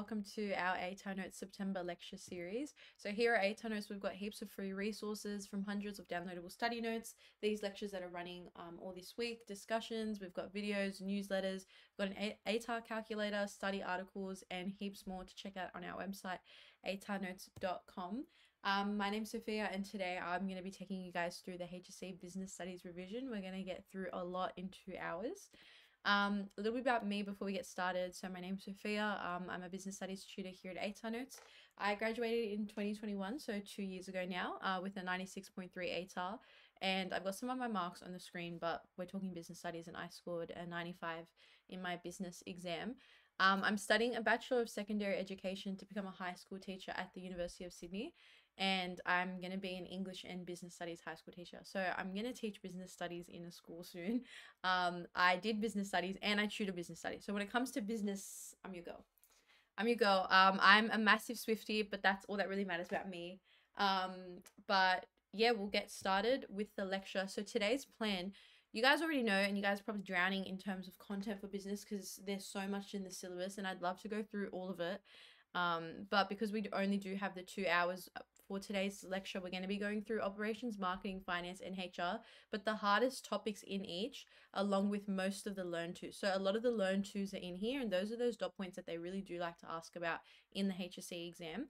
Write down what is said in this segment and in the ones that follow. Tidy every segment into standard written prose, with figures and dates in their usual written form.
welcome to our ATAR Notes September lecture series. So here at ATAR Notes, we've got heaps of free resources from hundreds of downloadable study notes, these lectures that are running all this week, discussions, we've got videos, newsletters, we've got an ATAR calculator, study articles, and heaps more to check out on our website, atarnotes.com. My name's Sophia, and today I'm going to be taking you guys through the HSC Business Studies revision. We're going to get through a lot in 2 hours. A little bit about me before we get started. So my name's Sophia. I'm a business studies tutor here at ATAR Notes. I graduated in 2021, so 2 years ago now, with a 96.3 ATAR. And I've got some of my marks on the screen, but we're talking business studies, and I scored a 95 in my business exam. I'm studying a Bachelor of Secondary Education to become a high school teacher at the University of Sydney. And I'm going to be an English and Business Studies high school teacher. So I'm going to teach business studies in a school soon. I did business studies and I tutor business studies. So when it comes to business, I'm your girl. I'm your girl. I'm a massive Swiftie, but that's all that really matters about me. But yeah, we'll get started with the lecture. So today's plan, you guys already know, and you guys are probably drowning in terms of content for business because there's so much in the syllabus and I'd love to go through all of it. But because we only do have the 2 hours for today's lecture, we're going to be going through operations, marketing, finance, and HR, but the hardest topics in each, along with most of the learn tos. So a lot of the learn tos are in here, and those are those dot points that they really do like to ask about in the HSC exam.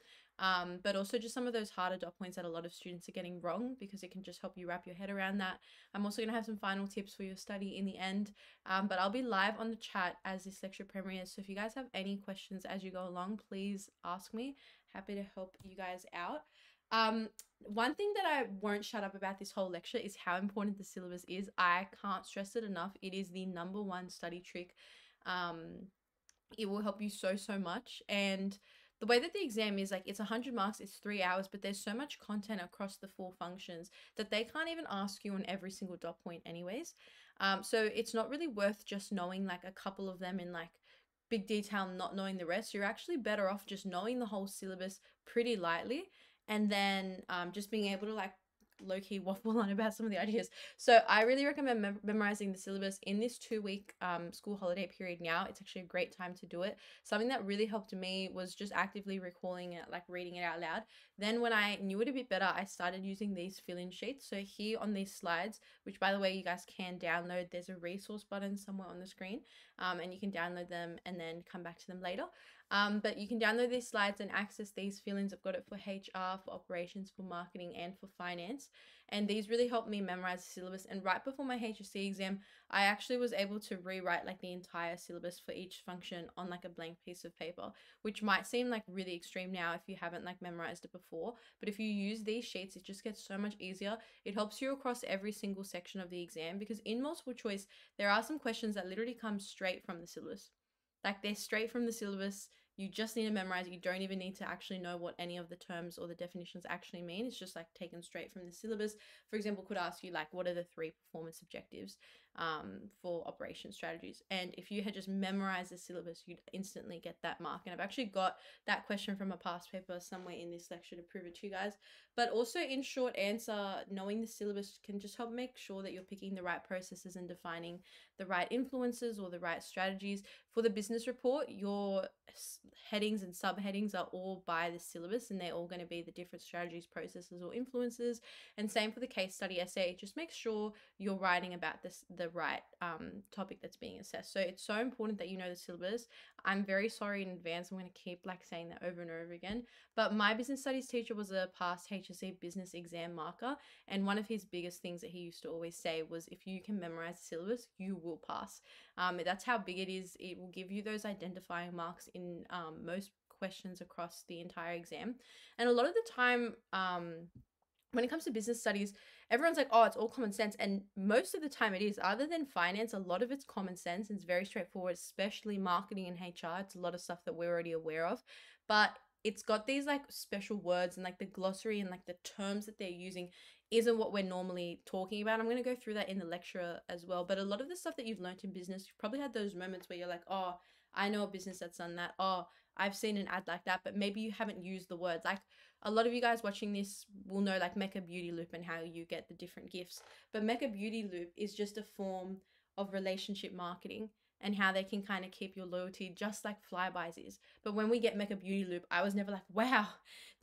But also just some of those harder dot points that a lot of students are getting wrong, because it can just help you wrap your head around that. I'm also going to have some final tips for your study in the end, but I'll be live on the chat as this lecture premieres. So if you guys have any questions as you go along, please ask me. Happy to help you guys out. One thing that I won't shut up about this whole lecture is how important the syllabus is. I can't stress it enough. It is the #1 study trick. It will help you so much. And the way that the exam is, like, it's 100 marks, it's 3 hours, but there's so much content across the 4 functions that they can't even ask you on every single dot point anyways. So it's not really worth just knowing like a couple of them in like big detail, not knowing the rest. You're actually better off just knowing the whole syllabus pretty lightly, and then just being able to like low-key waffle on about some of the ideas. So I really recommend memorizing the syllabus in this 2-week school holiday period now. It's actually a great time to do it. Something that really helped me was just actively recalling it, like reading it out loud. Then when I knew it a bit better, I started using these fill-in sheets. So here on these slides, which by the way, you guys can download, there's a resource button somewhere on the screen, and you can download them and then come back to them later. But you can download these slides and access these fill-ins. I've got it for HR, for operations, for marketing, and for finance. And these really helped me memorize the syllabus. And right before my HSC exam, I actually was able to rewrite like the entire syllabus for each function on like a blank piece of paper, which might seem like really extreme now if you haven't like memorized it before. But if you use these sheets, it just gets so much easier. It helps you across every single section of the exam, because in multiple choice, there are some questions that literally come straight from the syllabus. Like, they're straight from the syllabus. You just need to memorize it. You don't even need to actually know what any of the terms or the definitions actually mean. It's just like taken straight from the syllabus. For example, could ask you like, what are the 3 performance objectives for operation strategies? And if you had just memorized the syllabus, you'd instantly get that mark. And I've actually got that question from a past paper somewhere in this lecture to prove it to you guys. But also, in short answer, knowing the syllabus can just help make sure that you're picking the right processes and defining the right influences or the right strategies. For the business report, your headings and subheadings are all by the syllabus, and they're all going to be the different strategies, processes, or influences. And same for the case study essay. Just make sure you're writing about the right topic that's being assessed. So it's so important that you know the syllabus. I'm very sorry in advance. I'm going to keep like saying that over and over again. But my business studies teacher was a past HSC business exam marker, and one of his biggest things that he used to always say was, if you can memorize the syllabus, you will pass. That's how big it is. It will give you those identifying marks in most questions across the entire exam. And a lot of the time, when it comes to business studies, everyone's like, oh, it's all common sense. And most of the time it is. Other than finance, a lot of it's common sense. It's very straightforward, especially marketing and HR. It's a lot of stuff that we're already aware of. But it's got these like special words, and like the glossary and like the terms that they're using isn't what we're normally talking about. I'm going to go through that in the lecture as well. But a lot of the stuff that you've learned in business, you've probably had those moments where you're like, oh, I know a business that's done that. Oh, I've seen an ad like that, but maybe you haven't used the words. Like, a lot of you guys watching this will know like Mecca Beauty Loop and how you get the different gifts. But Mecca Beauty Loop is just a form of relationship marketing. and how they can kind of keep your loyalty just like Flybuys is. But when we get Mecca Beauty Loop, I was never like, wow,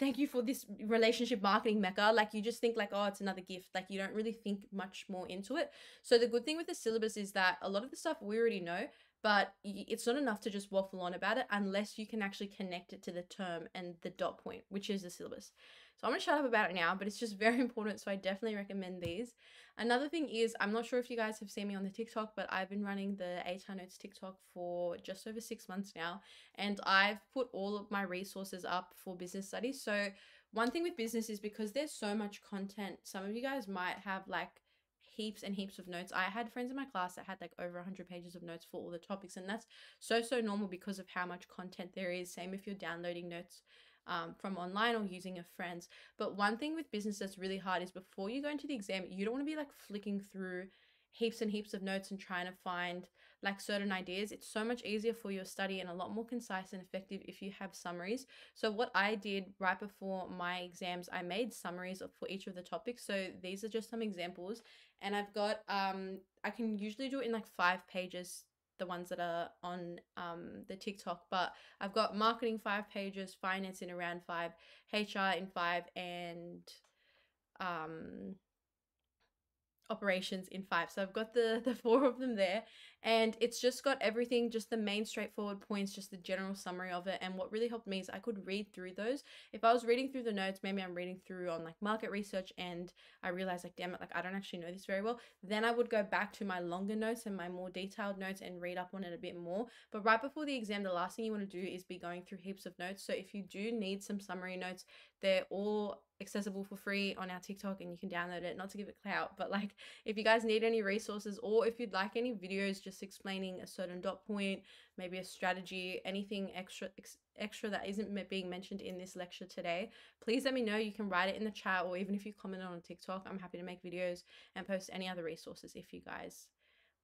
thank you for this relationship marketing, Mecca. Like, you just think like, oh, it's another gift. Like, you don't really think much more into it. So the good thing with the syllabus is that a lot of the stuff we already know, but it's not enough to just waffle on about it unless you can actually connect it to the term and the dot point, which is the syllabus. So I'm going to shut up about it now, but it's just very important. So I definitely recommend these. Another thing is, I'm not sure if you guys have seen me on the TikTok, but I've been running the A-Town Notes TikTok for just over 6 months now. And I've put all of my resources up for business studies. So one thing with business is because there's so much content, some of you guys might have like heaps and heaps of notes. I had friends in my class that had like over 100 pages of notes for all the topics, and that's so normal because of how much content there is. Same if you're downloading notes from online or using a friend's. But one thing with business that's really hard is before you go into the exam, you don't want to be like flicking through heaps and heaps of notes and trying to find like certain ideas. It's so much easier for your study and a lot more concise and effective if you have summaries. So what I did right before my exams, I made summaries for each of the topics. So these are just some examples, and I've got I can usually do it in like 5 pages, the ones that are on the TikTok, but I've got marketing 5 pages, finance in around 5, HR in 5, and operations in 5. So I've got the 4 of them there, and it's just got everything, just the main straightforward points, just the general summary of it. And what really helped me is I could read through those. If I was reading through the notes, maybe I'm reading through on like market research and I realized like, damn it, like I don't actually know this very well, then I would go back to my longer notes and my more detailed notes and read up on it a bit more. But right before the exam, the last thing you want to do is be going through heaps of notes. So if you do need some summary notes, they're all accessible for free on our TikTok and you can download it. Not to give it clout, but like if you guys need any resources or if you'd like any videos just explaining a certain dot point, maybe a strategy, anything extra that isn't being mentioned in this lecture today, please let me know. You can write it in the chat, or even if you comment on TikTok, I'm happy to make videos and post any other resources if you guys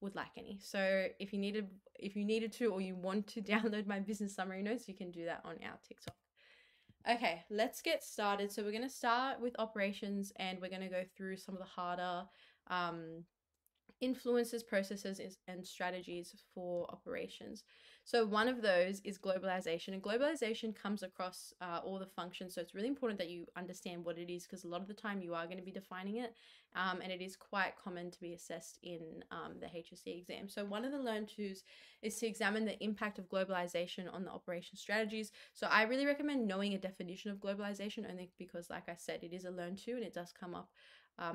would like any. So if you needed to, or you want to download my business summary notes, you can do that on our TikTok. Okay, let's get started. So we're going to start with operations, and we're going to go through some of the harder influences, processes, and strategies for operations. So one of those is globalization, and globalization comes across all the functions. So it's really important that you understand what it is, because a lot of the time you are going to be defining it, and it is quite common to be assessed in the HSC exam. So one of the learn tos is to examine the impact of globalization on the operation strategies. So I really recommend knowing a definition of globalization, only because, like I said, it is a learn to and it does come up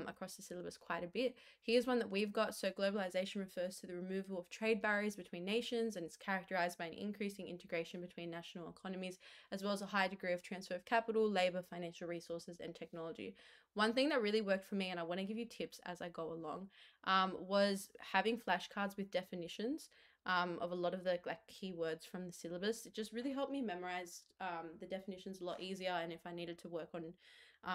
across the syllabus quite a bit. Here's one that we've got. So globalization refers to the removal of trade barriers between nations, and it's characterized by an increasing integration between national economies, as well as a high degree of transfer of capital, labor, financial resources, and technology. One thing that really worked for me, and I want to give you tips as I go along, was having flashcards with definitions of a lot of the like keywords from the syllabus. It just really helped me memorize the definitions a lot easier, and if I needed to work on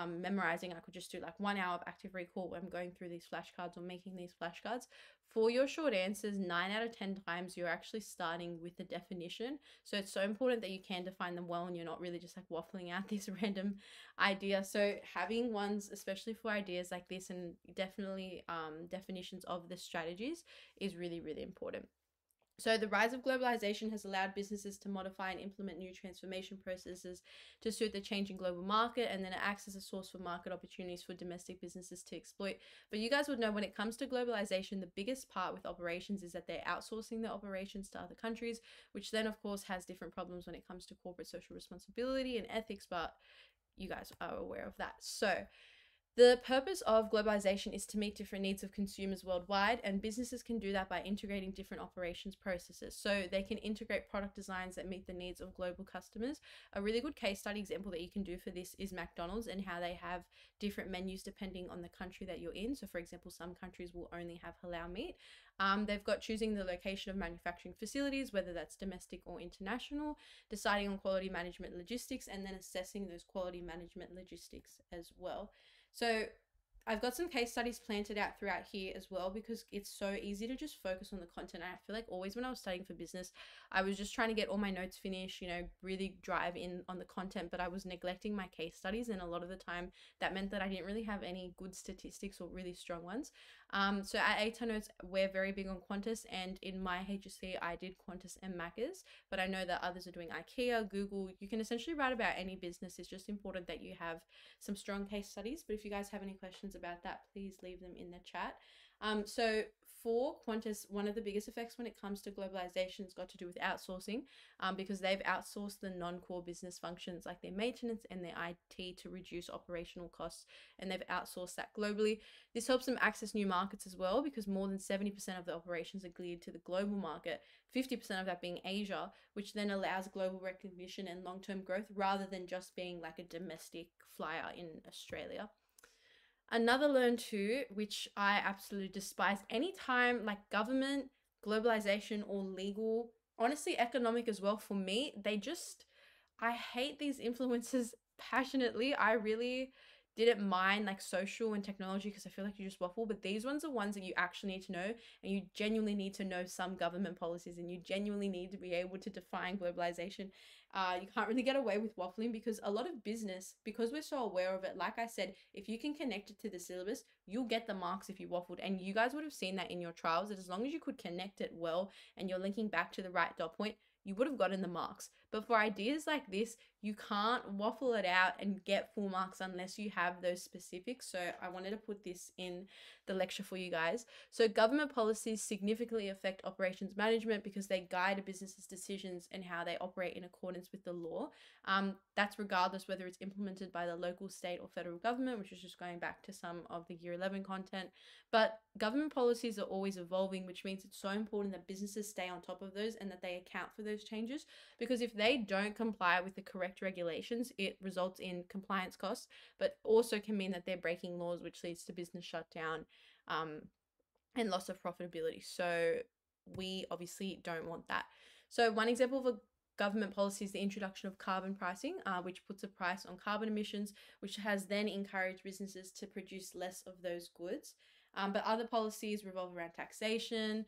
memorizing, I could just do like 1 hour of active recall when I'm going through these flashcards or making these flashcards. For your short answers, 9 out of 10 times you're actually starting with the definition. So it's so important that you can define them well and you're not really just like waffling out this random idea. So having ones, especially for ideas like this, and definitely definitions of the strategies, is really, really important. So the rise of globalization has allowed businesses to modify and implement new transformation processes to suit the changing global market, and then it acts as a source for market opportunities for domestic businesses to exploit. But you guys would know, when it comes to globalization, the biggest part with operations is that they're outsourcing their operations to other countries, which then of course has different problems when it comes to corporate social responsibility and ethics, but you guys are aware of that. So the purpose of globalization is to meet different needs of consumers worldwide, and businesses can do that by integrating different operations processes. So they can integrate product designs that meet the needs of global customers. A really good case study example that you can do for this is McDonald's, and how they have different menus depending on the country that you're in. So for example, some countries will only have halal meat. They've got choosing the location of manufacturing facilities, whether that's domestic or international, deciding on quality management logistics, and then assessing those quality management logistics as well. So I've got some case studies planted out throughout here as well, because it's so easy to just focus on the content. I feel like always when I was studying for business, I was just trying to get all my notes finished, you know, really drive in on the content, but I was neglecting my case studies. And a lot of the time that meant that I didn't really have any good statistics or really strong ones. So at A Notes, we're very big on Qantas, and in my HSC, I did Qantas and Macca's, but I know that others are doing IKEA, Google. You can essentially write about any business. It's just important that you have some strong case studies. But if you guys have any questions about that, please leave them in the chat. So for Qantas, one of the biggest effects when it comes to globalization has got to do with outsourcing, because they've outsourced the non-core business functions like their maintenance and their IT to reduce operational costs, and they've outsourced that globally. This helps them access new markets as well, because more than 70% of the operations are geared to the global market, 50% of that being Asia, which then allows global recognition and long-term growth rather than just being like a domestic flyer in Australia. Another learn too, which I absolutely despise, anytime like government, globalization, or legal, honestly, economic as well, for me, I hate these influences passionately. I really didn't mind like social and technology because I feel like you just waffle, but these ones are ones that you actually need to know, and you genuinely need to know some government policies, and you genuinely need to be able to define globalization. You can't really get away with waffling, because a lot of business, because we're so aware of it, like I said, if you can connect it to the syllabus, you'll get the marks if you waffled. And you guys would have seen that in your trials, that as long as you could connect it well and you're linking back to the right dot point, you would have gotten the marks. But for ideas like this, you can't waffle it out and get full marks unless you have those specifics. So I wanted to put this in the lecture for you guys. So government policies significantly affect operations management because they guide a business's decisions and how they operate in accordance with the law. That's regardless whether it's implemented by the local, state, or federal government, which is just going back to some of the Year 11 content. But government policies are always evolving, which means it's so important that businesses stay on top of those and that they account for those changes, because if they don't comply with the correct regulations, it results in compliance costs, but also can mean that they're breaking laws, which leads to business shutdown, and loss of profitability. So we obviously don't want that. So one example of a government policy is the introduction of carbon pricing, which puts a price on carbon emissions, which has then encouraged businesses to produce less of those goods. But other policies revolve around taxation,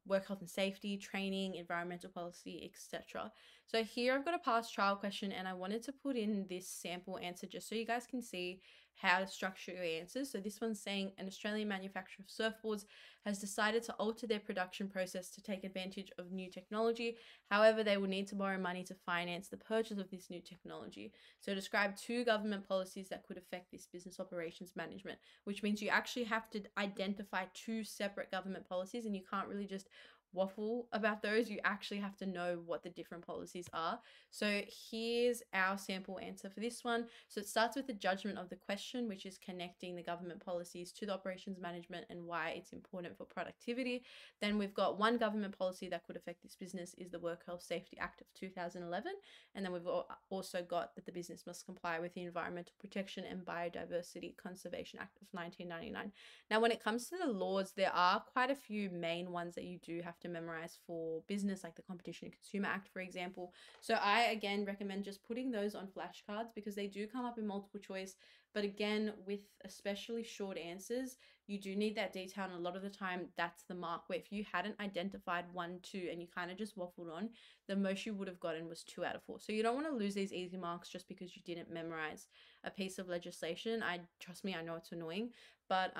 work health and safety, training, environmental policy, etc. So here I've got a past trial question, and I wanted to put in this sample answer just so you guys can see how to structure your answers. So this one's saying an Australian manufacturer of surfboards has decided to alter their production process to take advantage of new technology. However, they will need to borrow money to finance the purchase of this new technology. So describe 2 government policies that could affect this business operations management, which means you actually have to identify 2 separate government policies, and you can't really just waffle about those. You actually have to know what the different policies are. So here's our sample answer for this one. So it starts with the judgment of the question, which is connecting the government policies to the operations management and why it's important for productivity. Then we've got one government policy that could affect this business is the Work Health Safety Act of 2011. And then we've also got that the business must comply with the Environmental Protection and Biodiversity Conservation Act of 1999. Now, when it comes to the laws, there are quite a few main ones that you do have to memorize for business, like the Competition and Consumer Act, for example. So I, again, recommend just putting those on flashcards because they do come up in multiple choice. But again, with especially short answers, you do need that detail. And a lot of the time, that's the mark, where if you hadn't identified 1, 2, and you kind of just waffled on, the most you would have gotten was 2 out of 4. So you don't want to lose these easy marks just because you didn't memorize a piece of legislation. Trust me, I know it's annoying, but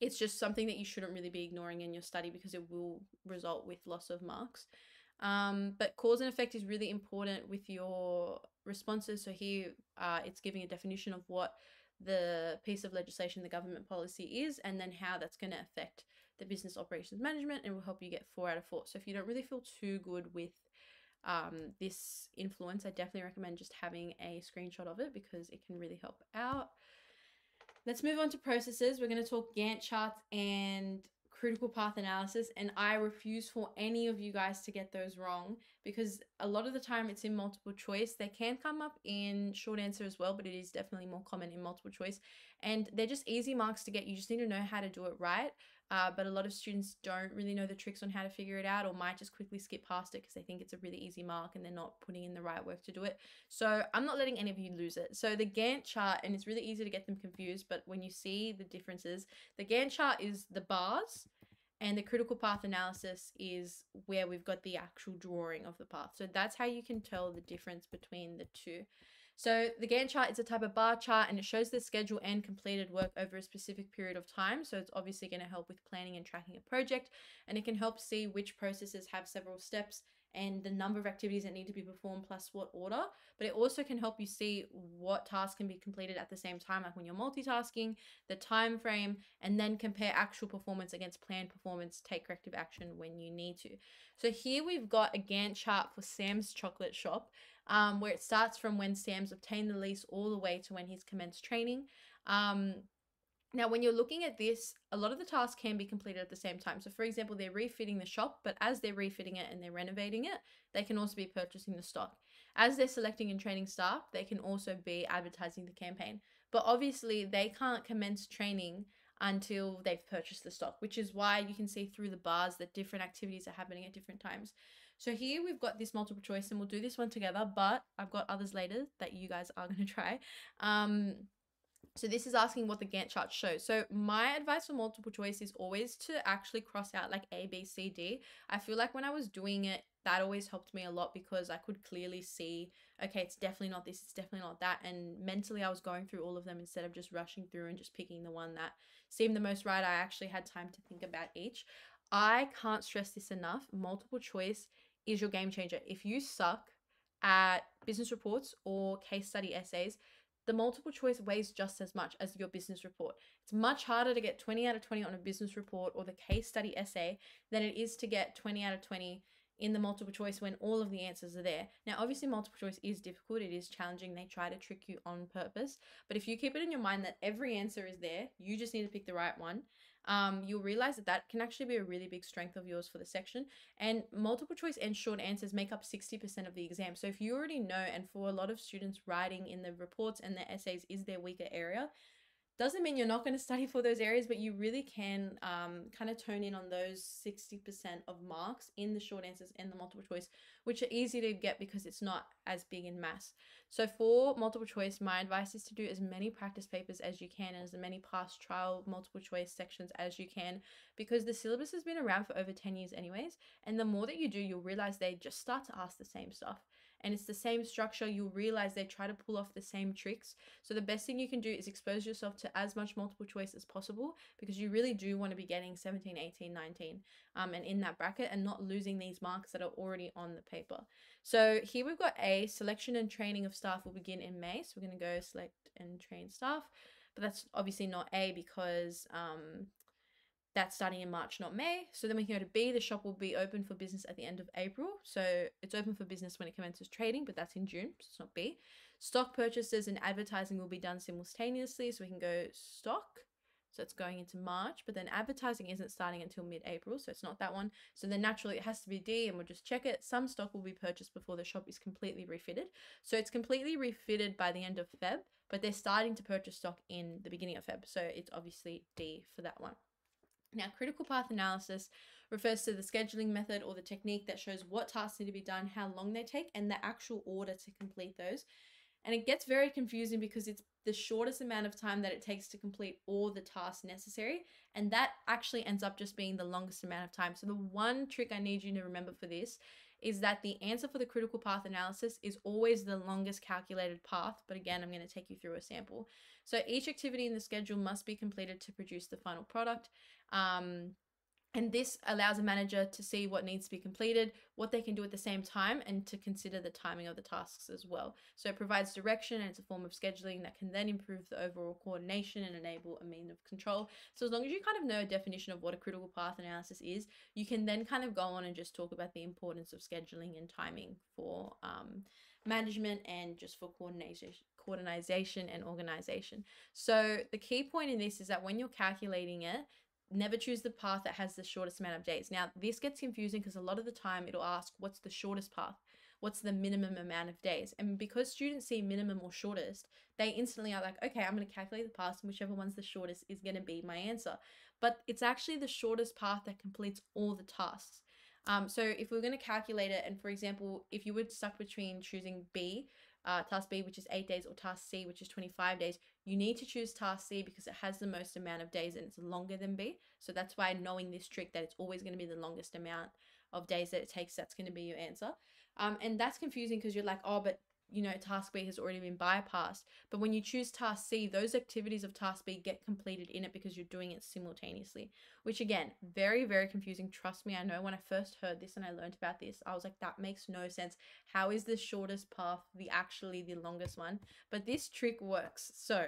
it's just something that you shouldn't really be ignoring in your study because it will result with loss of marks. But cause and effect is really important with your responses. So here it's giving a definition of what the piece of legislation, the government policy is, and then how that's going to affect the business operations management, and will help you get 4 out of 4. So if you don't really feel too good with this influence, I definitely recommend just having a screenshot of it because it can really help out. Let's move on to processes. We're going to talk Gantt charts and critical path analysis, and I refuse for any of you guys to get those wrong because a lot of the time it's in multiple choice. They can come up in short answer as well, but it is definitely more common in multiple choice, and they're just easy marks to get. You just need to know how to do it right. But a lot of students don't really know the tricks on how to figure it out, or might just quickly skip past it because they think it's a really easy mark and they're not putting in the right work to do it. So I'm not letting any of you lose it. So the Gantt chart, and it's really easy to get them confused, but when you see the differences, the Gantt chart is the bars, and the critical path analysis is where we've got the actual drawing of the path. So that's how you can tell the difference between the two. So the Gantt chart is a type of bar chart, and it shows the schedule and completed work over a specific period of time. So it's obviously going to help with planning and tracking a project, and it can help see which processes have several steps and the number of activities that need to be performed plus what order. But it also can help you see what tasks can be completed at the same time, like when you're multitasking, the time frame, and then compare actual performance against planned performance, take corrective action when you need to. So here we've got a Gantt chart for Sam's chocolate shop, where it starts from when Sam's obtained the lease all the way to when he's commenced training. Now, when you're looking at this, a lot of the tasks can be completed at the same time. So, for example, they're refitting the shop, but as they're refitting it and they're renovating it, they can also be purchasing the stock. As they're selecting and training staff, they can also be advertising the campaign. But obviously, they can't commence training until they've purchased the stock, which is why you can see through the bars that different activities are happening at different times. So here we've got this multiple choice, and we'll do this one together, but I've got others later that you guys are going to try. So this is asking what the Gantt chart shows. So my advice for multiple choice is always to actually cross out like A, B, C, D. I feel like when I was doing it, that always helped me a lot because I could clearly see, okay, it's definitely not this, it's definitely not that. And mentally I was going through all of them instead of just rushing through and just picking the one that seemed the most right. I actually had time to think about each. I can't stress this enough. Multiple choice is your game changer. If you suck at business reports or case study essays, the multiple choice weighs just as much as your business report. It's much harder to get 20 out of 20 on a business report or the case study essay than it is to get 20 out of 20 in the multiple choice when all of the answers are there. Now, obviously, multiple choice is difficult. It is challenging. They try to trick you on purpose. But if you keep it in your mind that every answer is there, you just need to pick the right one, you'll realize that that can actually be a really big strength of yours for the section. And multiple choice and short answers make up 60% of the exam. So if you already know, and for a lot of students, writing in the reports and the essays is their weaker area, doesn't mean you're not going to study for those areas, but you really can kind of tone in on those 60% of marks in the short answers and the multiple choice, which are easy to get because it's not as big in maths. So for multiple choice, my advice is to do as many practice papers as you can and as many past trial multiple choice sections as you can, because the syllabus has been around for over 10 years anyways. And the more that you do, you'll realize they just start to ask the same stuff. And it's the same structure. You'll realize they try to pull off the same tricks. So the best thing you can do is expose yourself to as much multiple choice as possible, because you really do want to be getting 17, 18, 19 and in that bracket, and not losing these marks that are already on the paper. So here we've got A, selection and training of staff will begin in May. So we're going to go select and train staff, but that's obviously not A because that's starting in March, not May. So then we can go to B. The shop will be open for business at the end of April. So it's open for business when it commences trading, but that's in June, so it's not B. Stock purchases and advertising will be done simultaneously. So we can go stock. So it's going into March, but then advertising isn't starting until mid-April, so it's not that one. So then naturally it has to be D, and we'll just check it. Some stock will be purchased before the shop is completely refitted. So it's completely refitted by the end of Feb, but they're starting to purchase stock in the beginning of Feb. So it's obviously D for that one. Now, critical path analysis refers to the scheduling method or the technique that shows what tasks need to be done, how long they take, and the actual order to complete those. And it gets very confusing because it's the shortest amount of time that it takes to complete all the tasks necessary. And that actually ends up just being the longest amount of time. So the one trick I need you to remember for this is that the answer for the critical path analysis is always the longest calculated path. But again, I'm going to take you through a sample. So each activity in the schedule must be completed to produce the final product. And this allows a manager to see what needs to be completed, what they can do at the same time, and to consider the timing of the tasks as well. So it provides direction, and it's a form of scheduling that can then improve the overall coordination and enable a mean of control. So as long as you kind of know a definition of what a critical path analysis is, you can then kind of go on and just talk about the importance of scheduling and timing for management and just for coordination and organization. So the key point in this is that when you're calculating it, never choose the path that has the shortest amount of days. Now, this gets confusing because a lot of the time it'll ask, what's the shortest path? What's the minimum amount of days? And because students see minimum or shortest, they instantly are like, okay, I'm going to calculate the path, and whichever one's the shortest is going to be my answer. But it's actually the shortest path that completes all the tasks. So if we're going to calculate it, and for example, if you were stuck between choosing B, task B, which is 8 days, or task C, which is 25 days, you need to choose task C because it has the most amount of days and it's longer than B. So that's why knowing this trick that it's always going to be the longest amount of days that it takes, that's going to be your answer. And that's confusing because you're like, oh, but task B has already been bypassed. But when you choose task C, those activities of task B get completed in it because you're doing it simultaneously, which again, very, very confusing. Trust me, I know when I first heard this and I learned about this, I was like, that makes no sense. How is the shortest path actually the longest one? But this trick works. So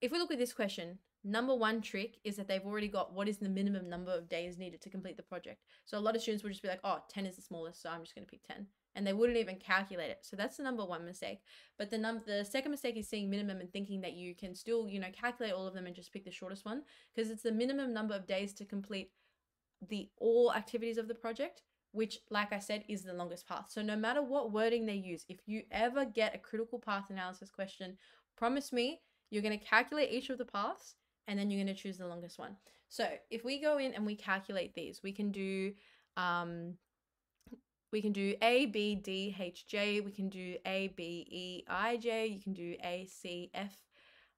if we look at this question, number one trick is that they've already got what is the minimum number of days needed to complete the project. So a lot of students would just be like, oh, 10 is the smallest, so I'm just going to pick 10. And they wouldn't even calculate it. So that's the number one mistake. But the second mistake is seeing minimum and thinking that you can still, calculate all of them and just pick the shortest one, because it's the minimum number of days to complete all activities of the project, which, like I said, is the longest path. So no matter what wording they use, if you ever get a critical path analysis question, promise me you're going to calculate each of the paths and then you're going to choose the longest one. So if we go in and we calculate these, we can do A, B, D, H, J. We can do A, B, E, I, J. You can do A, C, F,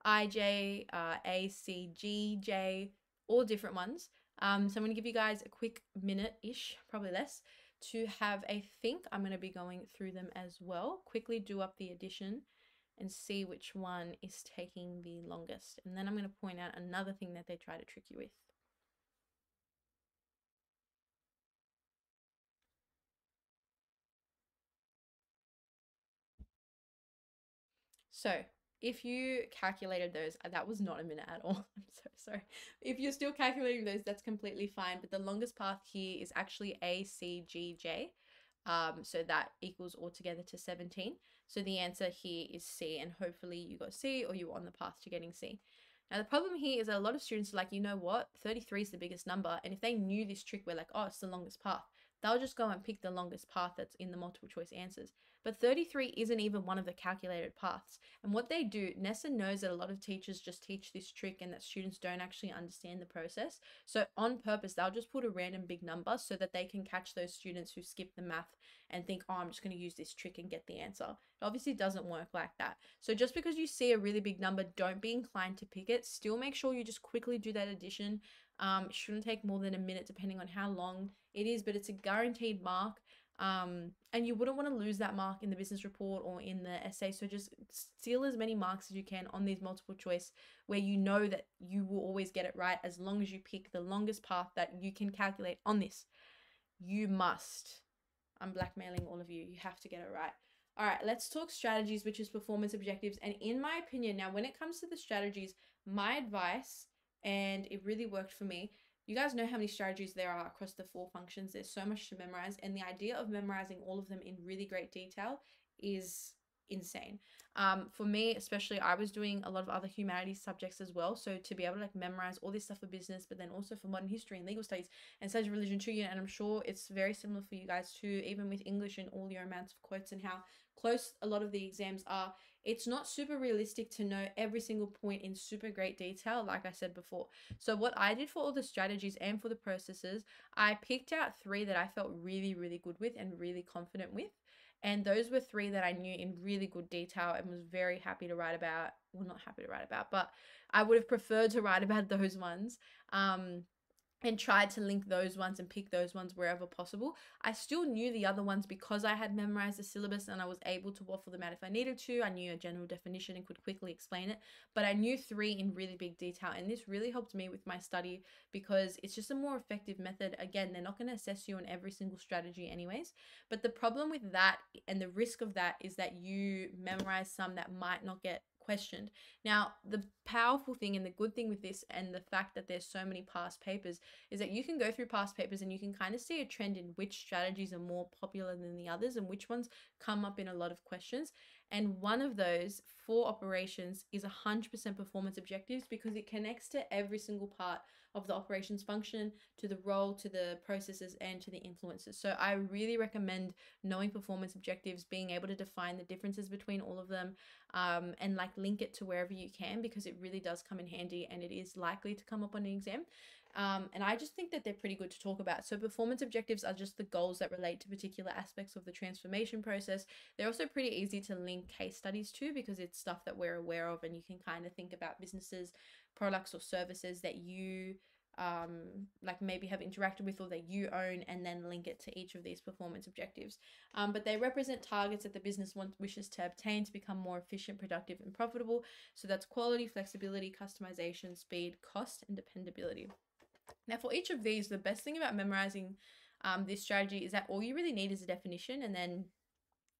I, J, A, C, G, J, all different ones. So I'm going to give you guys a quick minute-ish, probably less, to have a think. I'm going to be going through them as well. Quickly do up the addition and see which one is taking the longest. And then I'm going to point out another thing that they try to trick you with. So if you calculated those, that was not a minute at all. I'm so sorry. If you're still calculating those, that's completely fine. But the longest path here is actually A, C, G, J. So that equals altogether to 17. So the answer here is C, and hopefully you got C or you were on the path to getting C. Now the problem here is that a lot of students are like, you know what, 33 is the biggest number. And if they knew this trick, we're like, oh, it's the longest path. They'll just go and pick the longest path that's in the multiple choice answers. But 33 isn't even one of the calculated paths. And what they do, Nessa knows that a lot of teachers just teach this trick and that students don't actually understand the process. So on purpose, they'll just put a random big number so that they can catch those students who skip the math and think, oh, I'm just going to use this trick and get the answer. It obviously doesn't work like that. So just because you see a really big number, don't be inclined to pick it. Still make sure you just quickly do that addition. It shouldn't take more than a minute depending on how long it is, but it's a guaranteed mark. And you wouldn't want to lose that mark in the business report or in the essay. So just steal as many marks as you can on these multiple choice where you know that you will always get it right as long as you pick the longest path that you can calculate on this. You must. I'm blackmailing all of you. You have to get it right. All right, let's talk strategies, which is performance objectives. And in my opinion, now when it comes to the strategies, my advice, and it really worked for me, you guys know how many strategies there are across the 4 functions. There's so much to memorize, and the idea of memorizing all of them in really great detail is insane. For me, especially, I was doing a lot of other humanities subjects as well. So to be able to memorize all this stuff for business, but then also for modern history and legal studies and studies of religion too, and I'm sure it's very similar for you guys too, even with English and all your amounts of quotes and how close a lot of the exams are. It's not super realistic to know every single point in super great detail, like I said before. So what I did for all the strategies and for the processes, I picked out 3 that I felt really, really good with and really confident with. And those were 3 that I knew in really good detail and was very happy to write about. Well, not happy to write about, but I would have preferred to write about those ones. And tried to link those ones and pick those ones wherever possible. I still knew the other ones because I had memorized the syllabus and I was able to waffle them out if I needed to. I knew a general definition and could quickly explain it, but I knew 3 in really big detail, and this really helped me with my study because it's just a more effective method. Again, they're not going to assess you on every single strategy anyways, but the problem with that and the risk of that is that you memorize some that might not get questioned. Now, the powerful thing and the good thing with this and the fact that there's so many past papers is that you can go through past papers and you can kind of see a trend in which strategies are more popular than the others and which ones come up in a lot of questions. And one of those 4 operations is 100% performance objectives because it connects to every single part of the operations function, to the role, to the processes, and to the influences. So I really recommend knowing performance objectives, being able to define the differences between all of them, and like link it to wherever you can because it really does come in handy and it is likely to come up on an exam. And I just think that they're pretty good to talk about. So performance objectives are just the goals that relate to particular aspects of the transformation process. They're also pretty easy to link case studies to because it's stuff that we're aware of and you can kind of think about businesses, products or services that you like maybe have interacted with or that you own, and then link it to each of these performance objectives. But they represent targets that the business wishes to obtain to become more efficient, productive, and profitable. So that's quality, flexibility, customization, speed, cost, and dependability. Now, for each of these, the best thing about memorizing this strategy is that all you really need is a definition, and then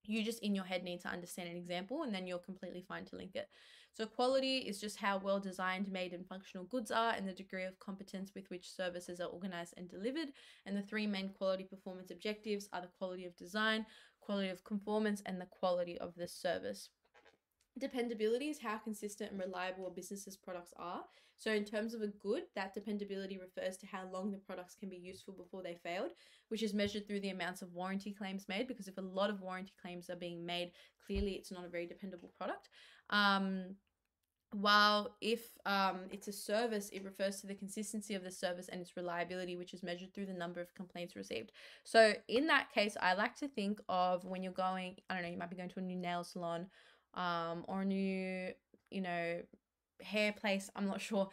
you just in your head need to understand an example, and then you're completely fine to link it. So quality is just how well designed, made, and functional goods are, and the degree of competence with which services are organized and delivered. And the three main quality performance objectives are the quality of design, quality of conformance, and the quality of the service. Dependability is how consistent and reliable a business's products are. So in terms of a good, that dependability refers to how long the products can be useful before they failed, which is measured through the amounts of warranty claims made, because if a lot of warranty claims are being made, clearly it's not a very dependable product. While if it's a service, it refers to the consistency of the service and its reliability, which is measured through the number of complaints received. So in that case, I like to think of when you're going, I don't know, you might be going to a new nail salon, or a new, hair place. I'm not sure.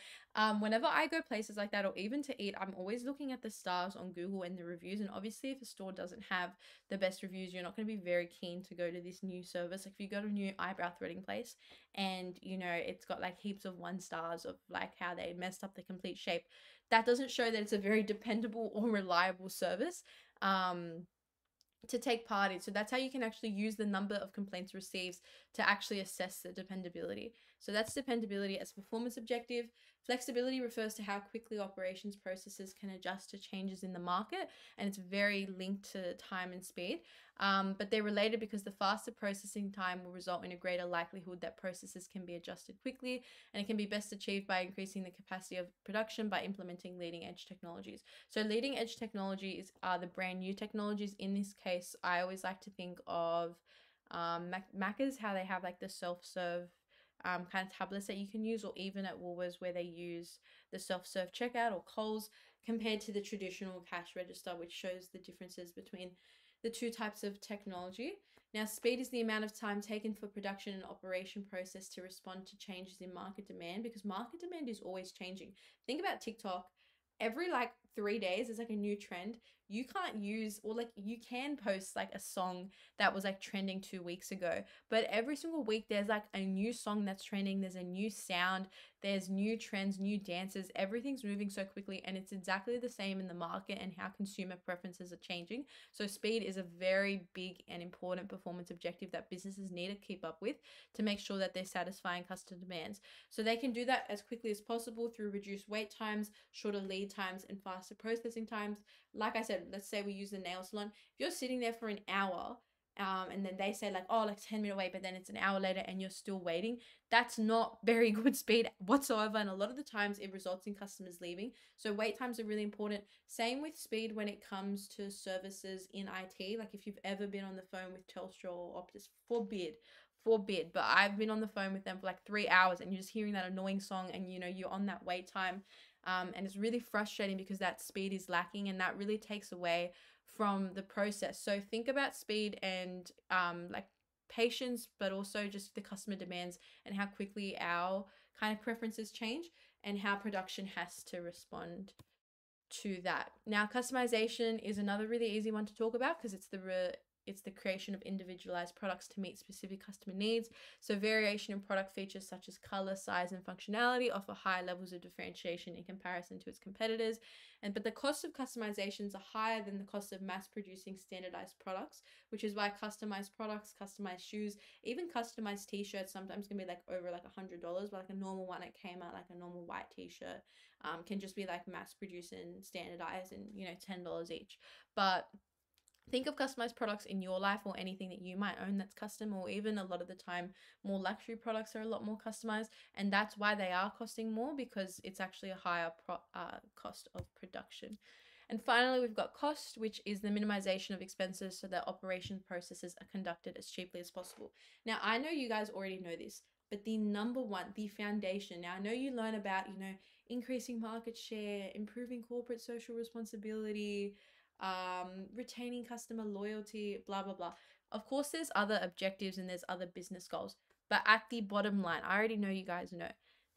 Whenever I go places like that, or even to eat, I'm always looking at the stars on Google and the reviews. And obviously, if a store doesn't have the best reviews, you're not going to be very keen to go to this new service. Like if you go to a new eyebrow threading place and it's got like heaps of 1 stars of like how they messed up the complete shape, that doesn't show that it's a very dependable or reliable service to take part in. So that's how you can actually use the number of complaints received to actually assess the dependability. So that's dependability as a performance objective. Flexibility refers to how quickly operations processes can adjust to changes in the market, and it's very linked to time and speed. But they're related because the faster processing time will result in a greater likelihood that processes can be adjusted quickly, and it can be best achieved by increasing the capacity of production by implementing leading edge technologies. So leading edge technologies are the brand new technologies. In this case, I always like to think of Macca's, how they have like the self-serve kind of tablets that you can use, or even at Woolworths where they use the self-serve checkout, or Coles, compared to the traditional cash register, which shows the differences between the two types of technology. Now, speed is the amount of time taken for production and operation process to respond to changes in market demand, because market demand is always changing. Think about TikTok. Every like 3 days, there's like a new trend. You can't use, or like you can post like a song that was like trending 2 weeks ago, but every single week there's like a new song that's trending. There's a new sound, there's new trends, new dances. Everything's moving so quickly, and it's exactly the same in the market and how consumer preferences are changing. So speed is a very big and important performance objective that businesses need to keep up with to make sure that they're satisfying customer demands. So they can do that as quickly as possible through reduced wait times, shorter lead times, and faster processing times. Like I said, let's say we use the nail salon. If you're sitting there for an hour, and then they say like, oh, like 10-minute wait, but then it's an hour later and you're still waiting, that's not very good speed whatsoever. And a lot of the times it results in customers leaving. So wait times are really important. Same with speed when it comes to services in IT. Like if you've ever been on the phone with Telstra or Optus, forbid, but I've been on the phone with them for like 3 hours, and you're just hearing that annoying song, and you're on that wait time. And it's really frustrating because that speed is lacking, and that really takes away from the process. So think about speed and like patience, but also just the customer demands and how quickly our kind of preferences change, and how production has to respond to that. Now, customization is another really easy one to talk about because it's the creation of individualized products to meet specific customer needs. So variation in product features such as color, size, and functionality offer high levels of differentiation in comparison to its competitors. But the cost of customizations are higher than the cost of mass producing standardized products, which is why customized products, customized shoes, even customized t-shirts sometimes can be like over like $100, but like a normal one at Kmart, like a normal white t-shirt, can just be like mass produced and standardized and $10 each. But think of customized products in your life, or anything that you might own that's custom, or even a lot of the time more luxury products are a lot more customized, and that's why they are costing more, because it's actually a higher cost of production. And finally, we've got cost, which is the minimization of expenses so that operation processes are conducted as cheaply as possible. Now, I know you guys already know this, but the number one, the foundation. Now, I know you learn about, increasing market share, improving corporate social responsibility, retaining customer loyalty, blah, blah, blah. Of course, there's other objectives and there's other business goals. But at the bottom line, I already know you guys know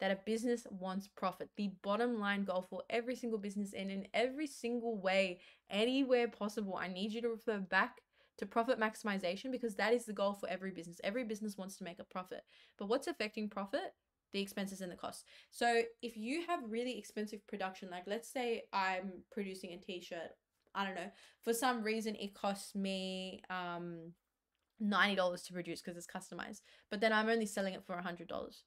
that a business wants profit. The bottom line goal for every single business, and in every single way, anywhere possible, I need you to refer back to profit maximization, because that is the goal for every business. Every business wants to make a profit. But what's affecting profit? The expenses and the costs. So if you have really expensive production, like let's say I'm producing a t-shirt, I don't know, for some reason it costs me $90 to produce because it's customized, but then I'm only selling it for $100.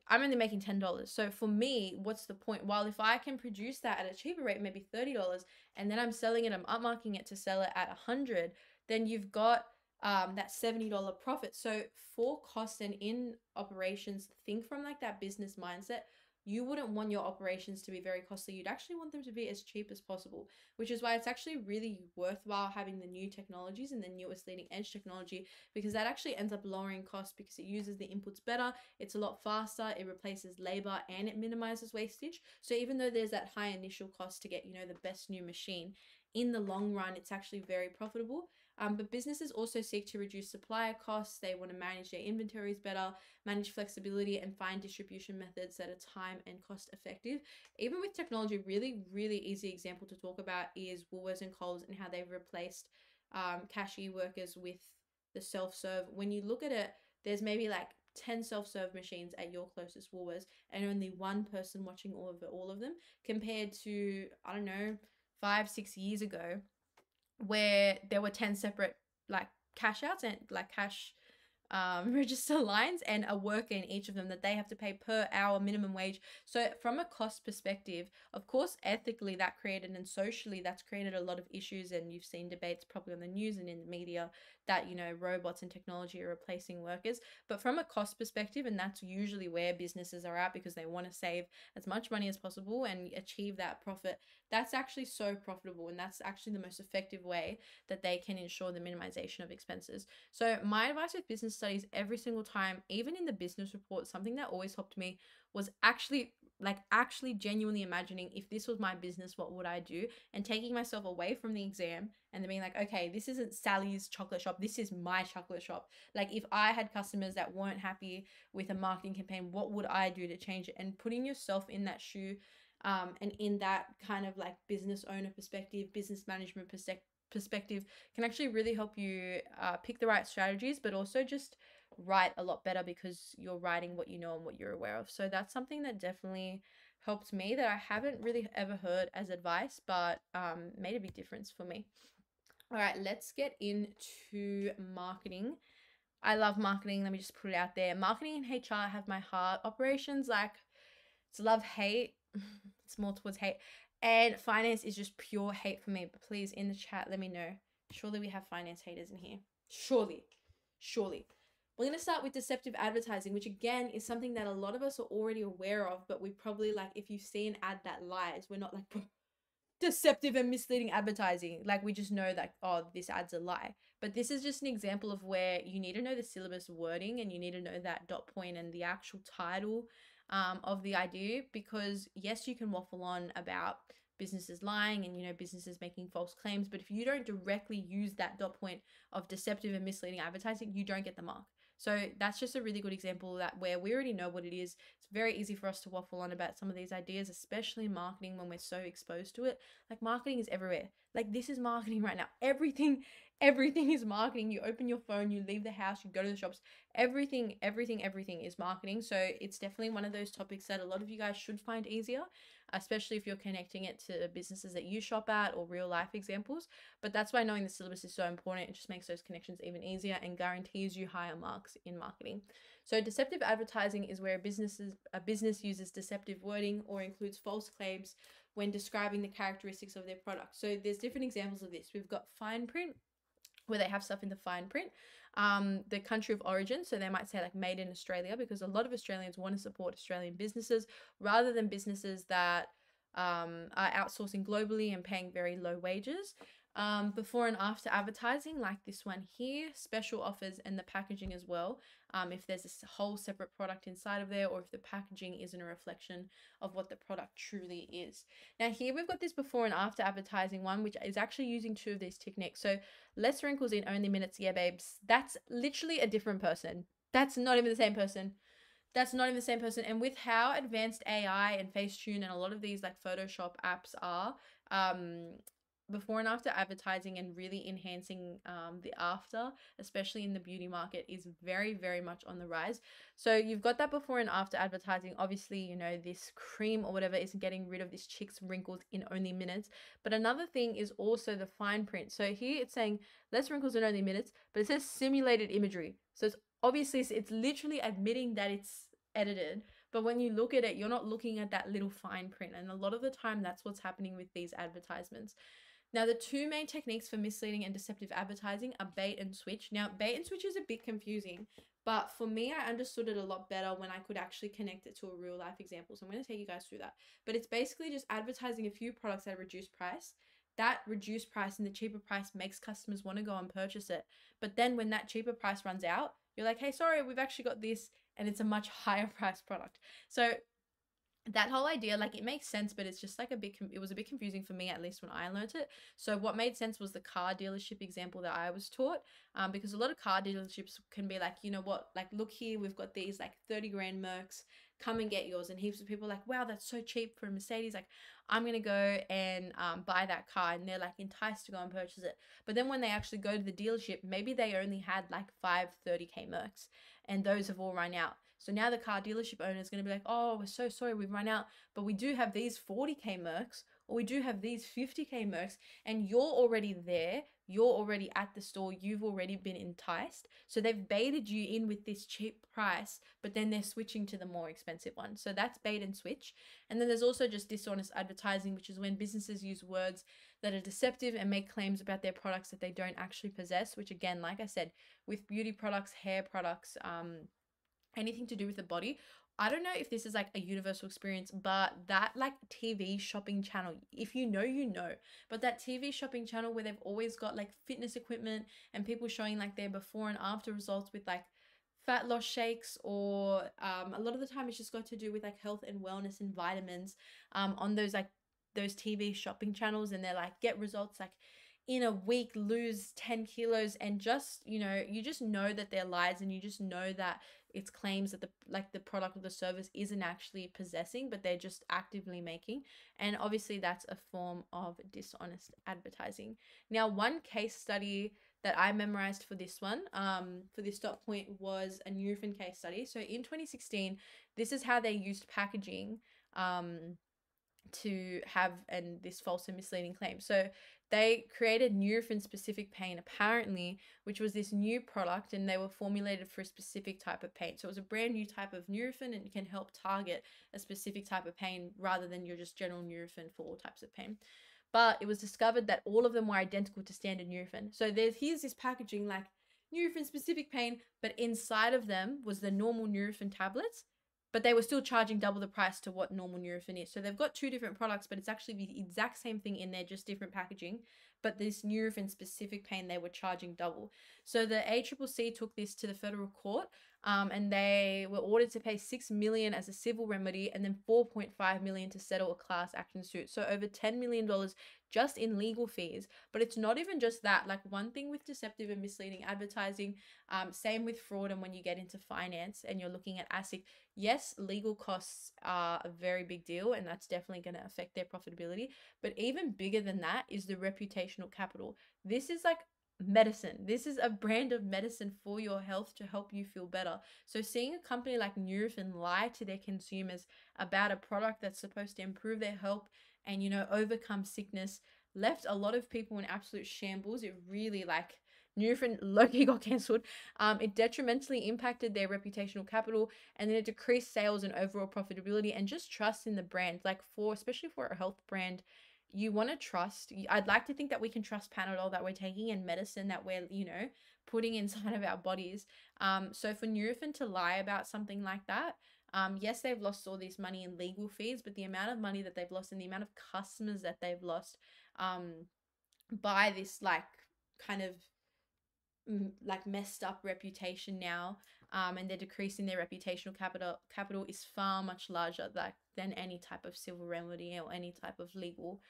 I'm only making $10. So for me, what's the point? Well, if I can produce that at a cheaper rate, maybe $30, and then I'm selling it, I'm upmarking it to sell it at $100, then you've got that $70 profit. So for costs and in operations, think from like that business mindset. You wouldn't want your operations to be very costly. You'd actually want them to be as cheap as possible, which is why it's actually really worthwhile having the new technologies and the newest leading edge technology, because that actually ends up lowering costs because it uses the inputs better. It's a lot faster. It replaces labor and it minimizes wastage. So even though there's that high initial cost to get, the best new machine, in the long run, it's actually very profitable. But businesses also seek to reduce supplier costs. They want to manage their inventories better, manage flexibility, and find distribution methods that are time and cost effective. Even with technology, really, really easy example to talk about is Woolworths and Coles and how they've replaced cashier workers with the self-serve. When you look at it, there's maybe like 10 self-serve machines at your closest Woolworths and only one person watching all of them, compared to, I don't know, 5-6 years ago, where there were 10 separate like cash outs and like cash register lines, and a worker in each of them that they have to pay per hour minimum wage. So from a cost perspective, of course, ethically that created, and socially that's created a lot of issues, and you've seen debates probably on the news and in the media that robots and technology are replacing workers. But from a cost perspective, and that's usually where businesses are at because they want to save as much money as possible and achieve that profit, that's actually so profitable, and that's actually the most effective way that they can ensure the minimization of expenses. So my advice with business studies every single time, even in the business report, something that always helped me was actually genuinely imagining, if this was my business, what would I do? And taking myself away from the exam and then being like, okay, this isn't Sally's chocolate shop, this is my chocolate shop. Like if I had customers that weren't happy with a marketing campaign, what would I do to change it? And putting yourself in that shoe, and in that kind of like business owner perspective, business management perspective, can actually really help you pick the right strategies, but also just write a lot better because you're writing what you know and what you're aware of. So that's something that definitely helped me, that I haven't really ever heard as advice, but made a big difference for me. All right, let's get into marketing. I love marketing. Let me just put it out there. Marketing and HR have my heart. Operations, like, it's love, hate. It's more towards hate. And finance is just pure hate for me. But please, in the chat, let me know. Surely we have finance haters in here. Surely. We're going to start with deceptive advertising, which again is something that a lot of us are already aware of, but we probably, like, if you see an ad that lies, we're not like, deceptive and misleading advertising. Like, we just know that, oh, this ad's a lie. But this is just an example of where you need to know the syllabus wording, and you need to know that dot point and the actual title of the idea, because yes, you can waffle on about businesses lying and businesses making false claims, but if you don't directly use that dot point of deceptive and misleading advertising, you don't get the mark. So that's just a really good example of that, where we already know what it is. It's very easy for us to waffle on about some of these ideas, especially in marketing when we're so exposed to it. Like, marketing is everywhere. Like, this is marketing right now. Everything is marketing. You open your phone, you leave the house, you go to the shops, everything is marketing. So it's definitely one of those topics that a lot of you guys should find easier, especially if you're connecting it to businesses that you shop at or real life examples. But that's why knowing the syllabus is so important. It just makes those connections even easier and guarantees you higher marks in marketing. So deceptive advertising is where a business uses deceptive wording or includes false claims when describing the characteristics of their product. So there's different examples of this. We've got fine print, where they have stuff in the fine print, the country of origin, so they might say like made in Australia, because a lot of Australians want to support Australian businesses rather than businesses that are outsourcing globally and paying very low wages. Before and after advertising, like this one here, special offers, and the packaging as well. If there's a whole separate product inside of there, or if the packaging isn't a reflection of what the product truly is. Now here we've got this before and after advertising one, which is actually using two of these techniques. So less wrinkles in only minutes. Yeah, babes. That's literally a different person. That's not even the same person. That's not even the same person. And with how advanced AI and Facetune and a lot of these like Photoshop apps are, before and after advertising and really enhancing the after, especially in the beauty market, is very, very much on the rise. So you've got that before and after advertising. Obviously, you know, this cream or whatever isn't getting rid of this chick's wrinkles in only minutes. But another thing is also the fine print. So here it's saying less wrinkles in only minutes, but it says simulated imagery. So it's obviously it's literally admitting that it's edited, but when you look at it, you're not looking at that little fine print. And a lot of the time, that's what's happening with these advertisements. Now, the two main techniques for misleading and deceptive advertising are bait and switch. Now, bait and switch is a bit confusing, but for me, I understood it a lot better when I could actually connect it to a real life example. So I'm going to take you guys through that. But it's basically just advertising a few products at a reduced price. That reduced price and the cheaper price makes customers want to go and purchase it. But then when that cheaper price runs out, you're like, hey, sorry, we've actually got this, and it's a much higher price product. So that whole idea, like, it makes sense, but it's just like it was a bit confusing for me, at least when I learned it. So what made sense was the car dealership example that I was taught, because a lot of car dealerships can be like, you know what, like, look here, we've got these like 30 grand Mercs, come and get yours. And heaps of people are like, wow, that's so cheap for a Mercedes, like, I'm gonna go and buy that car, and they're like enticed to go and purchase it. But then when they actually go to the dealership, maybe they only had like 5 30K Mercs, and those have all run out. So now the car dealership owner is going to be like, oh, we're so sorry, we've run out, but we do have these 40K Mercs, or we do have these 50K Mercs, and you're already there, you're already at the store, you've already been enticed. So they've baited you in with this cheap price, but then they're switching to the more expensive one. So that's bait and switch. And then there's also just dishonest advertising, which is when businesses use words that are deceptive and make claims about their products that they don't actually possess, which, again, like I said, with beauty products, hair products, anything to do with the body. I don't know if this is like a universal experience, but that like TV shopping channel, if you know, you know, but that TV shopping channel where they've always got like fitness equipment and people showing like their before and after results with like fat loss shakes, or a lot of the time it's just got to do with like health and wellness and vitamins on those TV shopping channels, and they're like, get results like in a week, lose 10 kilos, and just, you know that they're lies, and you just know that it's claims that the product or the service isn't actually possessing, but they're just actively making. And obviously that's a form of dishonest advertising. Now, one case study that I memorized for this one, for this dot point, was a Nurofen case study. So in 2016, this is how they used packaging to have this false and misleading claim. So they created Nurofen specific pain, apparently, which was this new product, and they were formulated for a specific type of pain. So it was a brand new type of Nurofen, and it can help target a specific type of pain rather than your just general Nurofen for all types of pain. But it was discovered that all of them were identical to standard Nurofen. So here's this packaging like Nurofen specific pain, but inside of them was the normal Nurofen tablets, but they were still charging double the price to what normal Nurofen is. So they've got two different products, but it's actually the exact same thing in there, just different packaging. But this Nurofen specific pain, they were charging double. So the HCCC took this to the federal court, and they were ordered to pay $6 million as a civil remedy, and then $4.5 million to settle a class action suit. So over $10 million just in legal fees. But it's not even just that. Like, one thing with deceptive and misleading advertising, same with fraud, and when you get into finance and you're looking at ASIC, yes, legal costs are a very big deal, and that's definitely going to affect their profitability. But even bigger than that is the reputational capital. This is like medicine. This is a brand of medicine for your health to help you feel better. So seeing a company like Nurofen lie to their consumers about a product that's supposed to improve their health and, overcome sickness, left a lot of people in absolute shambles. It really, like, Nurofen low-key got cancelled. It detrimentally impacted their reputational capital, and then it decreased sales and overall profitability and just trust in the brand. Like, especially for a health brand, you want to trust. I'd like to think that we can trust Panadol that we're taking and medicine that we're, putting inside of our bodies. So for Nurofen to lie about something like that, yes, they've lost all this money in legal fees, but the amount of money that they've lost and the amount of customers that they've lost by this, like, kind of like messed up reputation now, and they're decreasing their reputational capital is far much larger than any type of civil remedy or any type of legal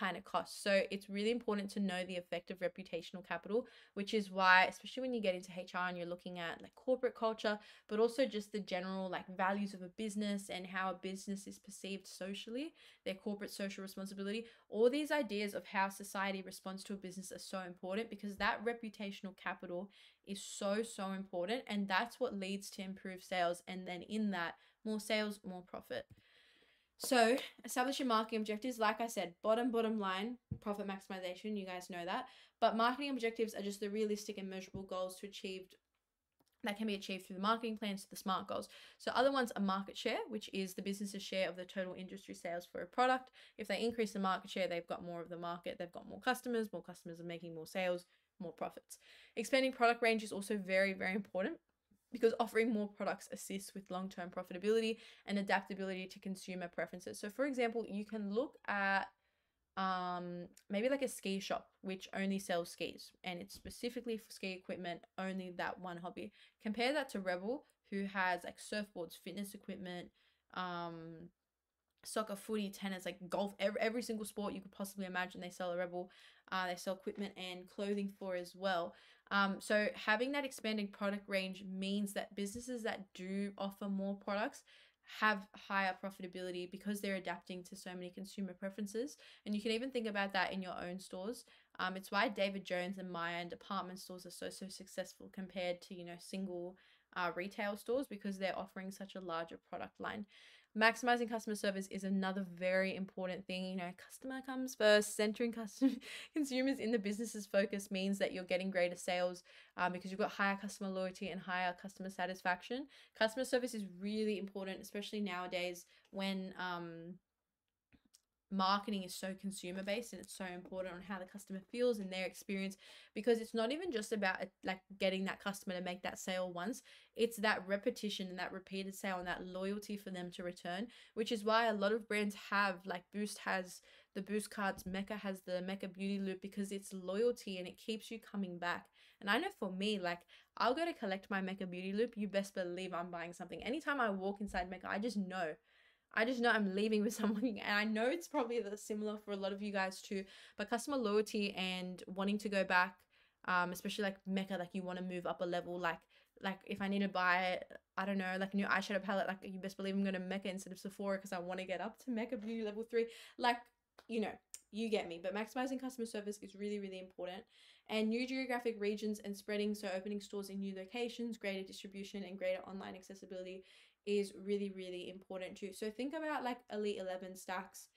kind of costs. So it's really important to know the effect of reputational capital, which is why, especially when you get into HR and you're looking at like corporate culture, but also just the general like values of a business and how a business is perceived socially, their corporate social responsibility, all these ideas of how society responds to a business are so important, because that reputational capital is so, so important. And that's what leads to improved sales. And then in that, more sales, more profit. So establish your marketing objectives. Like I said, bottom line, profit maximization. You guys know that. But marketing objectives are just the realistic and measurable goals to achieve that can be achieved through the marketing plans to the SMART goals. So other ones are market share, which is the business's share of the total industry sales for a product. If they increase the market share, they've got more of the market, they've got more customers are making more sales, more profits. Expanding product range is also very, very important, because offering more products assists with long-term profitability and adaptability to consumer preferences. So for example, you can look at maybe like a ski shop which only sells skis and it's specifically for ski equipment, only that one hobby. Compare that to Rebel, who has like surfboards, fitness equipment, soccer, footy, tennis, like golf, every single sport you could possibly imagine they sell a Rebel. They sell equipment and clothing for as well. So having that expanding product range means that businesses that do offer more products have higher profitability because they're adapting to so many consumer preferences. And you can even think about that in your own stores. It's why David Jones and Maya and department stores are so successful compared to, you know, single retail stores, because they're offering such a larger product line. Maximizing customer service is another very important thing. You know, customer comes first. Centering consumers in the business's focus means that you're getting greater sales, because you've got higher customer loyalty and higher customer satisfaction. Customer service is really important, especially nowadays when marketing is so consumer based, and it's so important on how the customer feels and their experience, because it's not even just about like getting that customer to make that sale once. It's that repetition and that repeated sale and that loyalty for them to return, which is why a lot of brands have, like Boost has the Boost cards, Mecca has the Mecca Beauty Loop, because it's loyalty and it keeps you coming back. And I know for me, like, I'll go to collect my Mecca Beauty Loop, you best believe I'm buying something. Anytime I walk inside Mecca, I just know I'm leaving with someone. And I know it's probably similar for a lot of you guys too, but customer loyalty and wanting to go back, especially like Mecca, like you want to move up a level, like if I need to buy, I don't know, like a new eyeshadow palette, like you best believe I'm going to Mecca instead of Sephora, because I want to get up to Mecca Beauty level 3. Like, you know, you get me. But maximizing customer service is really, really important. And new geographic regions and spreading, so opening stores in new locations, greater distribution and greater online accessibility is really, really important too. So think about like Elite 11 Stacks,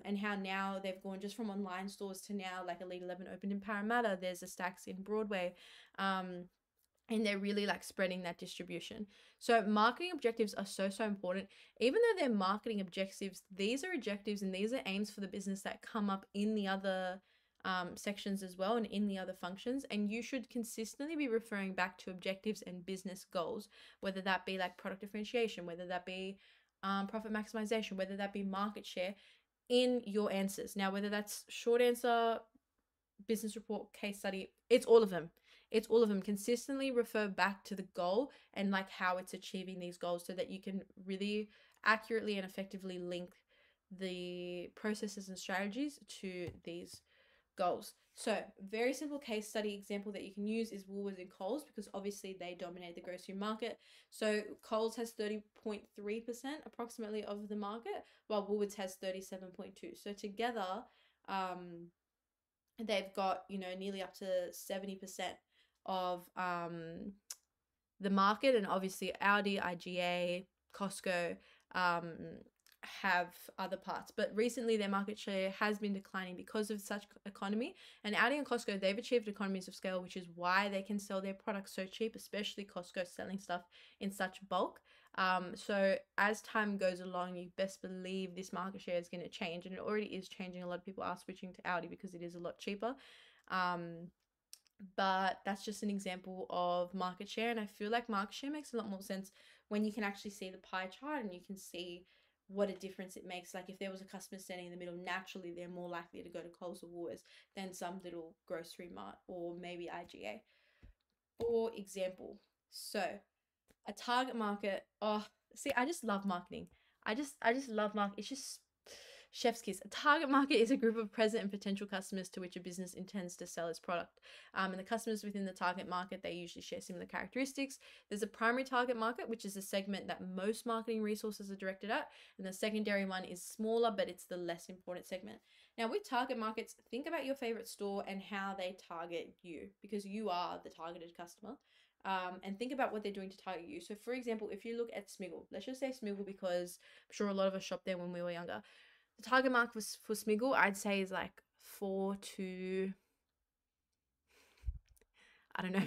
and how now they've gone just from online stores to now like Elite 11 opened in Parramatta. There's a Stacks in Broadway. And they're really like spreading that distribution. So marketing objectives are so, so important. Even though they're marketing objectives, these are objectives and these are aims for the business that come up in the other sections as well, and in the other functions. And you should consistently be referring back to objectives and business goals, whether that be like product differentiation, whether that be profit maximization, whether that be market share, in your answers. Now, whether that's short answer, business report, case study, it's all of them. It's all of them. Consistently refer back to the goal and like how it's achieving these goals, so that you can really accurately and effectively link the processes and strategies to these goals. So very simple case study example that you can use is Woolworths and Coles, because obviously they dominate the grocery market. So Coles has 30.3% approximately of the market, while Woolworths has 37.2%. So together, they've got, you know, nearly up to 70% of the market. And obviously Aldi, IGA, Costco have other parts, but recently their market share has been declining because of such economy. And Aldi and Costco, they've achieved economies of scale, which is why they can sell their products so cheap, especially Costco selling stuff in such bulk. So as time goes along, you best believe this market share is going to change, and it already is changing. A lot of people are switching to Aldi because it is a lot cheaper. But that's just an example of market share. And I feel like market share makes a lot more sense when you can actually see the pie chart and you can see what a difference it makes. Like if there was a customer standing in the middle, naturally they're more likely to go to Coles or Woolworths than some little grocery mart or maybe IGA, for example. So a target market. Oh, see, I just love marketing. I just love marketing. It's just Chef's kiss. A target market is a group of present and potential customers to which a business intends to sell its product. And the customers within the target market, they usually share similar characteristics. There's a primary target market, which is a segment that most marketing resources are directed at. And the secondary one is smaller, but it's the less important segment. Now, with target markets, think about your favorite store and how they target you, because you are the targeted customer. And think about what they're doing to target you. So, for example, if you look at Smiggle, let's just say Smiggle because I'm sure a lot of us shopped there when we were younger. The target market for Smiggle, I'd say, is like 4 to, I don't know.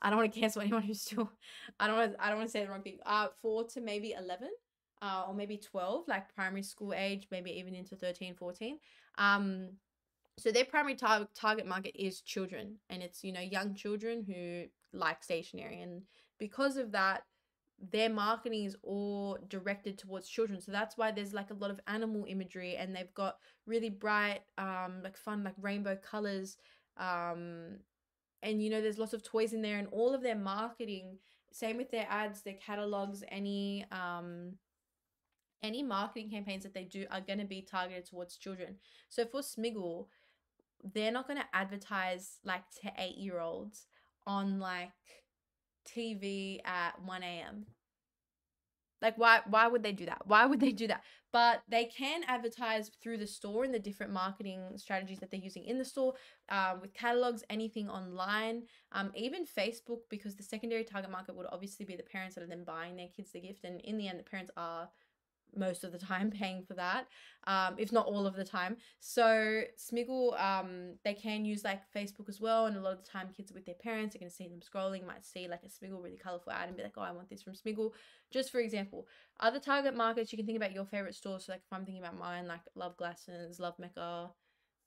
I don't want to cancel anyone who's still. I don't want to say the wrong thing. 4 to maybe 11, or maybe 12, like primary school age, maybe even into 13, 14. So their primary target market is children, and it's, you know, young children who like stationery, and because of that, their marketing is all directed towards children. So that's why there's like a lot of animal imagery, and they've got really bright, like fun, like rainbow colors, and you know, there's lots of toys in there, and all of their marketing, same with their ads, their catalogs, any marketing campaigns that they do are going to be targeted towards children. So for Smiggle, they're not going to advertise like to 8-year-olds on like TV at 1 a.m. Like, why would they do that? Why would they do that? But they can advertise through the store and the different marketing strategies that they're using in the store, with catalogs, anything online, even Facebook, because the secondary target market would obviously be the parents that are then buying their kids the gift. And in the end, the parents are most of the time paying for that, if not all of the time. So Smiggle, they can use like Facebook as well, and a lot of the time kids are with their parents, they're going to see them scrolling, might see like a Smiggle really colorful ad and be like, oh, I want this from Smiggle, just for example. Other target markets, you can think about your favorite stores. So like if I'm thinking about mine, like Love Glassons, Love Mecca,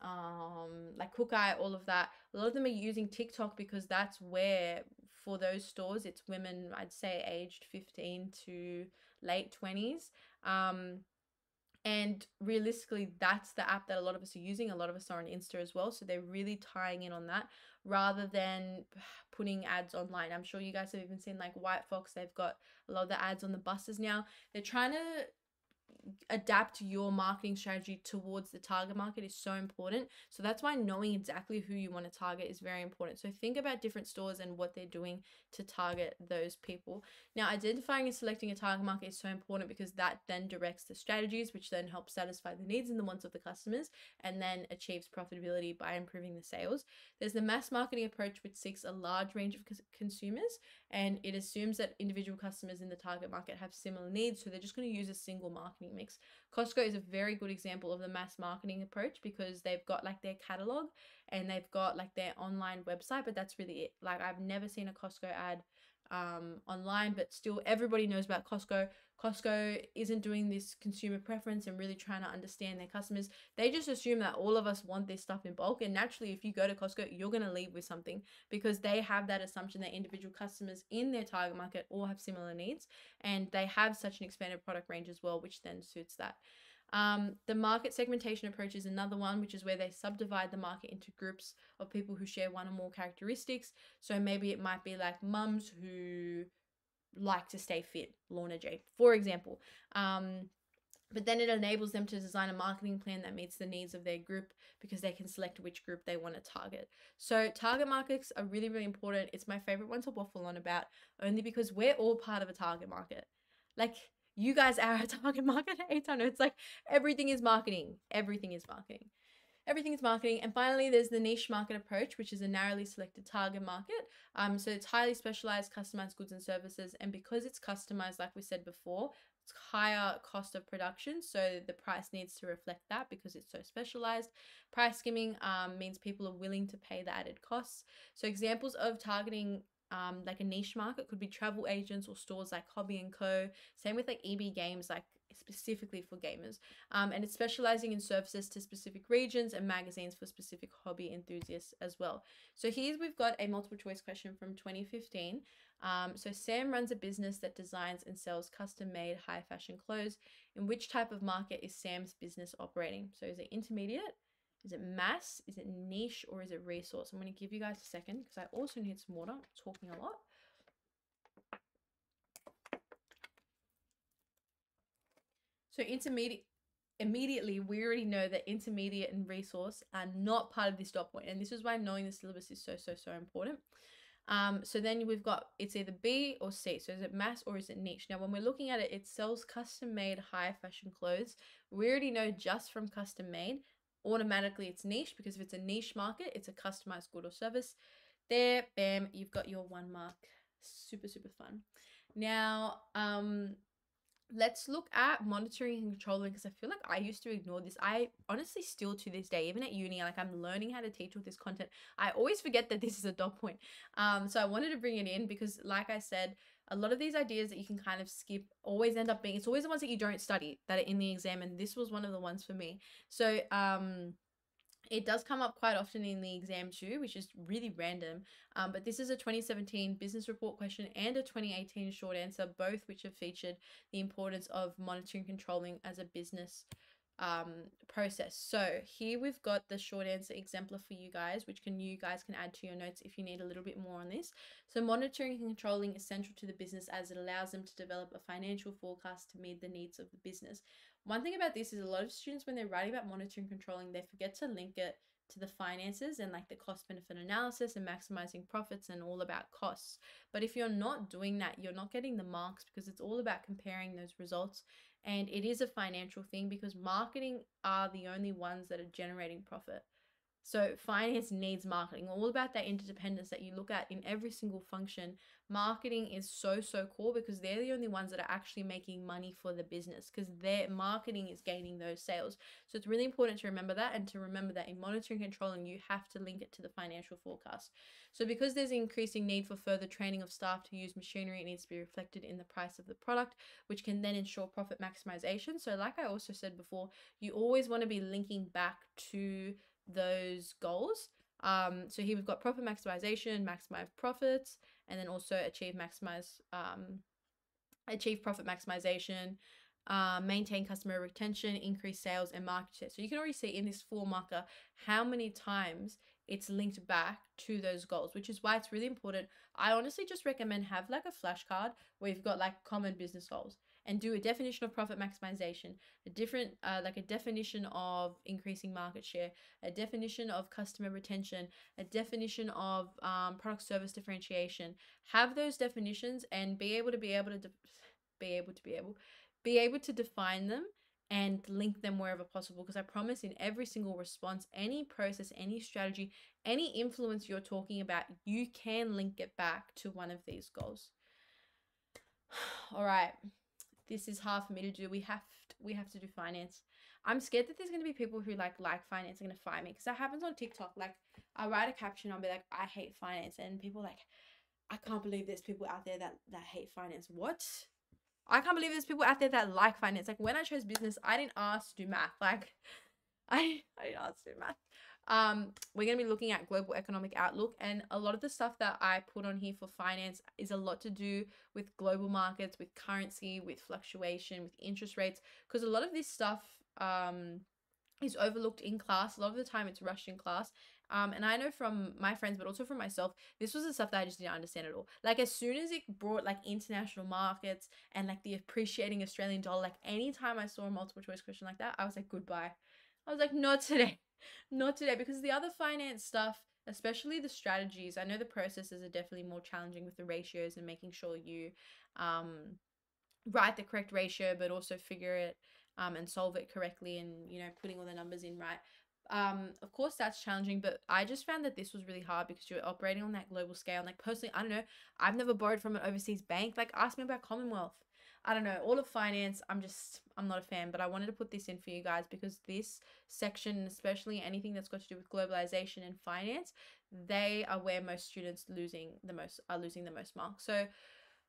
like Kookeye, all of that, a lot of them are using TikTok because that's where, for those stores, it's women, I'd say aged 15 to late 20s. And realistically, that's the app that a lot of us are using. A lot of us are on Insta as well. So they're really tying in on that rather than putting ads online. I'm sure you guys have even seen like White Fox. They've got a lot of the ads on the buses now. They're trying to adapt your marketing strategy towards the target market is so important. So that's why knowing exactly who you want to target is very important. So think about different stores and what they're doing to target those people. Now, identifying and selecting a target market is so important because that then directs the strategies, which then help satisfy the needs and the wants of the customers, and then achieves profitability by improving the sales. There's the mass marketing approach, which seeks a large range of consumers, and it assumes that individual customers in the target market have similar needs, so they're just going to use a single marketing mix. Costco is a very good example of the mass marketing approach because they've got like their catalog and they've got like their online website, but that's really it. Like, I've never seen a Costco ad online, but still everybody knows about Costco. Costco isn't doing this consumer preference and really trying to understand their customers. They just assume that all of us want this stuff in bulk, and naturally if you go to Costco, you're going to leave with something because they have that assumption that individual customers in their target market all have similar needs, and they have such an expanded product range as well, which then suits that. The market segmentation approach is another one, which is where they subdivide the market into groups of people who share one or more characteristics. So maybe it might be like mums who like to stay fit, Lorna J, for example. But then it enables them to design a marketing plan that meets the needs of their group because they can select which group they want to target. So target markets are really, really important. It's my favorite one to waffle on about, only because we're all part of a target market. Like, you guys are a target market at Aton. It's like everything is marketing. Everything is marketing. Everything is marketing. And finally, there's the niche market approach, which is a narrowly selected target market. So it's highly specialized, customized goods and services. And because it's customized, like we said before, it's higher cost of production. So the price needs to reflect that because it's so specialized. Price skimming means people are willing to pay the added costs. So examples of targeting like a niche market could be travel agents or stores like Hobby & Co. Same with like EB Games, like specifically for gamers. And it's specializing in services to specific regions and magazines for specific hobby enthusiasts as well. So here we've got a multiple choice question from 2015. So Sam runs a business that designs and sells custom-made high fashion clothes. In which type of market is Sam's business operating? So is it intermediate? Is it mass? Is it niche? Or is it resource? I'm going to give you guys a second because I also need some water. I'm talking a lot. So intermediate immediately we already know that intermediate and resource are not part of this dot point. And this is why knowing the syllabus is so important. So then we've got, it's either B or C. So is it mass or is it niche? Now, when we're looking at it, it sells custom made high fashion clothes. We already know just from custom made, automatically it's niche, because if it's a niche market, it's a customized good or service. There, bam, you've got your 1 mark. Super fun. Now, let's look at monitoring and controlling, because I feel like I used to ignore this. I honestly still to this day, even at uni, like I'm learning how to teach with this content, I always forget that this is a dot point. So I wanted to bring it in because, like I said, a lot of these ideas that you can kind of skip always end up being, it's always the ones that you don't study that are in the exam, and this was one of the ones for me. So it does come up quite often in the exam too, which is really random. But this is a 2017 business report question and a 2018 short answer, both which have featured the importance of monitoring and controlling as a business process. So here we've got the short answer exemplar for you guys, which you guys can add to your notes if you need a little bit more on this. So monitoring and controlling is central to the business as it allows them to develop a financial forecast to meet the needs of the business. One thing about this is a lot of students, when they're writing about monitoring and controlling, they forget to link it to the finances and like the cost benefit analysis and maximizing profits and all about costs. But if you're not doing that, you're not getting the marks, because it's all about comparing those results. And it is a financial thing, because marketing are the only ones that are generating profit. So finance needs marketing, all about that interdependence that you look at in every single function. Marketing is so core, because they're the only ones that are actually making money for the business, because their marketing is gaining those sales. So it's really important to remember that, and to remember that in monitoring and controlling, you have to link it to the financial forecast. So because there's an increasing need for further training of staff to use machinery, it needs to be reflected in the price of the product, which can then ensure profit maximization. So like I also said before, you always want to be linking back to those goals. So here we've got profit maximization, maximize profits, and then also achieve profit maximization, maintain customer retention, increase sales, and market share. So you can already see in this 4 marker how many times it's linked back to those goals, which is why it's really important. I honestly just recommend have like a flashcard where you've got like common business goals, and do a definition of profit maximization, a different like a definition of increasing market share, a definition of customer retention, a definition of product service differentiation. Have those definitions and be able to define them and link them wherever possible, because I promise in every single response, any process, any strategy, any influence you're talking about, you can link it back to one of these goals. All right, this is hard for me to do. We have to do finance. I'm scared that there's going to be people who like finance are going to fire me, because that happens on TikTok. Like I write a caption, I'll be like, I hate finance, and people like, I can't believe there's people out there that hate finance. What? I can't believe there's people out there that like finance. Like when I chose business, I didn't ask to do math. Like I didn't ask to do math. We're going to be looking at global economic outlook, and a lot of the stuff that I put on here for finance is a lot to do with global markets, with currency, with fluctuation, with interest rates, because a lot of this stuff is overlooked in class. A lot of the time it's rushed in class. And I know from my friends, but also from myself, this was the stuff that I just didn't understand at all. Like as soon as it brought like international markets and like the appreciating Australian dollar, like anytime I saw a multiple choice question like that, I was like, goodbye. I was like, not today, not today, because the other finance stuff, especially the strategies, I know the processes are definitely more challenging with the ratios and making sure you write the correct ratio, but also figure it and solve it correctly, and you know, putting all the numbers in right. Of course that's challenging, but I just found that this was really hard because you're operating on that global scale. And like personally, I don't know, I've never borrowed from an overseas bank. Like ask me about Commonwealth. I don't know, all of finance, I'm not a fan, but I wanted to put this in for you guys because this section, especially anything that's got to do with globalization and finance, they are where most students are losing the most marks. So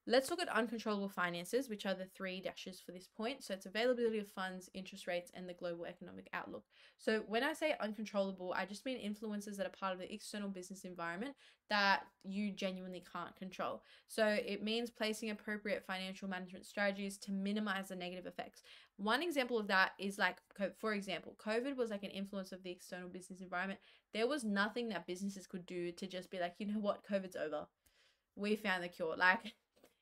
let's look at uncontrollable finances, which are the 3 dashes for this point. So it's availability of funds, interest rates, and the global economic outlook. So when I say uncontrollable, I just mean influences that are part of the external business environment that you genuinely can't control. So it means placing appropriate financial management strategies to minimize the negative effects. One example of that is like, for example, COVID was like an influence of the external business environment. There was nothing that businesses could do to just be like, you know what, COVID's over. We found the cure. Like,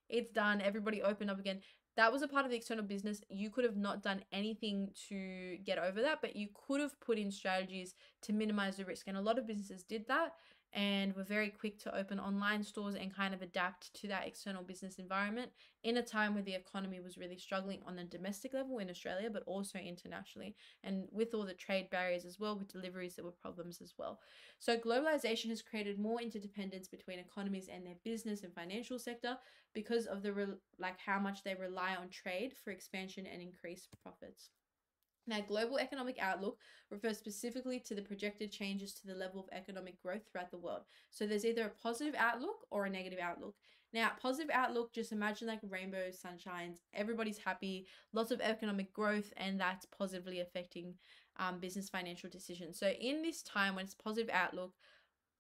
it's done. Everybody opened up again. that was a part of the external business. You could have not done anything to get over that, but you could have put in strategies to minimize the risk. And a lot of businesses did that and were very quick to open online stores and kind of adapt to that external business environment in a time where the economy was really struggling on a domestic level in Australia, but also internationally. And with all the trade barriers as well, with deliveries, there were problems as well. So globalization has created more interdependence between economies and their business and financial sector because of the how much they rely on trade for expansion and increased profits. Now, global economic outlook refers specifically to the projected changes to the level of economic growth throughout the world. So there's either a positive outlook or a negative outlook. Now, positive outlook, just imagine like rainbow sunshines, everybody's happy, lots of economic growth, and that's positively affecting business financial decisions. So in this time when it's positive outlook,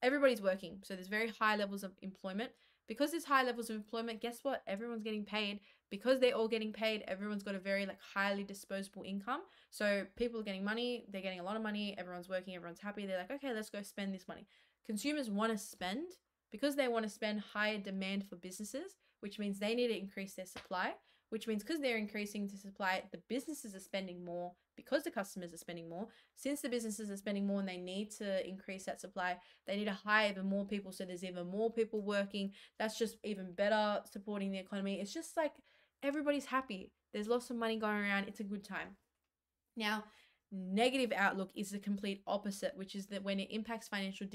everybody's working. So there's very high levels of employment. Because there's high levels of employment, guess what? Everyone's getting paid. Because they're all getting paid, everyone's got a very highly disposable income. So people are getting money, they're getting a lot of money, everyone's working, everyone's happy. They're like, okay, let's go spend this money. Consumers want to spend. Because they want to spend, higher demand for businesses, which means they need to increase their supply, which means because they're increasing the supply, the businesses are spending more because the customers are spending more. Since the businesses are spending more and they need to increase that supply, they need to hire even more people. So there's even more people working. That's just even better supporting the economy. It's just like everybody's happy. There's lots of money going around. It's a good time. Now, negative outlook is the complete opposite, which is that when it impacts financial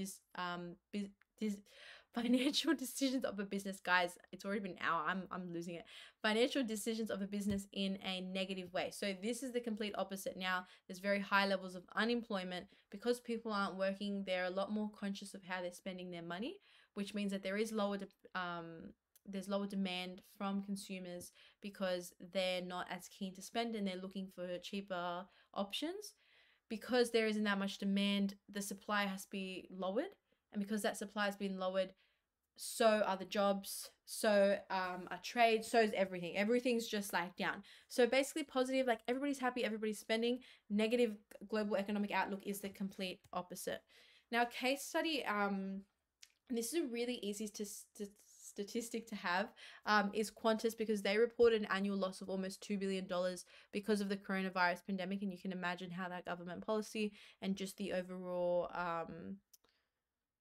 financial decisions of a business. Guys, it's already been an hour. I'm losing it. Financial decisions of a business in a negative way. So this is the complete opposite. Now, there's very high levels of unemployment. Because people aren't working, they're a lot more conscious of how they're spending their money, which means that there's lower demand from consumers because they're not as keen to spend and they're looking for cheaper options. Because there isn't that much demand, the supply has to be lowered. And because that supply has been lowered, so are the jobs, so are trade, so is everything. Everything's just down. So basically positive, everybody's happy, everybody's spending. Negative global economic outlook is the complete opposite. Now, case study, this is a really easy statistic to have, is Qantas, because they reported an annual loss of almost $2 billion because of the coronavirus pandemic. And you can imagine how that government policy and just the overall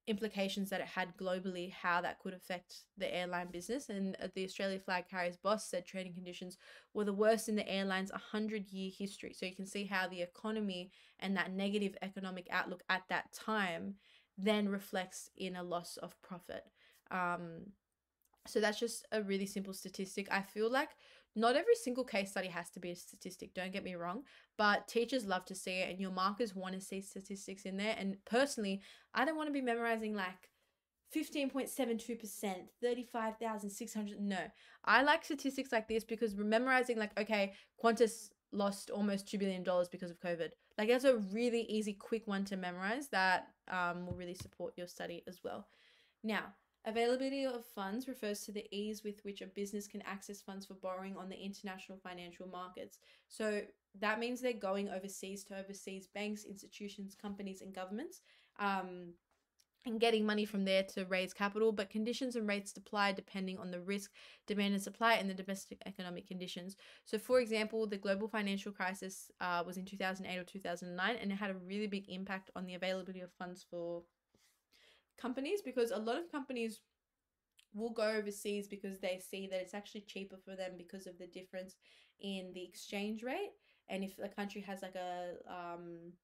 implications that it had globally, how that could affect the airline business. And the Australia flag carrier's boss said trading conditions were the worst in the airline's 100-year history. So you can see how the economy and that negative economic outlook at that time then reflects in a loss of profit. So that's just a really simple statistic. I feel like not every single case study has to be a statistic, don't get me wrong, but teachers love to see it and your markers want to see statistics in there. And personally, I don't want to be memorizing 15.72%, 35,600. No, I like statistics like this because we're memorizing okay, Qantas lost almost $2 billion because of COVID. That's a really easy, quick one to memorize that will really support your study as well. Now, availability of funds refers to the ease with which a business can access funds for borrowing on the international financial markets. So that means they're going overseas to overseas banks, institutions, companies, and governments, and getting money from there to raise capital. But conditions and rates apply depending on the risk, demand and supply, and the domestic economic conditions. So for example, the global financial crisis was in 2008 or 2009, and it had a really big impact on the availability of funds for companies, because a lot of companies will go overseas because they see that it's actually cheaper for them because of the difference in the exchange rate. And if a country has an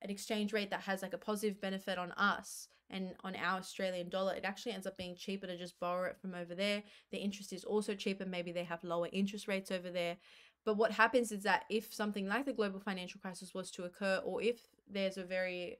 exchange rate that has a positive benefit on us and on our Australian dollar, it actually ends up being cheaper to just borrow it from over there. The interest is also cheaper. Maybe they have lower interest rates over there. But what happens is that if something like the global financial crisis was to occur, or if there's a very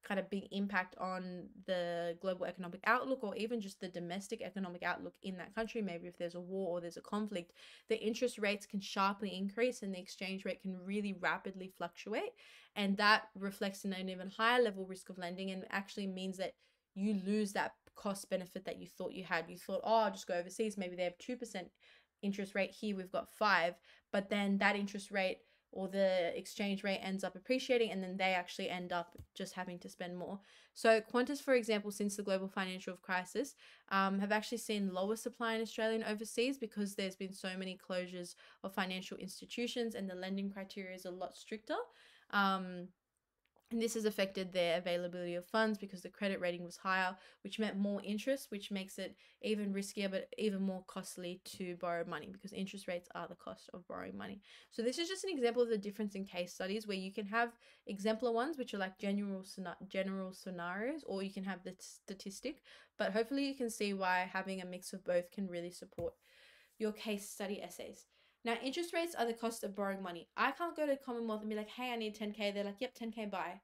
kind of big impact on the global economic outlook, or even just the domestic economic outlook in that country, maybe if there's a war or there's a conflict, the interest rates can sharply increase and the exchange rate can really rapidly fluctuate. And that reflects in an even higher level risk of lending, and actually means that you lose that cost benefit that you thought you had. You thought, oh, I'll just go overseas. Maybe they have 2% interest rate. Here we've got 5%, but then that interest rate or the exchange rate ends up appreciating, and then they actually end up just having to spend more. So Qantas, for example, since the global financial crisis, have actually seen lower supply in Australia and overseas because there's been so many closures of financial institutions and the lending criteria is a lot stricter. And this has affected their availability of funds because the credit rating was higher, which meant more interest, which makes it even riskier but even more costly to borrow money because interest rates are the cost of borrowing money. So this is just an example of the difference in case studies where you can have exemplar ones, which are like general scenarios, or you can have the statistic. But hopefully you can see why having a mix of both can really support your case study essays. Now, interest rates are the cost of borrowing money. I can't go to Commonwealth and be like, hey, I need 10K. They're like, yep, 10K, buy.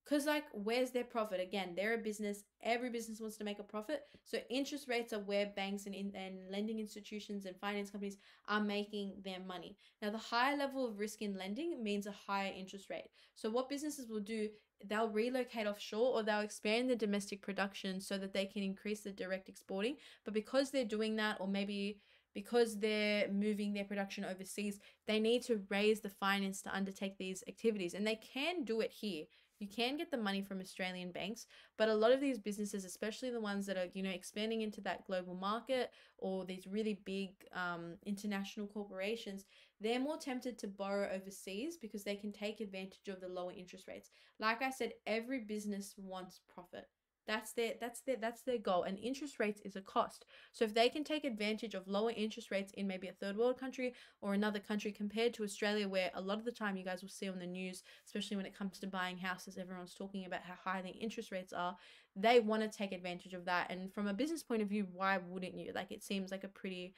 Because, like, where's their profit? Again, they're a business. Every business wants to make a profit. So interest rates are where banks and lending institutions and finance companies are making their money. Now, the higher level of risk in lending means a higher interest rate. So what businesses will do, they'll relocate offshore or they'll expand the domestic production so that they can increase the direct exporting. But because they're doing that, or maybe because they're moving their production overseas, they need to raise the finance to undertake these activities. And they can do it here. You can get the money from Australian banks, but a lot of these businesses, especially the ones that are, expanding into that global market or these really big international corporations, they're more tempted to borrow overseas because they can take advantage of the lower interest rates. Like I said, every business wants profit. That's their goal, and interest rates is a cost. So if they can take advantage of lower interest rates in maybe a third world country or another country compared to Australia, where a lot of the time you guys will see on the news, especially when it comes to buying houses, everyone's talking about how high the interest rates are. They want to take advantage of that, and from a business point of view, why wouldn't you? Like, it seems like a pretty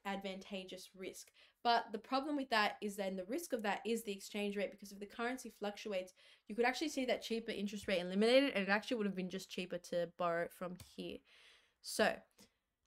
advantageous risk. But the problem with that is then the risk of that is the exchange rate, because if the currency fluctuates, you could actually see that cheaper interest rate eliminated, and it actually would have been just cheaper to borrow it from here. So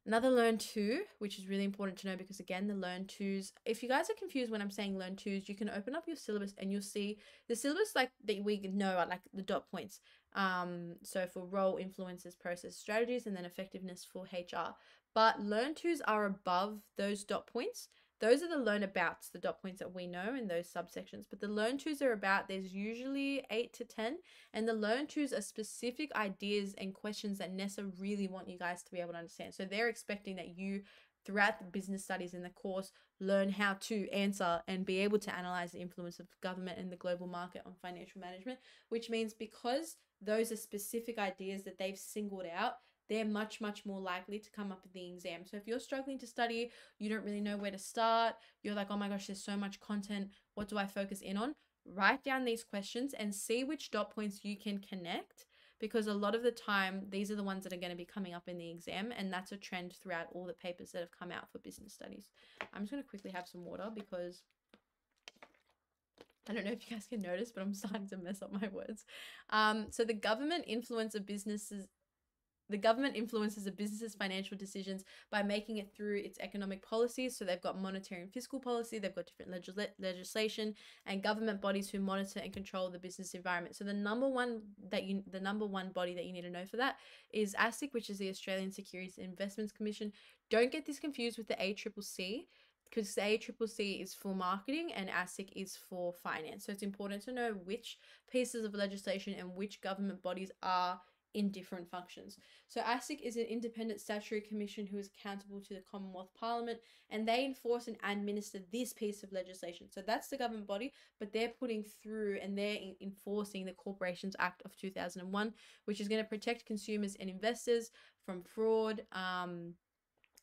another learn to, which is really important to know, because again, the learn tos, if you guys are confused when I'm saying learn tos, you can open up your syllabus and you'll see the syllabus like that we know are like the dot points. So for role, influences, process, strategies, and then effectiveness for HR. But learn tos are above those dot points. Those are the learn abouts, the dot points that we know in those subsections. But the learn tos are about, there's usually 8 to 10. And the learn tos are specific ideas and questions that NESA really want you guys to be able to understand. So they're expecting that you, throughout the business studies in the course, learn how to answer and be able to analyze the influence of government and the global market on financial management, which means because those are specific ideas that they've singled out, they're much, much more likely to come up in the exam. So if you're struggling to study, you don't really know where to start, you're like, oh my gosh, there's so much content, what do I focus in on? Write down these questions and see which dot points you can connect, because a lot of the time, these are the ones that are going to be coming up in the exam, and that's a trend throughout all the papers that have come out for business studies. I'm just going to quickly have some water because I don't know if you guys can notice, but I'm starting to mess up my words. So the government influences a business's financial decisions by making it through its economic policies. So they've got monetary and fiscal policy, they've got different legislation and government bodies who monitor and control the business environment. So the number one body that you need to know for that is ASIC, which is the Australian Securities and Investments Commission. Don't get this confused with the ACCC, because the ACCC is for marketing and ASIC is for finance. So it's important to know which pieces of legislation and which government bodies are in different functions. So ASIC is an independent statutory commission who is accountable to the Commonwealth Parliament, and they enforce and administer this piece of legislation. So that's the government body, but they're putting through and they're enforcing the Corporations Act of 2001, which is going to protect consumers and investors from fraud,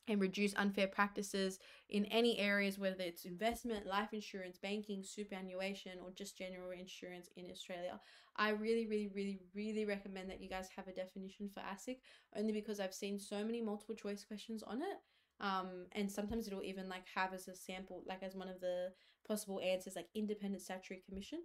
and reduce unfair practices in any areas, whether it's investment, life insurance, banking, superannuation, or just general insurance in Australia. I really, really, really, really recommend that you guys have a definition for ASIC, only because I've seen so many multiple choice questions on it. And sometimes it'll even like have as a sample, like as one of the possible answers, like independent statutory commission.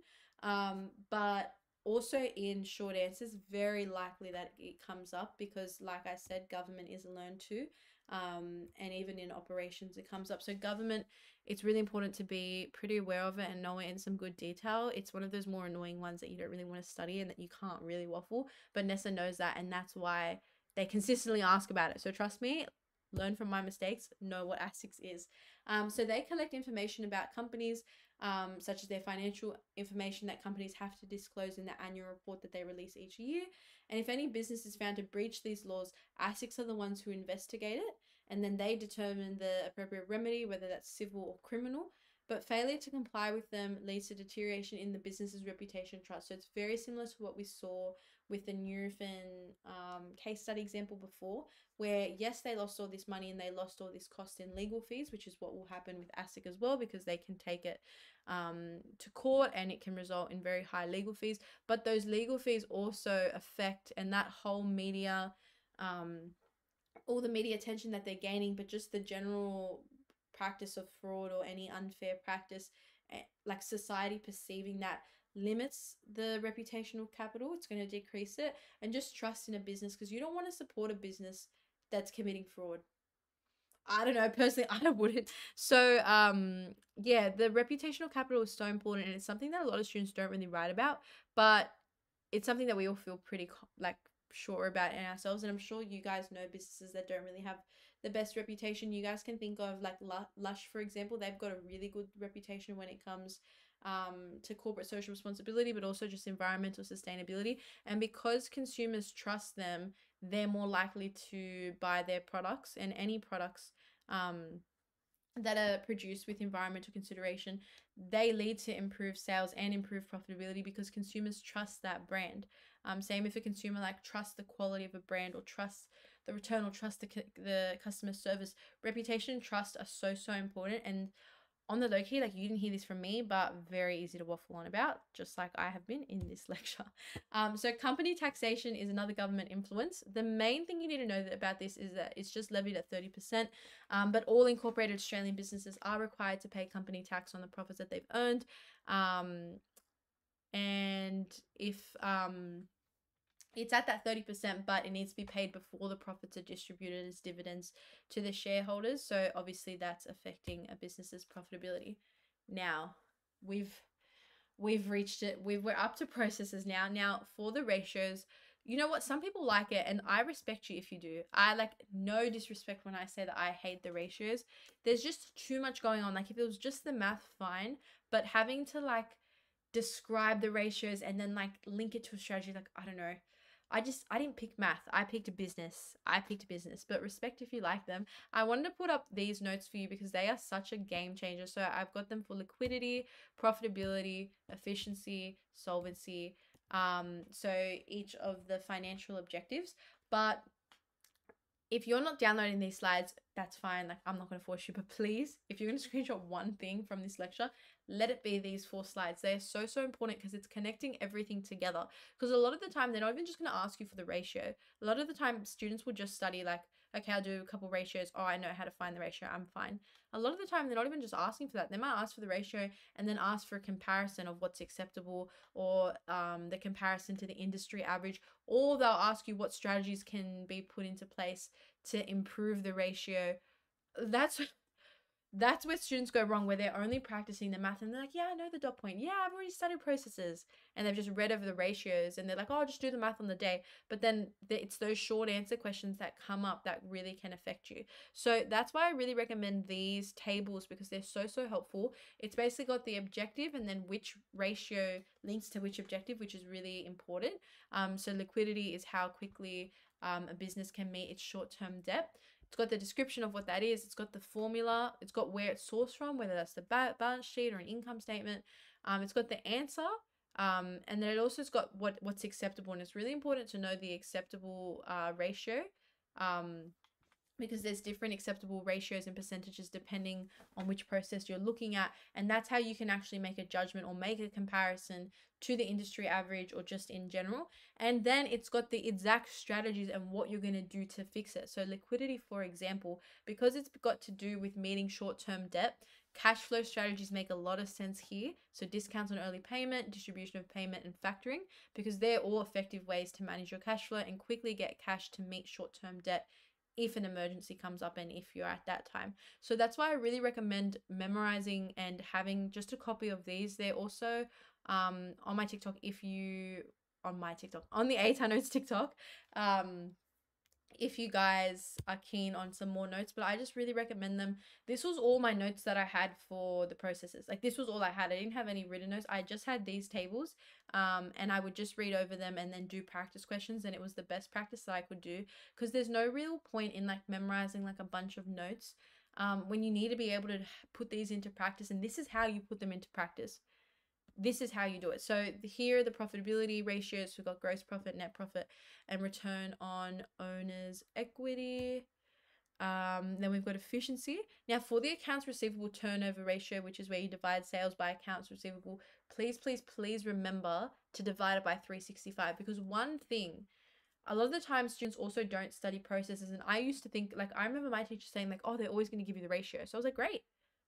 But also in short answers, very likely that it comes up because, like I said, government is learned too. And even in operations it comes up. So government, it's really important to be pretty aware of it and know it in some good detail. It's one of those more annoying ones that you don't really want to study and that you can't really waffle, but NESA knows that, and that's why they consistently ask about it. So trust me, learn from my mistakes, know what ASICS is. So they collect information about companies, such as their financial information that companies have to disclose in the annual report that they release each year. And if any business is found to breach these laws, ASICs are the ones who investigate it, and then they determine the appropriate remedy, whether that's civil or criminal. But failure to comply with them leads to deterioration in the business's reputation trust. So it's very similar to what we saw with the Nurofen case study example before, where yes, they lost all this money and they lost all this cost in legal fees, which is what will happen with ASIC as well, because they can take it to court and it can result in very high legal fees. But those legal fees also affect, and that whole media, all the media attention that they're gaining, but just the general practice of fraud or any unfair practice, like society perceiving that, limits the reputational capital. It's going to decrease it, and just trust in a business, because you don't want to support a business that's committing fraud. I don't know, personally, I wouldn't. So, yeah, the reputational capital is so important, and it's something that a lot of students don't really write about, but it's something that we all feel pretty like sure about in ourselves. And I'm sure you guys know businesses that don't really have the best reputation. You guys can think of like Lush, for example. They've got a really good reputation when it comes to corporate social responsibility, but also just environmental sustainability. And because consumers trust them, they're more likely to buy their products, and any products that are produced with environmental consideration, they lead to improved sales and improved profitability because consumers trust that brand. Same if a consumer like trusts the quality of a brand, or trusts the return, or trust the customer service. Reputation and trust are so important. And on the low key, like, you didn't hear this from me, but very easy to waffle on about, just like I have been in this lecture. So company taxation is another government influence. The main thing you need to know about this is that it's just levied at 30%, but all incorporated Australian businesses are required to pay company tax on the profits that they've earned. And if it's at that 30%, but it needs to be paid before the profits are distributed as dividends to the shareholders. So obviously that's affecting a business's profitability. Now, we've reached it. We're up to processes now. Now, for the ratios, you know what? Some people like it, and I respect you if you do. I like no disrespect when I say that I hate the ratios. There's just too much going on. Like, if it was just the math, fine, but having to like describe the ratios and then like link it to a strategy, like, I don't know. I didn't pick math. I picked a business. But respect if you like them. I wanted to put up these notes for you because they are such a game changer. So I've got them for liquidity, profitability, efficiency, solvency. So each of the financial objectives. But if you're not downloading these slides, that's fine. Like, I'm not going to force you, but please, if you're going to screenshot one thing from this lecture, let it be these 4 slides. They are so important because it's connecting everything together. Because a lot of the time, they're not even just going to ask you for the ratio. A lot of the time, students will just study like, okay, I'll do a couple ratios. Oh, I know how to find the ratio. I'm fine. A lot of the time, they're not even just asking for that. They might ask for the ratio and then ask for a comparison of what's acceptable, or the comparison to the industry average, or they'll ask you what strategies can be put into place to improve the ratio. That's where students go wrong, where they're only practicing the math and they're like, yeah, I know the dot point. Yeah, I've already studied processes. And they've just read over the ratios and they're like, oh, I'll just do the math on the day. But then it's those short answer questions that come up that really can affect you. So that's why I really recommend these tables, because they're so helpful. It's basically got the objective and then which ratio links to which objective, which is really important. So liquidity is how quickly a business can meet its short-term debt. It's got the description of what that is. It's got the formula. It's got where it's sourced from, whether that's the balance sheet or an income statement. It's got the answer. And then it also has got what's acceptable. And it's really important to know the acceptable ratio. Because there's different acceptable ratios and percentages depending on which process you're looking at. And that's how you can actually make a judgment or make a comparison to the industry average or just in general. And then it's got the exact strategies and what you're going to do to fix it. So liquidity, for example, because it's got to do with meeting short-term debt, cash flow strategies make a lot of sense here. So discounts on early payment, distribution of payment, and factoring, because they're all effective ways to manage your cash flow and quickly get cash to meet short-term debt if an emergency comes up and if you're at that time. So that's why I really recommend memorizing and having just a copy of these. They're also on my TikTok, on the 8 Notes TikTok. if you guys are keen on some more notes, but I just really recommend them. This was all my notes that I had for the processes. Like, this was all I had. I didn't have any written notes. I just had these tables, and I would just read over them and then do practice questions, and it was the best practice that I could do, because there's no real point in like memorizing like a bunch of notes when you need to be able to put these into practice, and this is how you put them into practice. This is how you do it. So here are the profitability ratios. We've got gross profit, net profit, and return on owner's equity. Then we've got efficiency. Now for the accounts receivable turnover ratio, which is where you divide sales by accounts receivable, please remember to divide it by 365, because one thing, a lot of the time students also don't study processes, and I used to think, like, I remember my teacher saying like, oh, they're always going to give you the ratio. So I was like, great.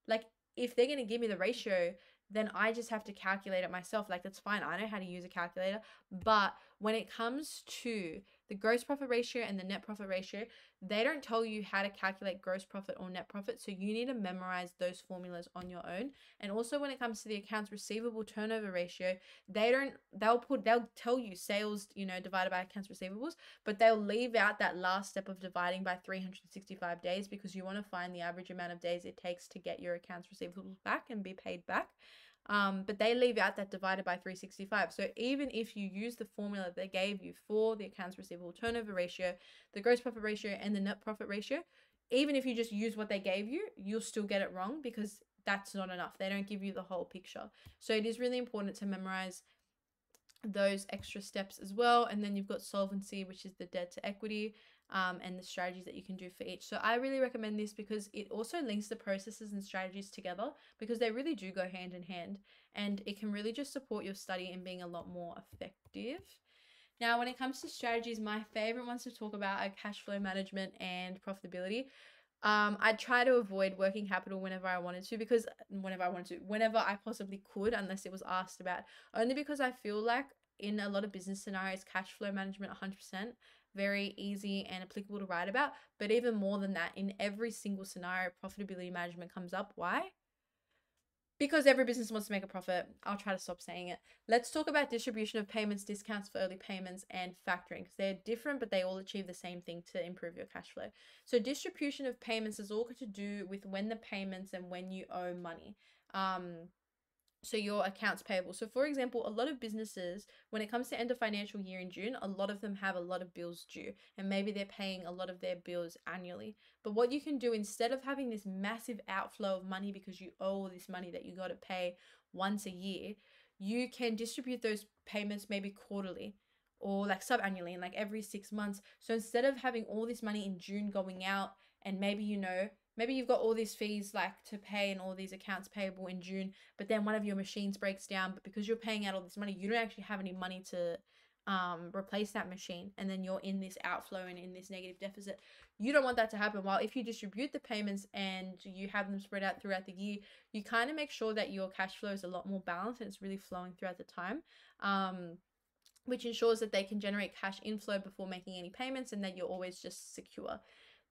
Like, if they're going to give me the ratio, then I just have to calculate it myself. Like, that's fine. I know how to use a calculator. But when it comes to the gross profit ratio and the net profit ratio, they don't tell you how to calculate gross profit or net profit. So you need to memorize those formulas on your own. And also when it comes to the accounts receivable turnover ratio, they'll tell you sales, divided by accounts receivables, but they'll leave out that last step of dividing by 365 days, because you want to find the average amount of days it takes to get your accounts receivables back and be paid back. But they leave out that divided by 365. So even if you use the formula they gave you for the accounts receivable turnover ratio, the gross profit ratio, and the net profit ratio, even if you just use what they gave you, you'll still get it wrong, because that's not enough. They don't give you the whole picture. So it is really important to memorize those extra steps as well. And then you've got solvency, which is the debt to equity, and the strategies that you can do for each. So I really recommend this, because it also links the processes and strategies together, because they really do go hand in hand, and it can really just support your study in being a lot more effective. Now, when it comes to strategies, my favorite ones to talk about are cash flow management and profitability. I try to avoid working capital whenever I possibly could, unless it was asked about, only because I feel like in a lot of business scenarios, cash flow management 100%, very easy and applicable to write about. But even more than that, in every single scenario, profitability management comes up. Why? Because every business wants to make a profit. I'll try to stop saying it. Let's talk about distribution of payments, discounts for early payments, and factoring, because they're different, but they all achieve the same thing to improve your cash flow. So distribution of payments is all got to do with when the payments and when you owe money. So your accounts payable. So for example, a lot of businesses, when it comes to end of financial year in June, a lot of them have a lot of bills due, and maybe they're paying a lot of their bills annually. But what you can do, instead of having this massive outflow of money because you owe all this money that you got to pay once a year, you can distribute those payments maybe quarterly, or like sub-annually, and like every 6 months. So instead of having all this money in June going out, and maybe you've got all these fees like to pay and all these accounts payable in June, but then one of your machines breaks down, but because you're paying out all this money, you don't actually have any money to replace that machine, and then you're in this outflow and in this negative deficit. You don't want that to happen. While if you distribute the payments and you have them spread out throughout the year, you kind of make sure that your cash flow is a lot more balanced and it's really flowing throughout the time, which ensures that they can generate cash inflow before making any payments, and that you're always just secure.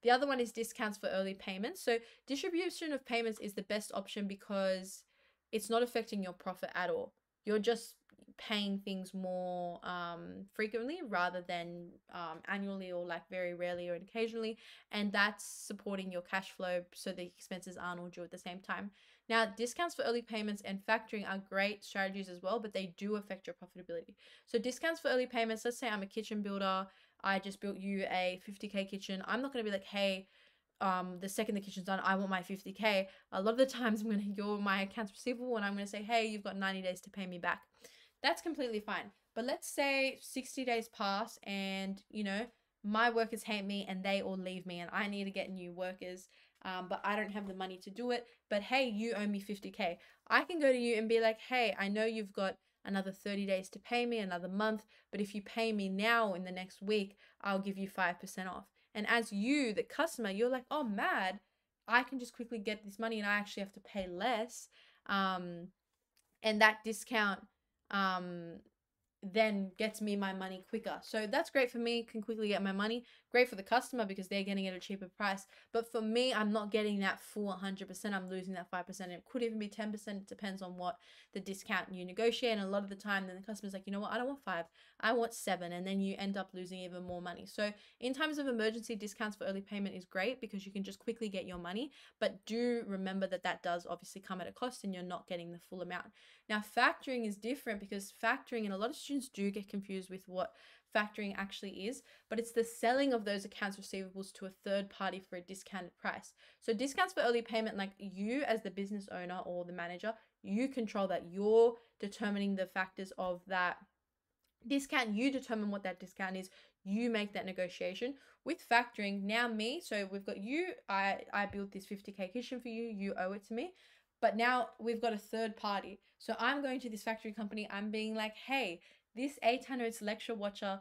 The other one is discounts for early payments. So distribution of payments is the best option, because it's not affecting your profit at all. You're just paying things more frequently rather than annually, or like very rarely or occasionally, and that's supporting your cash flow, so the expenses aren't all due at the same time. Now, discounts for early payments and factoring are great strategies as well, but they do affect your profitability. So discounts for early payments, let's say I'm a kitchen builder, I just built you a 50K kitchen. I'm not going to be like, hey, the second the kitchen's done, I want my 50K. A lot of the times you're my accounts receivable, and I'm going to say, hey, you've got 90 days to pay me back. That's completely fine. But let's say 60 days pass, and my workers hate me and they all leave me, and I need to get new workers, but I don't have the money to do it. But hey, you owe me 50K. I can go to you and be like, hey, I know you've got another 30 days to pay me, another month, but if you pay me now in the next week, I'll give you 5% off. And as you, the customer, you're like, oh, mad, I can just quickly get this money and I actually have to pay less. And that discount, then gets me my money quicker. So that's great for me, can quickly get my money. Great for the customer because they're getting it at a cheaper price. But for me, I'm not getting that full 100%. I'm losing that 5%. It could even be 10%. It depends on what the discount you negotiate. And a lot of the time, then the customer's like, you know what, I don't want 5, I want 7. And then you end up losing even more money. So in times of emergency, discounts for early payment is great because you can just quickly get your money. But do remember that that does obviously come at a cost and you're not getting the full amount. Now, factoring is different because factoring, and a lot of students do get confused with what factoring actually is, but it's the selling of those accounts receivables to a third party for a discounted price. So discounts for early payment, like you as the business owner or the manager, you control that. You're determining the factors of that discount. You determine what that discount is. You make that negotiation. With factoring, now me, so we've got you, I built this 50K kitchen for you, you owe it to me. But now we've got a third party. So I'm going to this factory company, I'm being like, hey, this 8 Notes lecture watcher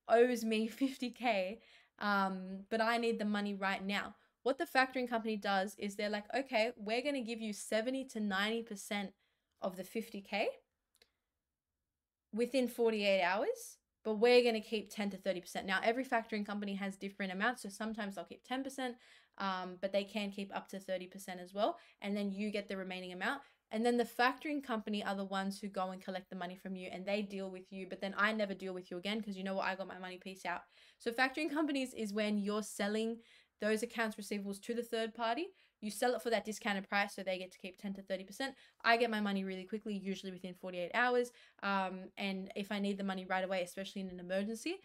owes me 50K, but I need the money right now. What the factoring company does is they're like, okay, we're going to give you 70 to 90% of the 50K within 48 hours, but we're going to keep 10 to 30%. Now, every factoring company has different amounts. So sometimes they'll keep 10%, but they can keep up to 30% as well. And then you get the remaining amount. And then the factoring company are the ones who go and collect the money from you and they deal with you. But then I never deal with you again because you know what? I got my money, peace out. So factoring companies is when you're selling those accounts receivables to the third party. You sell it for that discounted price so they get to keep 10 to 30%. I get my money really quickly, usually within 48 hours. And if I need the money right away, especially in an emergency,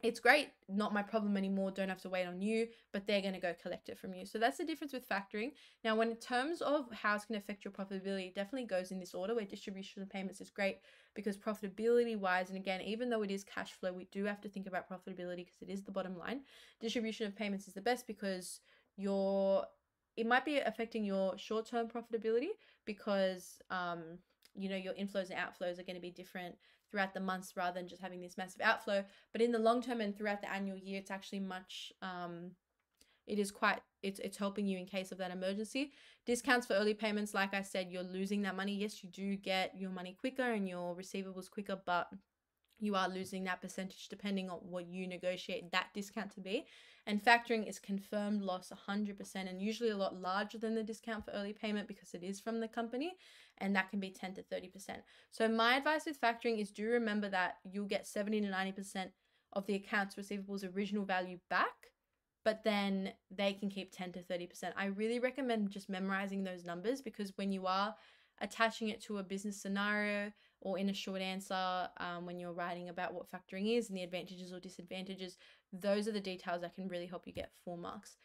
it's great, not my problem anymore, don't have to wait on you, but they're going to go collect it from you. So that's the difference with factoring. Now, when in terms of how it's going to affect your profitability, it definitely goes in this order where distribution of payments is great because profitability wise, and again, even though it is cash flow, we do have to think about profitability because it is the bottom line. Distribution of payments is the best because it might be affecting your short-term profitability because your inflows and outflows are going to be different throughout the months rather than just having this massive outflow. But in the long term and throughout the annual year, it's actually much it's helping you in case of that emergency. Discounts for early payments, like I said, you're losing that money. Yes, you do get your money quicker and your receivables quicker, but you are losing that percentage depending on what you negotiate that discount to be. And factoring is confirmed loss 100% and usually a lot larger than the discount for early payment because it is from the company, and that can be 10 to 30%. So my advice with factoring is do remember that you'll get 70 to 90% of the accounts receivables original value back, but then they can keep 10 to 30%. I really recommend just memorizing those numbers because when you are attaching it to a business scenario or in a short answer, when you're writing about what factoring is and the advantages or disadvantages, those are the details that can really help you get full marks.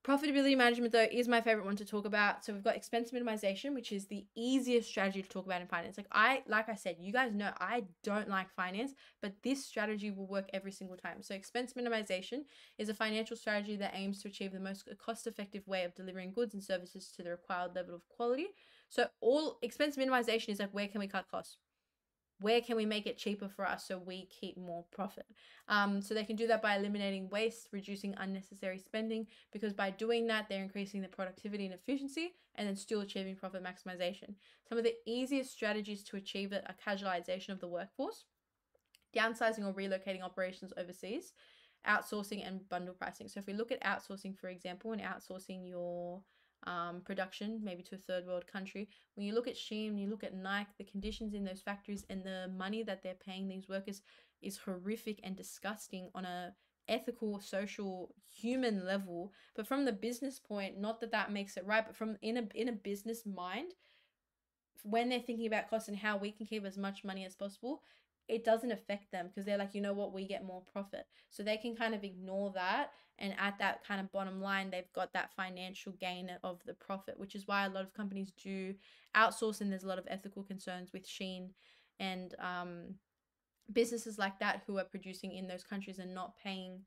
Profitability management, though, is my favorite one to talk about. So we've got expense minimization, which is the easiest strategy to talk about in finance. Like I said, you guys know I don't like finance, but this strategy will work every single time. So expense minimization is a financial strategy that aims to achieve the most cost-effective way of delivering goods and services to the required level of quality. So all expense minimization is like, where can we cut costs? Where can we make it cheaper for us so we keep more profit? So they can do that by eliminating waste, reducing unnecessary spending, because by doing that, they're increasing the productivity and efficiency and then still achieving profit maximization. Some of the easiest strategies to achieve it are casualization of the workforce, downsizing or relocating operations overseas, outsourcing, and bundle pricing. So if we look at outsourcing, for example, and outsourcing your production maybe to a third world country, when you look at Shein, you look at Nike, the conditions in those factories and the money that they're paying these workers is horrific and disgusting on a ethical, social, human level. But from the business point, not that that makes it right, but from in a business mind, when they're thinking about costs and how we can keep as much money as possible, it doesn't affect them because they're like, you know what, we get more profit. So they can kind of ignore that. And at that kind of bottom line, they've got that financial gain of the profit, which is why a lot of companies do outsource. And there's a lot of ethical concerns with Shein and businesses like that who are producing in those countries and not paying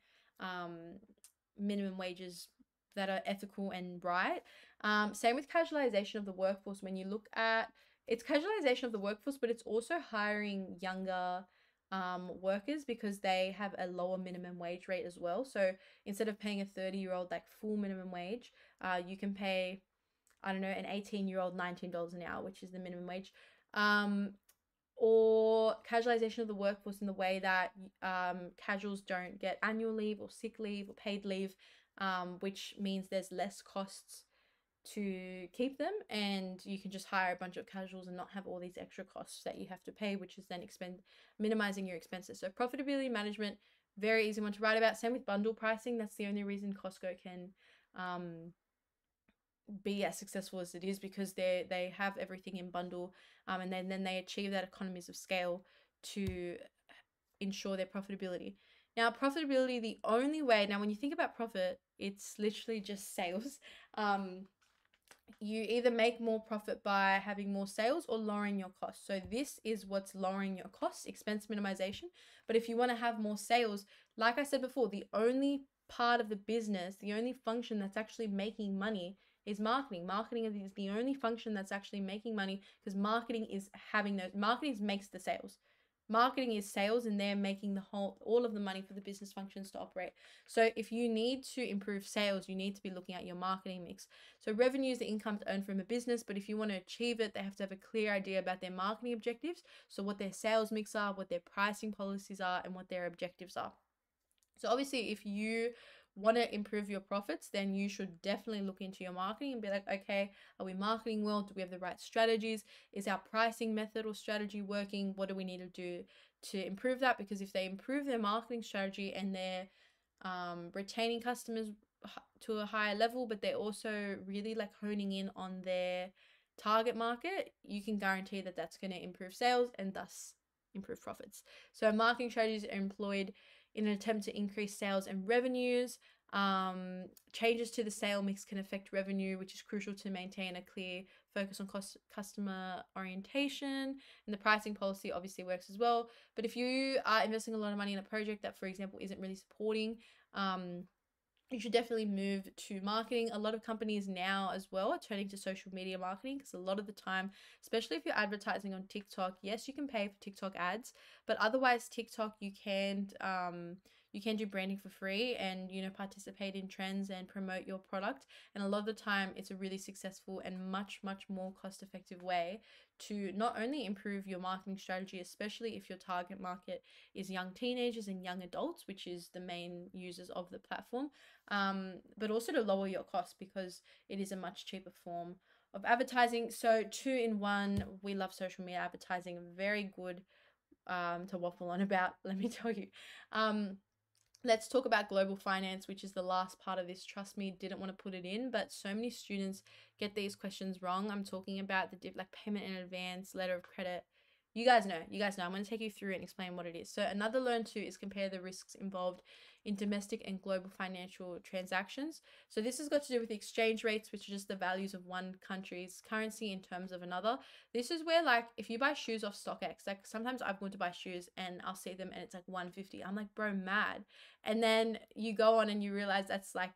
minimum wages that are ethical and right. Same with casualization of the workforce. When you look at it's casualization of the workforce, but it's also hiring younger workers because they have a lower minimum wage rate as well. So instead of paying a 30-year-old like full minimum wage, you can pay, I don't know, an 18-year-old $19 an hour, which is the minimum wage. Or casualization of the workforce in the way that casuals don't get annual leave or sick leave or paid leave, which means there's less costs to keep them, and you can just hire a bunch of casuals and not have all these extra costs that you have to pay, which is then minimizing your expenses. So profitability management, very easy one to write about. Same with bundle pricing. That's the only reason Costco can be as successful as it is, because they have everything in bundle, and then they achieve that economies of scale to ensure their profitability. Now, profitability, the only way, now when you think about profit, it's literally just sales. You either make more profit by having more sales or lowering your costs. So this is what's lowering your costs, expense minimization. But if you want to have more sales, like I said before, the only part of the business, the only function that's actually making money is marketing. Marketing is the only function that's actually making money, because marketing makes the sales. Marketing is sales, and they're making all of the money for the business functions to operate. So if you need to improve sales, you need to be looking at your marketing mix. So revenue is the income to earn from a business, but if you want to achieve it, they have to have a clear idea about their marketing objectives. So what their sales mix are, what their pricing policies are, and what their objectives are. So obviously, if you want to improve your profits, then you should definitely look into your marketing and be like, okay, are we marketing well? Do we have the right strategies? Is our pricing method or strategy working? What do we need to do to improve that? Because if they improve their marketing strategy and they're retaining customers to a higher level, but they're also really like honing in on their target market, you can guarantee that that's going to improve sales and thus improve profits. So marketing strategies are employed in an attempt to increase sales and revenues. Changes to the sale mix can affect revenue, which is crucial to maintain a clear focus on customer orientation. And the pricing policy obviously works as well. But if you are investing a lot of money in a project that, for example, isn't really supporting, you should definitely move to marketing. A lot of companies now as well are turning to social media marketing, because a lot of the time, especially if you're advertising on TikTok, yes, you can pay for TikTok ads, but otherwise TikTok, you can do branding for free and, participate in trends and promote your product. And a lot of the time it's a really successful and much more cost effective way to not only improve your marketing strategy, especially if your target market is young teenagers and young adults, which is the main users of the platform, but also to lower your costs, because it is a much cheaper form of advertising. So 2-in-1, we love social media advertising, very good to waffle on about, let me tell you. Let's talk about global finance, which is the last part of this. Trust me, didn't want to put it in, but so many students get these questions wrong. I'm talking about the like payment in advance, letter of credit. You guys know. I'm going to take you through and explain what it is. So another learn to is compare the risks involved in domestic and global financial transactions. So this has got to do with the exchange rates, which are just the values of one country's currency in terms of another. This is where, like, if you buy shoes off StockX, like sometimes I've gone to buy shoes and I'll see them and it's like $150. I'm like, bro, mad. And then you go on and you realize that's like,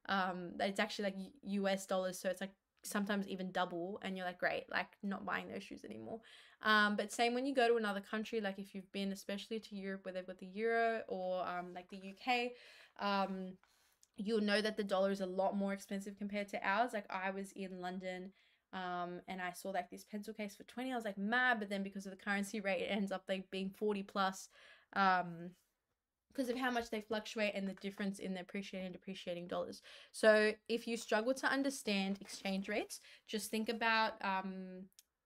that it's actually like US dollars. So it's like sometimes even double, and you're like, great, like not buying those shoes anymore. But same when you go to another country, like if you've been especially to Europe where they've got the euro, or like the UK, you'll know that the dollar is a lot more expensive compared to ours. Like I was in London, and I saw like this pencil case for 20. I was like mad, but then because of the currency rate, it ends up like being 40 plus, because of how much they fluctuate and the difference in the appreciating and depreciating dollars. So if you struggle to understand exchange rates, just think about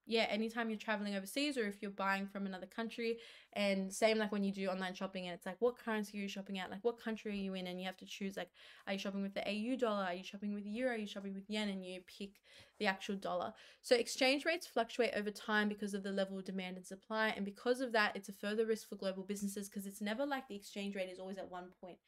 anytime you're traveling overseas, or if you're buying from another country, and same like when you do online shopping and it's like, what currency are you shopping at? Like what country are you in? And you have to choose, like, are you shopping with the AU dollar? Are you shopping with euro? Are you shopping with yen? And you pick the actual dollar. So exchange rates fluctuate over time because of the level of demand and supply. And because of that, it's a further risk for global businesses, because it's never like the exchange rate is always at one point.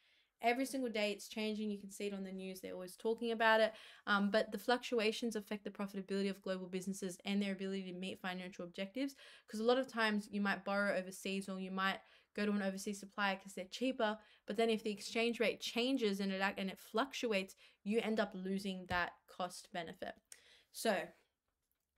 Every single day it's changing. You can see it on the news. They're always talking about it. But the fluctuations affect the profitability of global businesses and their ability to meet financial objectives. Because a lot of times you might borrow overseas, or you might go to an overseas supplier because they're cheaper. But then if the exchange rate changes and it fluctuates, you end up losing that cost benefit. So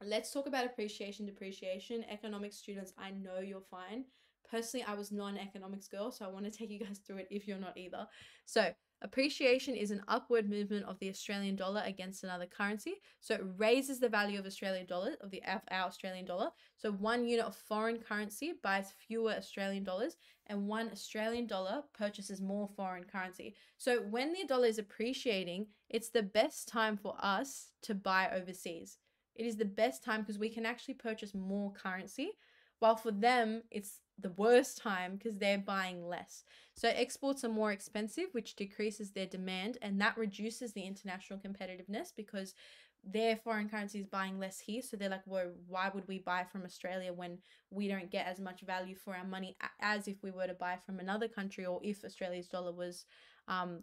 let's talk about appreciation, depreciation. Economics students, I know you're fine. Personally, I was not an economics girl, so I want to take you guys through it if you're not either. So appreciation is an upward movement of the Australian dollar against another currency. So it raises the value of Australian dollar, of our Australian dollar. So 1 unit of foreign currency buys fewer Australian dollars, and 1 Australian dollar purchases more foreign currency. So when the dollar is appreciating, it's the best time for us to buy overseas. It is the best time because we can actually purchase more currency, while for them, it's the worst time because they're buying less. So exports are more expensive, which decreases their demand, and that reduces the international competitiveness because their foreign currency is buying less here. So they're like, well, why would we buy from Australia when we don't get as much value for our money as if we were to buy from another country, or if Australia's dollar was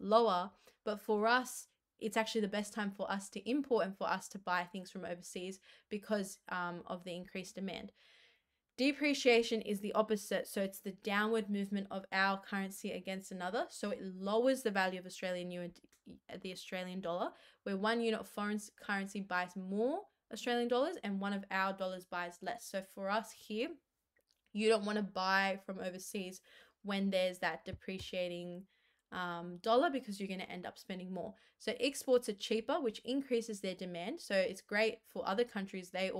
lower? But for us, it's actually the best time for us to import and for us to buy things from overseas because of the increased demand. Depreciation is the opposite. So it's the downward movement of our currency against another. So it lowers the value of the Australian dollar, where 1 unit of foreign currency buys more Australian dollars and 1 of our dollars buys less. So for us here, you don't want to buy from overseas when there's that depreciating dollar, because you're going to end up spending more. So exports are cheaper, which increases their demand. So it's great for other countries. They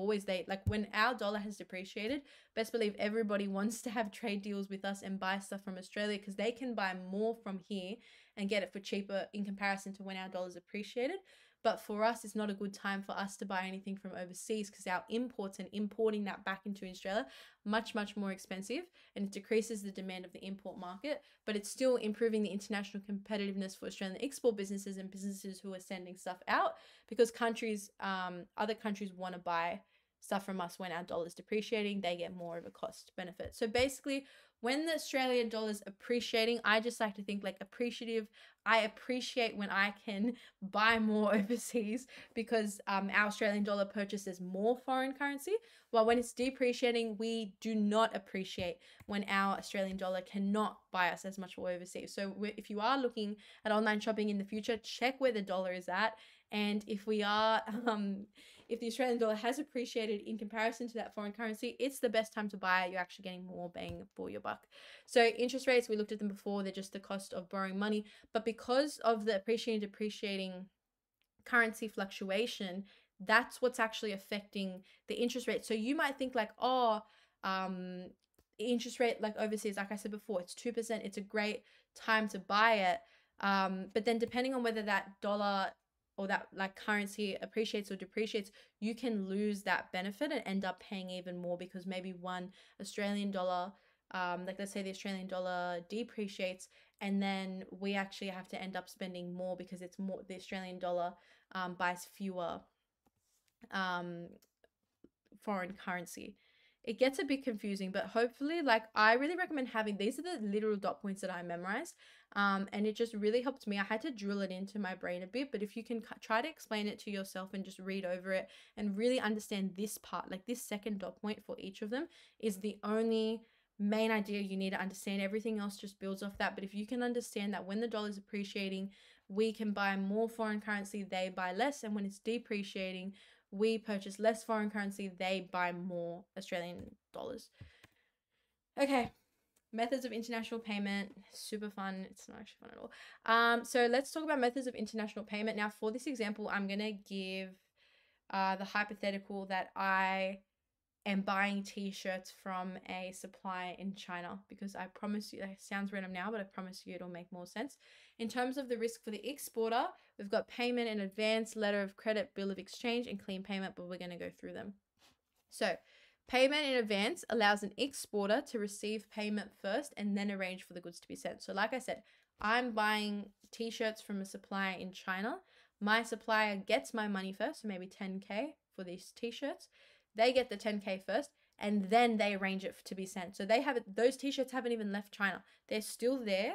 like when our dollar has depreciated, best believe everybody wants to have trade deals with us and buy stuff from Australia because they can buy more from here and get it for cheaper in comparison to when our dollar's appreciated. But for us, it's not a good time for us to buy anything from overseas because our imports and importing that back into Australia, much, much more expensive, and it decreases the demand of the import market, but it's still improving the international competitiveness for Australian export businesses and businesses who are sending stuff out, because other countries want to buy stuff from us when our dollar is depreciating. They get more of a cost benefit. So basically, when the Australian dollar is appreciating, I just like to think like appreciative. I appreciate when I can buy more overseas because our Australian dollar purchases more foreign currency. While when it's depreciating, we do not appreciate when our Australian dollar cannot buy us as much overseas. So if you are looking at online shopping in the future, check where the dollar is at. And if we are, if the Australian dollar has appreciated in comparison to that foreign currency, it's the best time to buy it. You're actually getting more bang for your buck. So interest rates, we looked at them before. They're just the cost of borrowing money. But because of the appreciating and depreciating currency fluctuation, that's what's actually affecting the interest rate. So you might think like, interest rate like overseas, like I said before, it's 2%. It's a great time to buy it. But then depending on whether that dollar or that like currency appreciates or depreciates, you can lose that benefit and end up paying even more because maybe 1 Australian dollar, like let's say the Australian dollar depreciates, and then we actually have to end up spending more because it's more, the Australian dollar buys fewer foreign currency. It gets a bit confusing, but hopefully, like, I really recommend having, these are the literal dot points that I memorized. And it just really helped me. I had to drill it into my brain a bit, but if you can try to explain it to yourself and just read over it and really understand this part, like this second dot point for each of them is the only main idea you need to understand. Everything else just builds off that. But if you can understand that when the dollar is appreciating, we can buy more foreign currency, they buy less. And when it's depreciating, we purchase less foreign currency, they buy more Australian dollars. Okay, methods of international payment, super fun. It's not actually fun at all. So let's talk about methods of international payment. Now, for this example, I'm going to give the hypothetical that I am buying t-shirts from a supplier in China, because I promise you, it sounds random now, but I promise you it'll make more sense. In terms of the risk for the exporter, we've got payment in advance, letter of credit, bill of exchange, and clean payment, but we're going to go through them. So payment in advance allows an exporter to receive payment first and then arrange for the goods to be sent. So like I said, I'm buying t-shirts from a supplier in China. My supplier gets my money first, so maybe 10K for these t-shirts. They get the 10K first, and then they arrange it to be sent. So they have it, those t-shirts haven't even left China. They're still there,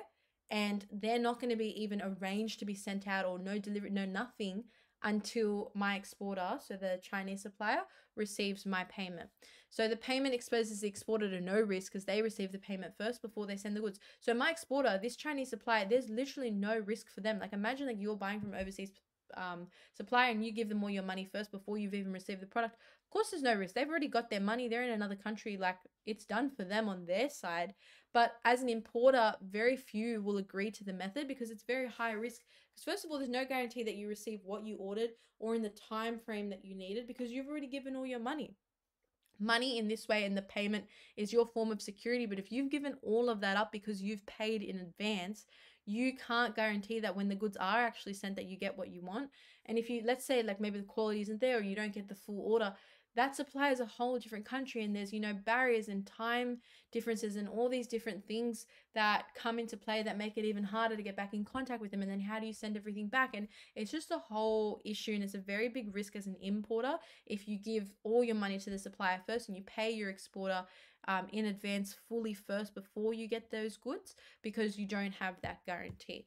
and they're not going to be even arranged to be sent out, or no delivery, no nothing, until my exporter, so the Chinese supplier, receives my payment. So the payment exposes the exporter to no risk because they receive the payment first before they send the goods. So my exporter, this Chinese supplier, there's literally no risk for them. Like imagine like you're buying from overseas supplier and you give them all your money first before you've even received the product, of course there's no risk. They've already got their money. They're in another country. Like, it's done for them on their side. But as an importer, very few will agree to the method because it's very high risk. Because first of all, there's no guarantee that you receive what you ordered or in the time frame that you needed because you've already given all your money. Money in this way and the payment is your form of security. But if you've given all of that up because you've paid in advance, you can't guarantee that when the goods are actually sent that you get what you want. And if you, let's say, like maybe the quality isn't there or you don't get the full order, that supplier is a whole different country and there's, barriers and time differences and all these different things that come into play that make it even harder to get back in contact with them. And then how do you send everything back? And it's just a whole issue, and it's a very big risk as an importer if you give all your money to the supplier first and you pay your exporter in advance fully first before you get those goods, because you don't have that guarantee.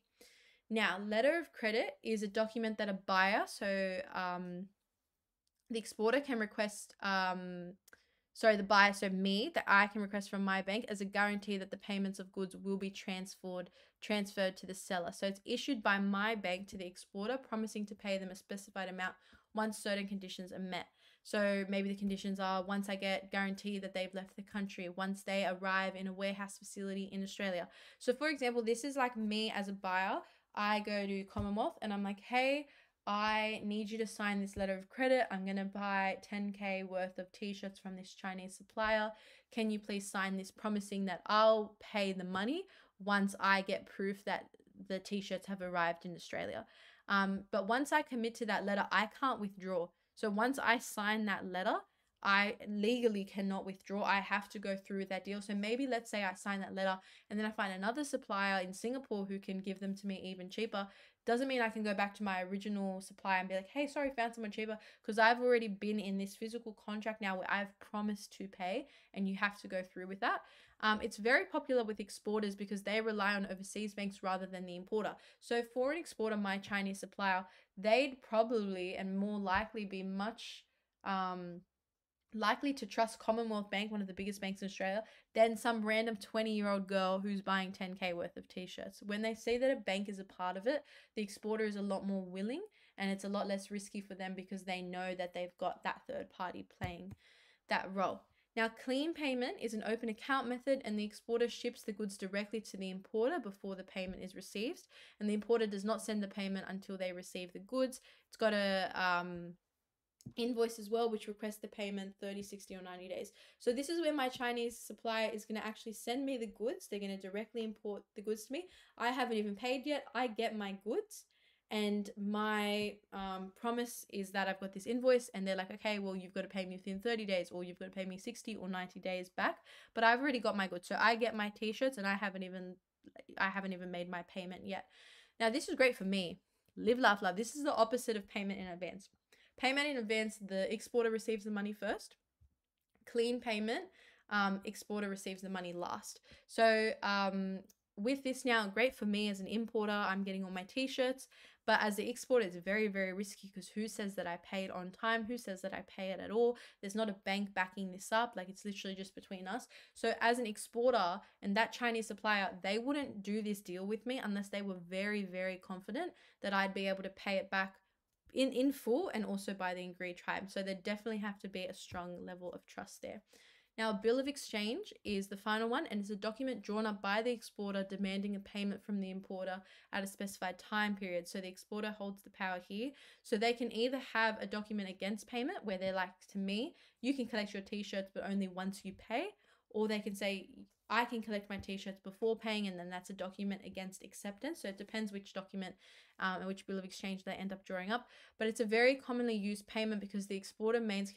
Now, letter of credit is a document that a buyer, so the exporter can request, the buyer, so me, that I can request from my bank as a guarantee that the payments of goods will be transferred to the seller. So it's issued by my bank to the exporter, promising to pay them a specified amount once certain conditions are met. So maybe the conditions are once I get guaranteed that they've left the country, once they arrive in a warehouse facility in Australia. So for example, this is like me as a buyer. I go to Commonwealth and I'm like, hey, I need you to sign this letter of credit. I'm going to buy 10K worth of t-shirts from this Chinese supplier. Can you please sign this promising that I'll pay the money once I get proof that the t-shirts have arrived in Australia? But once I commit to that letter, I can't withdraw. So once I sign that letter, I legally cannot withdraw. I have to go through with that deal. So maybe let's say I sign that letter and then I find another supplier in Singapore who can give them to me even cheaper. Doesn't mean I can go back to my original supplier and be like, hey, sorry, found someone cheaper, because I've already been in this physical contract now where I've promised to pay and you have to go through with that. It's very popular with exporters because they rely on overseas banks rather than the importer. So for an exporter, my Chinese supplier, they'd probably and more likely be much likely to trust Commonwealth Bank, one of the biggest banks in Australia, than some random 20-year-old girl who's buying 10K worth of t-shirts. When they see that a bank is a part of it, the exporter is a lot more willing and it's a lot less risky for them because they know that they've got that third party playing that role. Now, clean payment is an open account method and the exporter ships the goods directly to the importer before the payment is received, and the importer does not send the payment until they receive the goods. It's got a invoice as well, which requests the payment 30, 60 or 90 days. So this is where my Chinese supplier is going to actually send me the goods. They're going to directly import the goods to me. I haven't even paid yet. I get my goods and my promise is that I've got this invoice, and they're like, okay, well, you've got to pay me within 30 days or you've got to pay me 60 or 90 days back. But I've already got my goods. So I get my t-shirts and I haven't even made my payment yet. Now, this is great for me. Live, laugh, love. This is the opposite of payment in advance. Payment in advance, the exporter receives the money first. Clean payment, exporter receives the money last. So with this now, great for me as an importer, I'm getting all my t-shirts. But as the exporter, it's very, very risky because who says that I pay it on time? Who says that I pay it at all? There's not a bank backing this up. Like, it's literally just between us. So as an exporter and that Chinese supplier, they wouldn't do this deal with me unless they were very, very confident that I'd be able to pay it back in full and also by the agreed time. So there definitely have to be a strong level of trust there. Now, a bill of exchange is the final one, and it's a document drawn up by the exporter demanding a payment from the importer at a specified time period. So the exporter holds the power here. So they can either have a document against payment where they're like, to me, you can collect your t-shirts but only once you pay, or they can say, I can collect my t-shirts before paying, and then that's a document against acceptance. So it depends which document and which bill of exchange they end up drawing up. But it's a very commonly used payment because the exporter maintains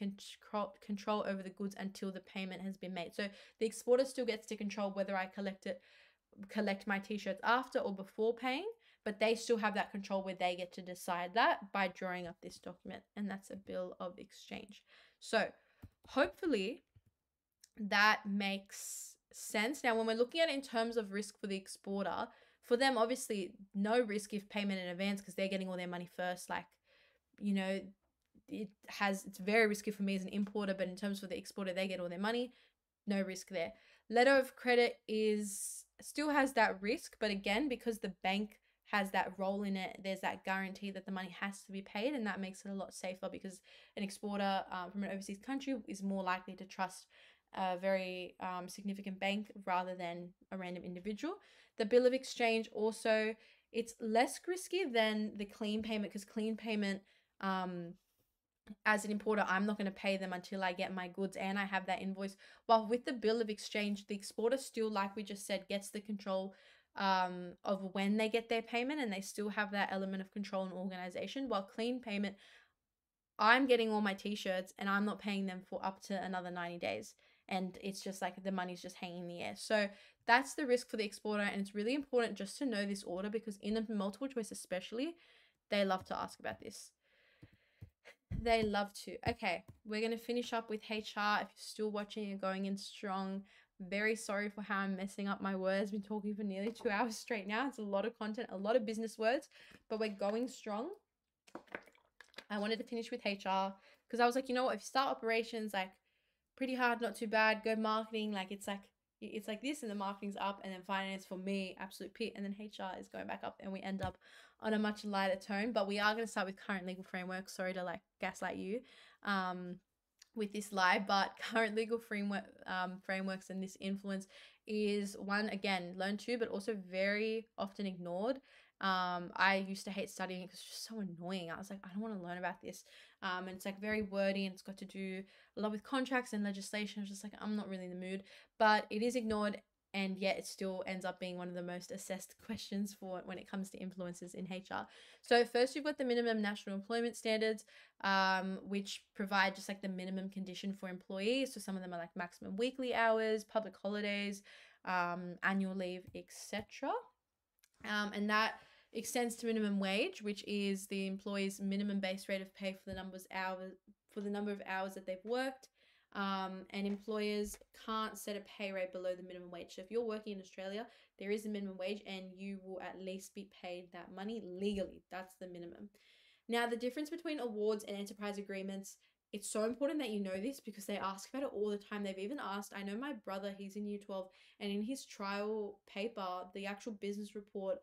control over the goods until the payment has been made. So the exporter still gets to control whether I collect my t-shirts after or before paying, but they still have that control where they get to decide that by drawing up this document, and that's a bill of exchange. So hopefully that makes sense. Now, when we're looking at it in terms of risk for the exporter, for them, obviously no risk if payment in advance because they're getting all their money first. Like, it's very risky for me as an importer, but in terms for the exporter, they get all their money, no risk there. Letter of credit still has that risk, but again, because the bank has that role in it. There's that guarantee that the money has to be paid, and that makes it a lot safer because an exporter from an overseas country is more likely to trust a very significant bank rather than a random individual. The bill of exchange also, it's less risky than the clean payment, because clean payment, as an importer, I'm not going to pay them until I get my goods and I have that invoice. While with the bill of exchange, the exporter still, like we just said, gets the control of when they get their payment, and they still have that element of control and organization. While clean payment, I'm getting all my t-shirts and I'm not paying them for up to another 90 days. And it's just like the money's just hanging in the air. So that's the risk for the exporter. And it's really important just to know this order, because in a multiple choice especially, they love to ask about this. They love to. Okay, we're going to finish up with HR. If you're still watching and going in strong, very sorry for how I'm messing up my words. Been talking for nearly 2 hours straight now. It's a lot of content, a lot of business words, but we're going strong. I wanted to finish with HR because I was like, you know what, if you start operations, like pretty hard, not too bad. Go marketing, like it's like this, and the marketing's up, and then finance for me, absolute pit, and then HR is going back up, and we end up on a much lighter tone. But we are going to start with current legal framework. Sorry to like gaslight you with this lie, but current legal frameworks and this influence is one, again, learned to, but also very often ignored. I used to hate studying because it's just so annoying. I was like, I don't want to learn about this. And it's like very wordy, and it's got to do a lot with contracts and legislation. I was just like, I'm not really in the mood, but it is ignored. And yet it still ends up being one of the most assessed questions for when it comes to influences in HR. So first, you've got the minimum national employment standards, which provide just like the minimum condition for employees. So some of them are like maximum weekly hours, public holidays, annual leave, etc. And that extends to minimum wage, which is the employee's minimum base rate of pay for the number of hours that they've worked. And employers can't set a pay rate below the minimum wage. So if you're working in Australia, there is a minimum wage, and you will at least be paid that money legally. That's the minimum. Now, the difference between awards and enterprise agreements, it's so important that you know this because they ask about it all the time. They've even asked, I know my brother, he's in year 12, and in his trial paper, the actual business report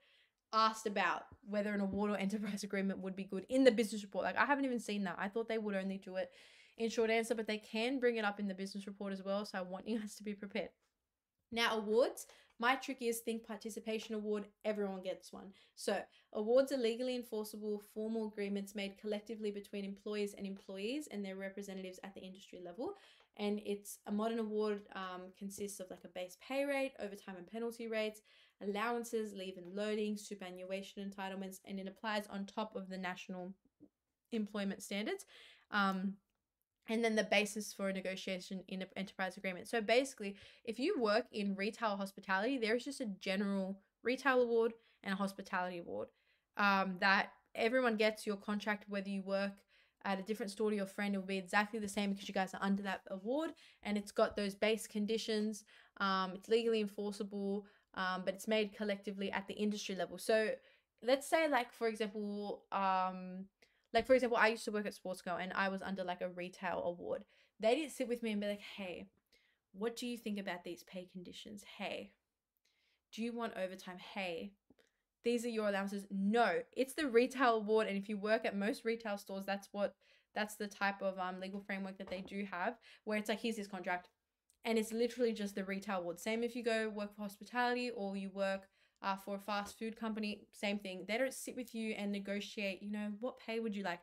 asked about whether an award or enterprise agreement would be good in the business report. Like, I haven't even seen that. I thought they would only do it in short answer, but they can bring it up in the business report as well. So I want you guys to be prepared. Now, awards, my trick is think participation award, everyone gets one. So awards are legally enforceable formal agreements made collectively between employers and employees and their representatives at the industry level. And it's a modern award, consists of like a base pay rate, overtime and penalty rates, allowances, leave and loading, superannuation entitlements, and it applies on top of the national employment standards. And then the basis for a negotiation in an enterprise agreement. So basically, if you work in retail or hospitality, there's just a general retail award and a hospitality award that everyone gets. Your contract, whether you work at a different store to your friend, it will be exactly the same because you guys are under that award, and it's got those base conditions. It's legally enforceable, but it's made collectively at the industry level. So let's say, like, for example, I used to work at Sportsco and I was under like a retail award. They didn't sit with me and be like, hey, what do you think about these pay conditions? Hey, do you want overtime? Hey, these are your allowances. No, it's the retail award. And if you work at most retail stores, that's the type of legal framework that they do have, where it's like, here's this contract. And it's literally just the retail award. Same if you go work for hospitality or you work for a fast food company, same thing. They don't sit with you and negotiate, what pay would you like?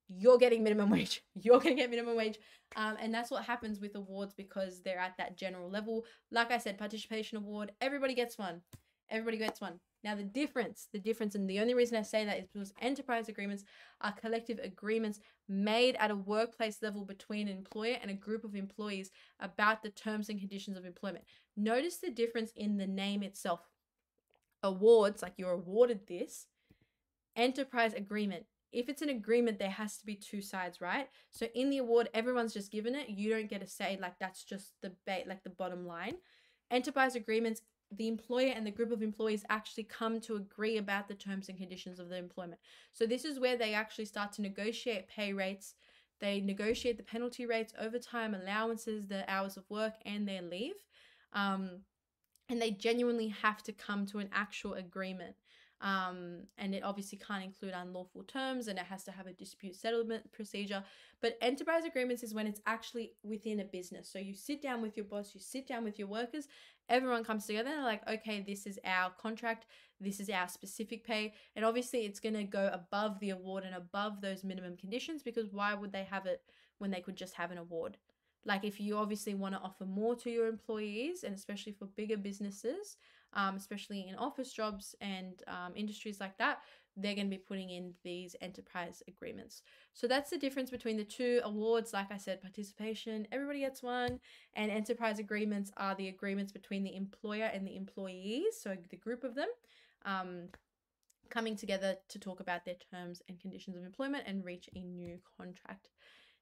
You're getting minimum wage. You're going to get minimum wage. And that's what happens with awards because they're at that general level. Like I said, participation award, everybody gets one. Everybody gets one. Now the difference, and the only reason I say that is because enterprise agreements are collective agreements made at a workplace level between an employer and a group of employees about the terms and conditions of employment. Notice the difference in the name itself. Awards, like you're awarded this. Enterprise agreement. If it's an agreement, there has to be two sides, right? So in the award, everyone's just given it. You don't get a say, like that's just the bottom line. Enterprise agreements, the employer and the group of employees actually come to agree about the terms and conditions of the employment. So this is where they actually start to negotiate pay rates. They negotiate the penalty rates, overtime, allowances, the hours of work, and their leave. And they genuinely have to come to an actual agreement. And it obviously can't include unlawful terms, and it has to have a dispute settlement procedure. But enterprise agreements is when it's actually within a business. So you sit down with your boss, you sit down with your workers, everyone comes together and they're like, okay, this is our contract, this is our specific pay. And obviously it's going to go above the award and above those minimum conditions, because why would they have it when they could just have an award? Like, if you obviously want to offer more to your employees, and especially for bigger businesses, especially in office jobs and industries like that, they're going to be putting in these enterprise agreements. So that's the difference between the two. Awards, like I said, participation, everybody gets one, and enterprise agreements are the agreements between the employer and the employees, so the group of them, coming together to talk about their terms and conditions of employment and reach a new contract.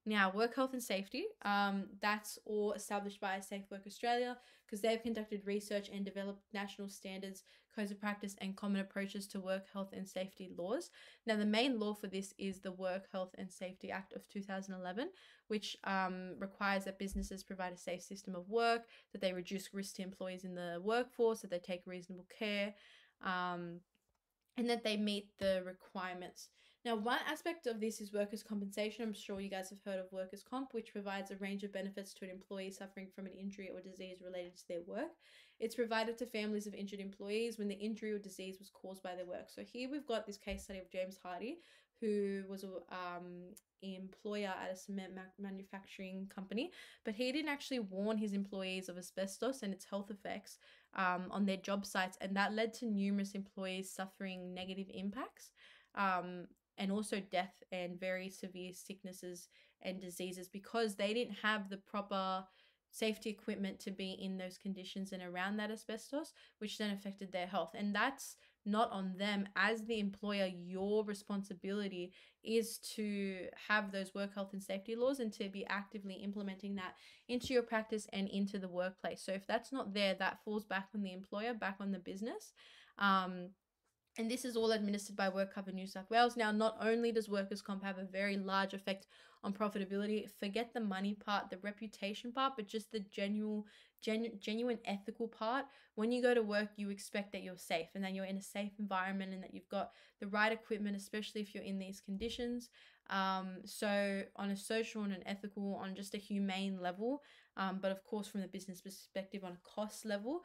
Now, work health and safety, that's all established by Safe Work Australia, because they've conducted research and developed national standards, codes of practice, and common approaches to work health and safety laws. Now, the main law for this is the Work Health and Safety Act of 2011, which requires that businesses provide a safe system of work, that they reduce risk to employees in the workforce, that they take reasonable care, and that they meet the requirements. Now, one aspect of this is workers' compensation. I'm sure you guys have heard of workers' comp, which provides a range of benefits to an employee suffering from an injury or disease related to their work. It's provided to families of injured employees when the injury or disease was caused by their work. So here we've got this case study of James Hardy, who was an employer at a cement manufacturing company, but he didn't actually warn his employees of asbestos and its health effects on their job sites, and that led to numerous employees suffering negative impacts, and also death and very severe sicknesses and diseases, because they didn't have the proper safety equipment to be in those conditions and around that asbestos, which then affected their health. And that's not on them. As the employer, your responsibility is to have those work health and safety laws and to be actively implementing that into your practice and into the workplace. So if that's not there, that falls back on the employer, back on the business. And this is all administered by WorkCover New South Wales. Now, not only does workers' comp have a very large effect on profitability, forget the money part, the reputation part, but just the genuine ethical part. When you go to work, you expect that you're safe and that you're in a safe environment and that you've got the right equipment, especially if you're in these conditions. So on a social and an ethical, on just a humane level, but of course from the business perspective, on a cost level,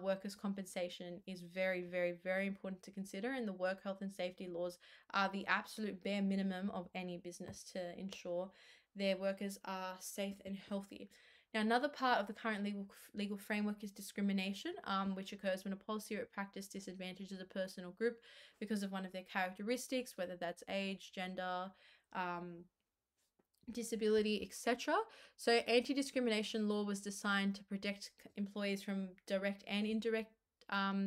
workers' compensation is very, very, very important to consider, and the work health and safety laws are the absolute bare minimum of any business to ensure their workers are safe and healthy. Now, another part of the current legal framework is discrimination, which occurs when a policy or practice disadvantages a person or group because of one of their characteristics, whether that's age, gender, disability, etc. So anti-discrimination law was designed to protect employees from direct and indirect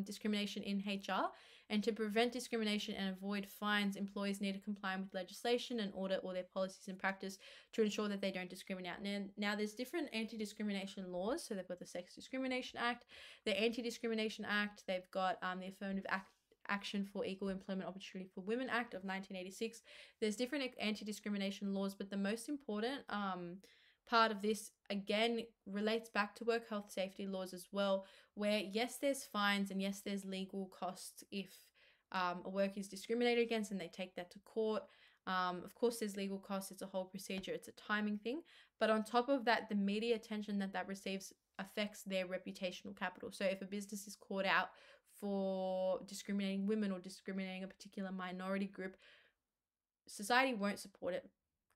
discrimination in HR, and to prevent discrimination and avoid fines. Employees need to comply with legislation and audit all their policies and practice to ensure that they don't discriminate. Now there's different anti-discrimination laws. So they've got the Sex Discrimination Act, the Anti-Discrimination Act, they've got the Affirmative Action for Equal Employment Opportunity for Women Act of 1986. There's different anti-discrimination laws, but the most important part of this, again, relates back to work health safety laws as well, where yes, there's fines and yes, there's legal costs if a worker is discriminated against and they take that to court. Of course, there's legal costs. It's a whole procedure. It's a timing thing. But on top of that, the media attention that receives affects their reputational capital. So if a business is caught out for discriminating women or discriminating a particular minority group, society won't support it.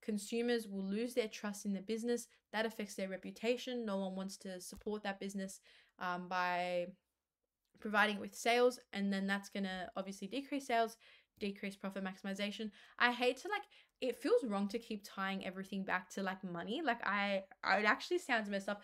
Consumers will lose their trust in the business. That affects their reputation. No one wants to support that business by providing it with sales, and then that's going to obviously decrease sales, decrease profit maximization. I hate to it feels wrong to keep tying everything back to money. It actually sounds messed up.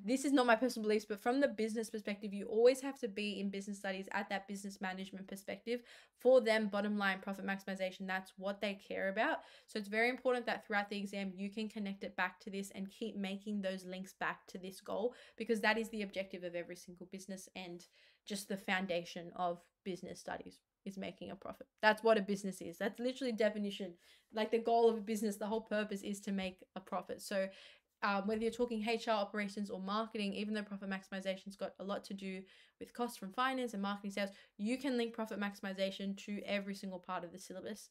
This is not my personal beliefs, but from the business perspective, you always have to be in business studies at that business management perspective. For them, bottom line profit maximization, that's what they care about. So it's very important that throughout the exam you can connect it back to this and keep making those links back to this goal, because that is the objective of every single business and just the foundation of business studies is making a profit. That's what a business is. That's literally definition. The goal of a business, the whole purpose is to make a profit. So whether you're talking HR, operations, or marketing, even though profit maximization's got a lot to do with costs from finance and marketing sales, you can link profit maximization to every single part of the syllabus,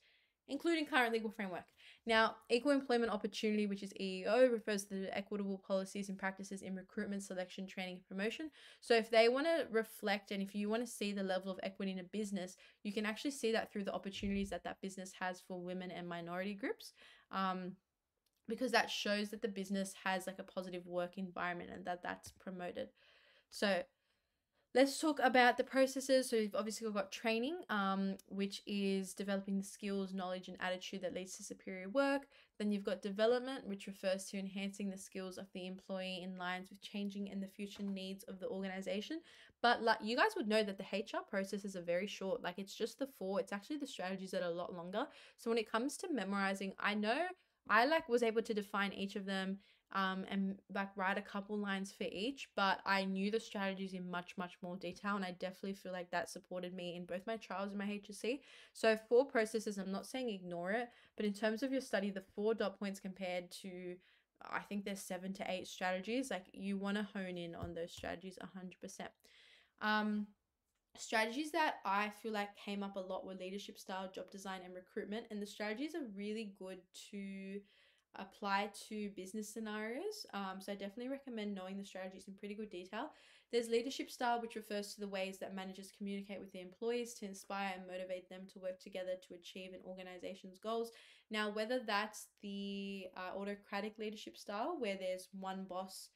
including current legal framework. Now, equal employment opportunity, which is EEO, refers to the equitable policies and practices in recruitment, selection, training, and promotion. So if they want to reflect and if you want to see the level of equity in a business, you can actually see that through the opportunities that that business has for women and minority groups. Because that shows that the business has like a positive work environment and that that's promoted. So let's talk about the processes. So you've obviously got training, which is developing the skills, knowledge, and attitude that leads to superior work. Then you've got development, which refers to enhancing the skills of the employee in lines with changing and the future needs of the organization. But like you guys would know that the HR processes are very short. Like it's just the 4. It's actually the strategies that are a lot longer. So when it comes to memorizing, I know I was able to define each of them and write a couple lines for each, but I knew the strategies in much more detail, and I definitely feel like that supported me in both my trials and my HSC. So 4 processes, I'm not saying ignore it, but in terms of your study, the 4 dot points compared to I think there's 7 to 8 strategies, like you want to hone in on those strategies 100%. Strategies that I feel like came up a lot were leadership style, job design, and recruitment, and the strategies are really good to apply to business scenarios. So I definitely recommend knowing the strategies in pretty good detail. There's leadership style, which refers to the ways that managers communicate with the employees to inspire and motivate them to work together to achieve an organization's goals. Now, whether that's the autocratic leadership style, where there's one boss,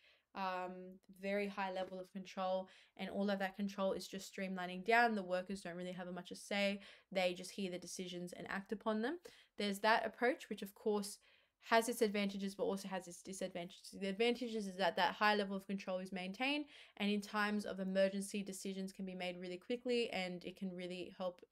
very high level of control, and all of that control is just streamlining down, the workers don't really have much to say, they just hear the decisions and act upon them. There's that approach, which of course has its advantages but also has its disadvantages. The advantages is that that high level of control is maintained, and in times of emergency, decisions can be made really quickly, and it can really help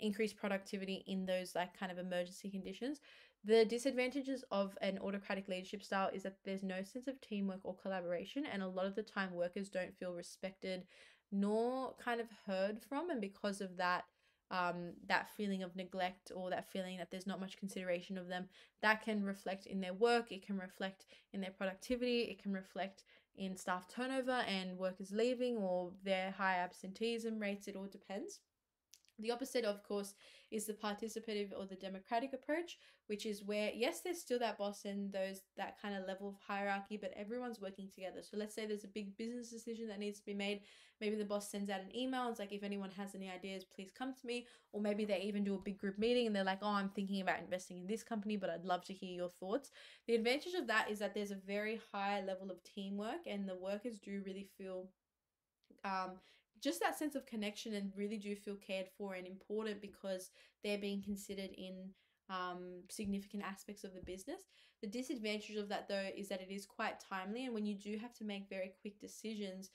increase productivity in those like kind of emergency conditions. The disadvantages of an autocratic leadership style is that there's no sense of teamwork or collaboration, and a lot of the time workers don't feel respected nor kind of heard from, and because of that, that feeling of neglect or that feeling that there's not much consideration of them, that can reflect in their work, it can reflect in their productivity, it can reflect in staff turnover and workers leaving or their high absenteeism rates. It all depends. The opposite, of course, is the participative or the democratic approach, which is where, yes, there's still that boss and that kind of level of hierarchy, but everyone's working together. So let's say there's a big business decision that needs to be made. Maybe the boss sends out an email. It's like, if anyone has any ideas, please come to me. Or maybe they even do a big group meeting and they're like, oh, I'm thinking about investing in this company, but I'd love to hear your thoughts. The advantage of that is that there's a very high level of teamwork, and the workers do really feel just that sense of connection and really do feel cared for and important because they're being considered in significant aspects of the business. The disadvantage of that, though, is that it is quite timely, and when you do have to make very quick decisions,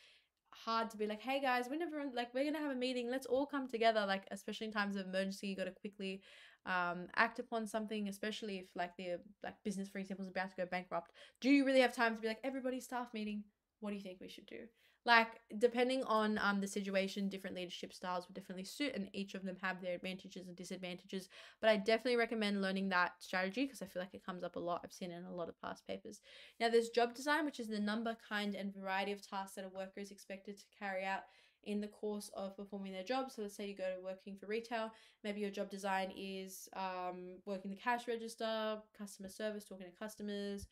hard to be like, hey guys, whenever like we're gonna have a meeting, let's all come together. Like especially in times of emergency, you got to quickly act upon something, especially if like the business, for example, is about to go bankrupt. Do you really have time to be like, everybody, staff meeting, what do you think we should do? Like depending on the situation, different leadership styles will definitely suit, and each of them have their advantages and disadvantages. But I definitely recommend learning that strategy because I feel like it comes up a lot. I've seen it in a lot of past papers. Now there's job design, which is the number, kind, and variety of tasks that a worker is expected to carry out in the course of performing their job. So let's say you go to working for retail, maybe your job design is working the cash register, customer service, talking to customers,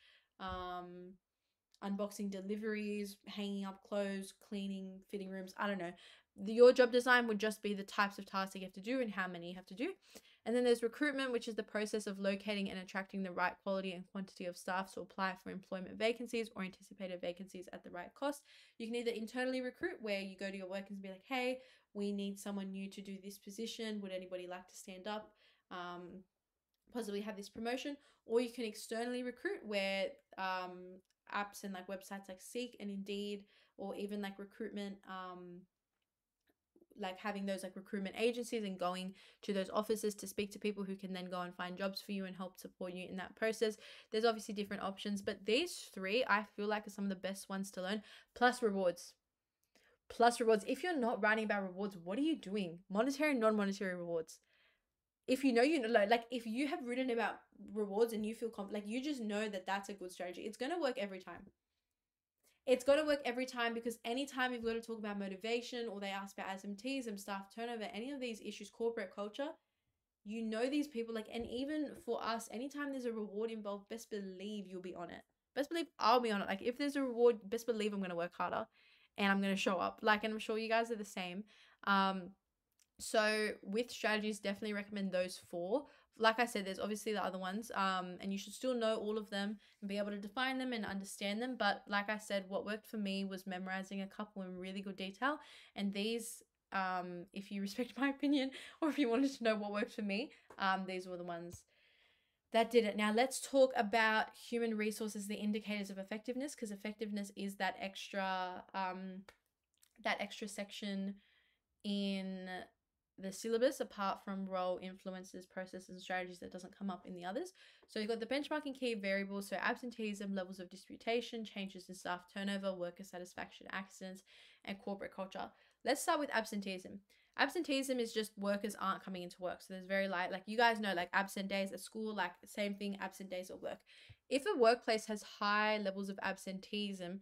unboxing deliveries, hanging up clothes, cleaning fitting rooms. I don't know. Your job design would just be the types of tasks that you have to do and how many you have to do. And then there's recruitment, which is the process of locating and attracting the right quality and quantity of staff to apply for employment vacancies or anticipated vacancies at the right cost. You can either internally recruit, where you go to your workers and be like, hey, we need someone new to do this position. Would anybody like to stand up? Possibly have this promotion. Or you can externally recruit, where apps and like websites like Seek and Indeed, or even like recruitment, like having those like recruitment agencies and going to those offices to speak to people who can then go and find jobs for you and help support you in that process. There's obviously different options, but these 3 I feel like are some of the best ones to learn. Plus rewards. If you're not writing about rewards, what are you doing? Monetary and non-monetary rewards. if you know, like if you have written about rewards and you feel like you just know that that's a good strategy, it's going to work every time. It's got to work every time, because anytime you've got to talk about motivation, or they ask about absenteeism, staff turnover, any of these issues, corporate culture, you know these people, like, and even for us, anytime there's a reward involved, best believe you'll be on it. Best believe I'll be on it. Like, if there's a reward, best believe I'm going to work harder and I'm going to show up. Like, and I'm sure you guys are the same. So with strategies, definitely recommend those four. Like I said, there's obviously the other ones, and you should still know all of them and be able to define them and understand them. But like I said, what worked for me was memorizing a couple in really good detail. And these, if you respect my opinion, or if you wanted to know what worked for me, these were the ones that did it. Now let's talk about human resources, the indicators of effectiveness, because effectiveness is that extra section in the syllabus, apart from role, influences, processes, and strategies, that doesn't come up in the others. So you've got the benchmarking key variables, so absenteeism, levels of disputation, changes in staff turnover, worker satisfaction, accidents, and corporate culture. Let's start with absenteeism. Absenteeism is just workers aren't coming into work. So there's very light, like you guys know, like absent days at school, like same thing, absent days at work. If a workplace has high levels of absenteeism,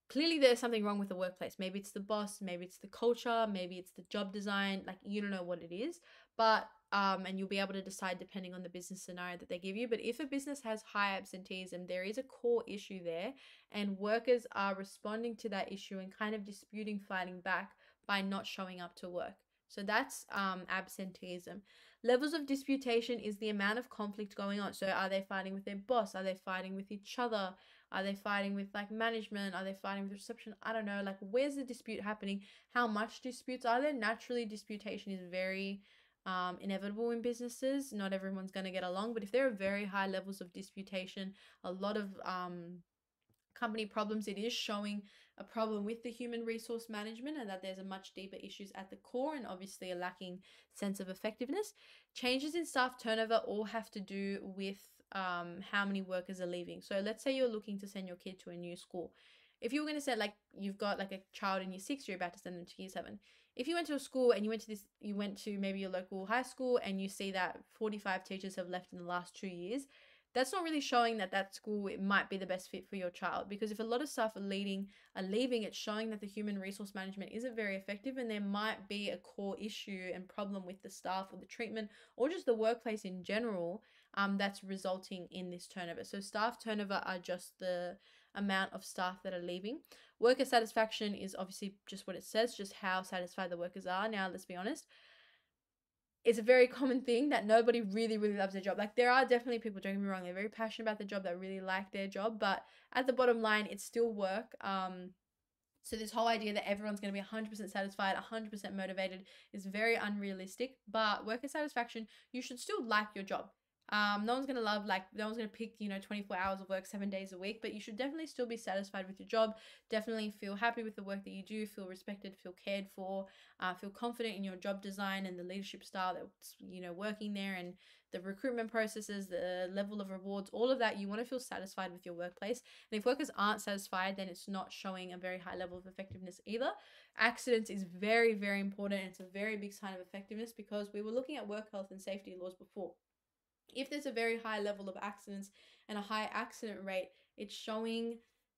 clearly there's something wrong with the workplace. Maybe it's the boss, maybe it's the culture, maybe it's the job design, like you don't know what it is, but and you'll be able to decide depending on the business scenario that they give you. But if a business has high absenteeism, there is a core issue there, and workers are responding to that issue and kind of disputing, fighting back by not showing up to work. So that's absenteeism. Levels of disputation is the amount of conflict going on. So are they fighting with their boss? Are they fighting with each other? Are they fighting with like management? Are they fighting with reception? I don't know. Like, where's the dispute happening? How much disputes are there? Naturally, disputation is very inevitable in businesses. Not everyone's going to get along, but if there are very high levels of disputation, a lot of company problems, it is showing a problem with the human resource management, and that there's a much deeper issues at the core, and obviously a lacking sense of effectiveness. Changes in staff turnover all have to do with how many workers are leaving. So let's say you're looking to send your kid to a new school. If you were going to say, like, you've got like a child in year 6, you're about to send them to year 7. If you went to a school and you went to maybe your local high school, and you see that 45 teachers have left in the last 2 years, that's not really showing that that school, it might be the best fit for your child. Because if a lot of staff are leaving, it's showing that the human resource management isn't very effective, and there might be a core issue and problem with the staff or the treatment or just the workplace in general, that's resulting in this turnover. So staff turnover are just the amount of staff that are leaving. Worker satisfaction is obviously just what it says, just how satisfied the workers are. Now, let's be honest, it's a very common thing that nobody really, really loves their job. Like, there are definitely people, don't get me wrong, they're very passionate about their job, that really like their job, but at the bottom line, it's still work. So this whole idea that everyone's going to be 100% satisfied, 100% motivated is very unrealistic. But worker satisfaction, you should still like your job. No one's going to no one's going to pick, 24 hours of work, 7 days a week, but you should definitely still be satisfied with your job. Definitely feel happy with the work that you do, feel respected, feel cared for, feel confident in your job design and the leadership style that's, working there, and the recruitment processes, the level of rewards, all of that. You want to feel satisfied with your workplace. And if workers aren't satisfied, then it's not showing a very high level of effectiveness either. Accidents is very, very important. It's a very big sign of effectiveness, because we were looking at work health and safety laws before. If there's a very high level of accidents and a high accident rate, it's showing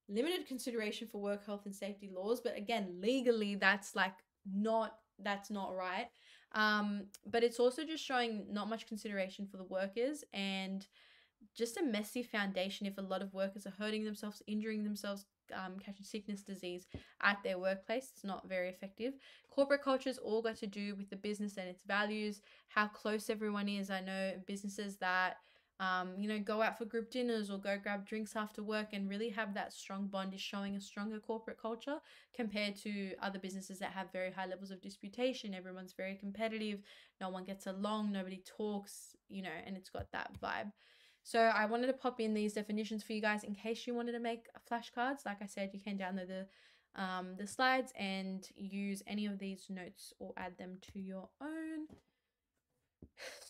limited consideration for work health and safety laws. But again, legally, that's not right. But it's also just showing not much consideration for the workers, and just a messy foundation if a lot of workers are hurting themselves, injuring themselves, catching sickness, disease at their workplace. It's not very effective. Corporate cultures all got to do with the business and its values, how close everyone is. I know businesses that go out for group dinners or go grab drinks after work and really have that strong bond is showing a stronger corporate culture, compared to other businesses that have very high levels of disputation. Everyone's very competitive, no one gets along, nobody talks, and it's got that vibe. So I wanted to pop in these definitions for you guys in case you wanted to make flashcards. Like I said, you can download the slides and use any of these notes or add them to your own.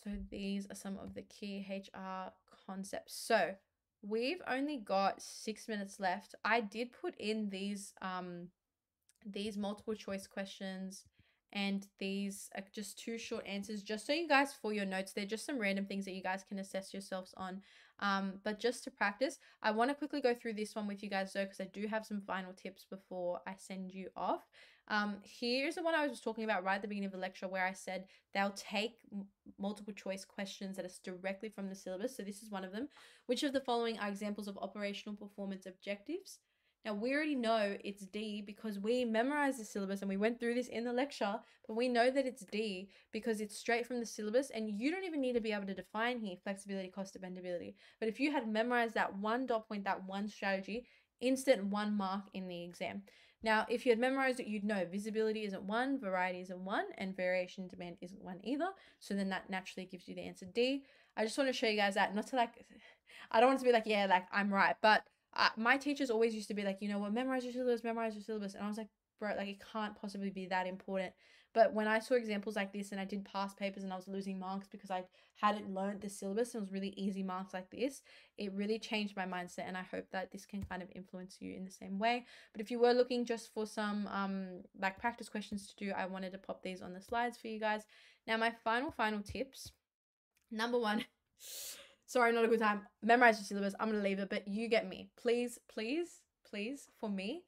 So these are some of the key HR concepts. So we've only got 6 minutes left. I did put in these multiple choice questions And these are just 2 short answers, just so you guys, for your notes, they're just some random things that you guys can assess yourselves on. But just to practice, I want to quickly go through this one with you guys though, because I do have some final tips before I send you off. Here's the one I was just talking about right at the beginning of the lecture, where I said they'll take multiple choice questions that is directly from the syllabus. So this is one of them. Which of the following are examples of operational performance objectives? Now, we already know it's D because we memorized the syllabus and we went through this in the lecture, but we know that it's D because it's straight from the syllabus, and you don't even need to be able to define here flexibility, cost, dependability. But if you had memorized that one dot point, that one strategy, instant 1 mark in the exam. Now, if you had memorized it, you'd know visibility isn't 1, variety isn't 1, and variation demand isn't 1 either. So then that naturally gives you the answer D. I just want to show you guys that, not to like, I don't want to be like, yeah, like I'm right, but my teachers always used to be like, you know what, memorize your syllabus, memorize your syllabus. And I was like, bro, like it can't possibly be that important. But when I saw examples like this and I did past papers and I was losing marks because I hadn't learned the syllabus and it was really easy marks like this, it really changed my mindset. And I hope that this can kind of influence you in the same way. But if you were looking just for some like practice questions to do, I wanted to pop these on the slides for you guys. Now, my final tips. Number 1, sorry, not a good time. Memorize your syllabus. I'm going to leave it, but you get me. Please, for me,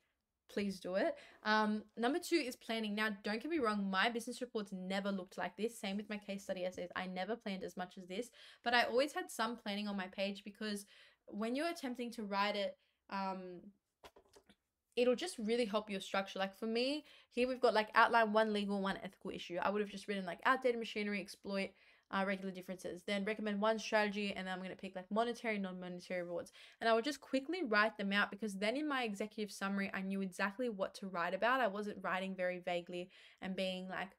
please do it. Number 2 is planning. Now, don't get me wrong. My business reports never looked like this. Same with my case study essays. I never planned as much as this, but I always had some planning on my page, because when you're attempting to write it, it'll just really help your structure. Like for me, here we've got like outline 1 legal, 1 ethical issue. I would have just written like outdated machinery, exploit regular differences, then recommend 1 strategy, and then I'm going to pick like monetary, non-monetary rewards. And I would just quickly write them out, because then in my executive summary, I knew exactly what to write about. I wasn't writing very vaguely and being like,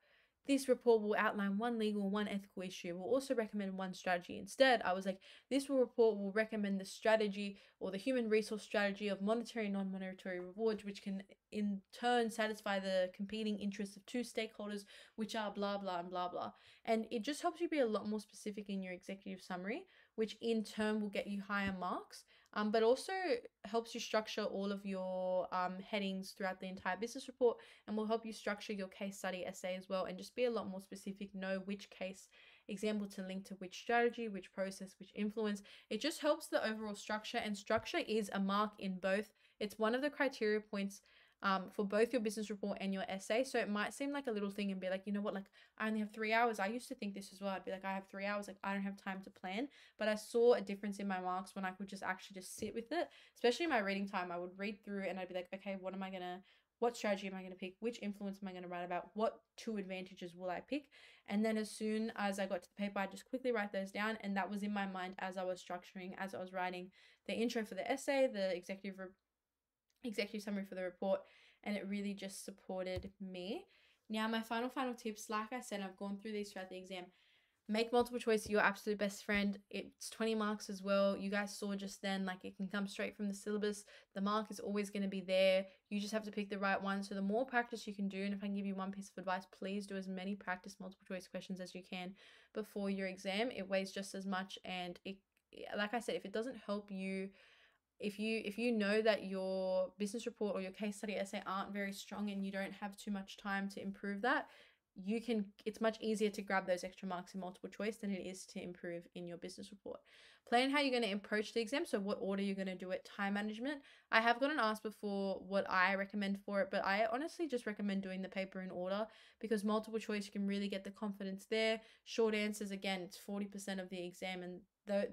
this report will outline 1 legal, 1 ethical issue. We'll also recommend 1 strategy. Instead, I was like, this report will recommend the strategy or the human resource strategy of monetary and non-monetary rewards, which can in turn satisfy the competing interests of 2 stakeholders, which are blah, blah, and blah, blah. And it just helps you be a lot more specific in your executive summary, which in turn will get you higher marks. But also helps you structure all of your headings throughout the entire business report, and will help you structure your case study essay as well, and just be a lot more specific, know which case example to link to which strategy, which process, which influence. It just helps the overall structure, and structure is a mark in both. It's one of the criteria points for both your business report and your essay. So it might seem like a little thing and be like, you know what, like I only have 3 hours. I used to think this as well. I'd be like, I have 3 hours, like I don't have time to plan. But I saw a difference in my marks when I could just actually just sit with it, especially in my reading time. I would read through and I'd be like, okay, what strategy am I going to pick? Which influence am I going to write about? What 2 advantages will I pick? And then as soon as I got to the paper, I just quickly write those down. And that was in my mind as I was structuring, as I was writing the intro for the essay, the executive summary for the report, and it really just supported me. Now, my final tips, like I said, I've gone through these throughout the exam. Make multiple choice your absolute best friend. It's 20 marks as well. You guys saw just then, like it can come straight from the syllabus. The mark is always going to be there. You just have to pick the right one. So the more practice you can do, and if I can give you one piece of advice, please do as many practice multiple choice questions as you can before your exam. It weighs just as much, and it, like I said, if it doesn't help you, if you know that your business report or your case study essay aren't very strong and you don't have too much time to improve that, it's much easier to grab those extra marks in multiple choice than it is to improve in your business report. Plan how you're going to approach the exam, so what order you're going to do it. Time management, I have gotten asked before what I recommend for it, but I honestly just recommend doing the paper in order, because multiple choice, you can really get the confidence there. Short answers, again, it's 40% of the exam, and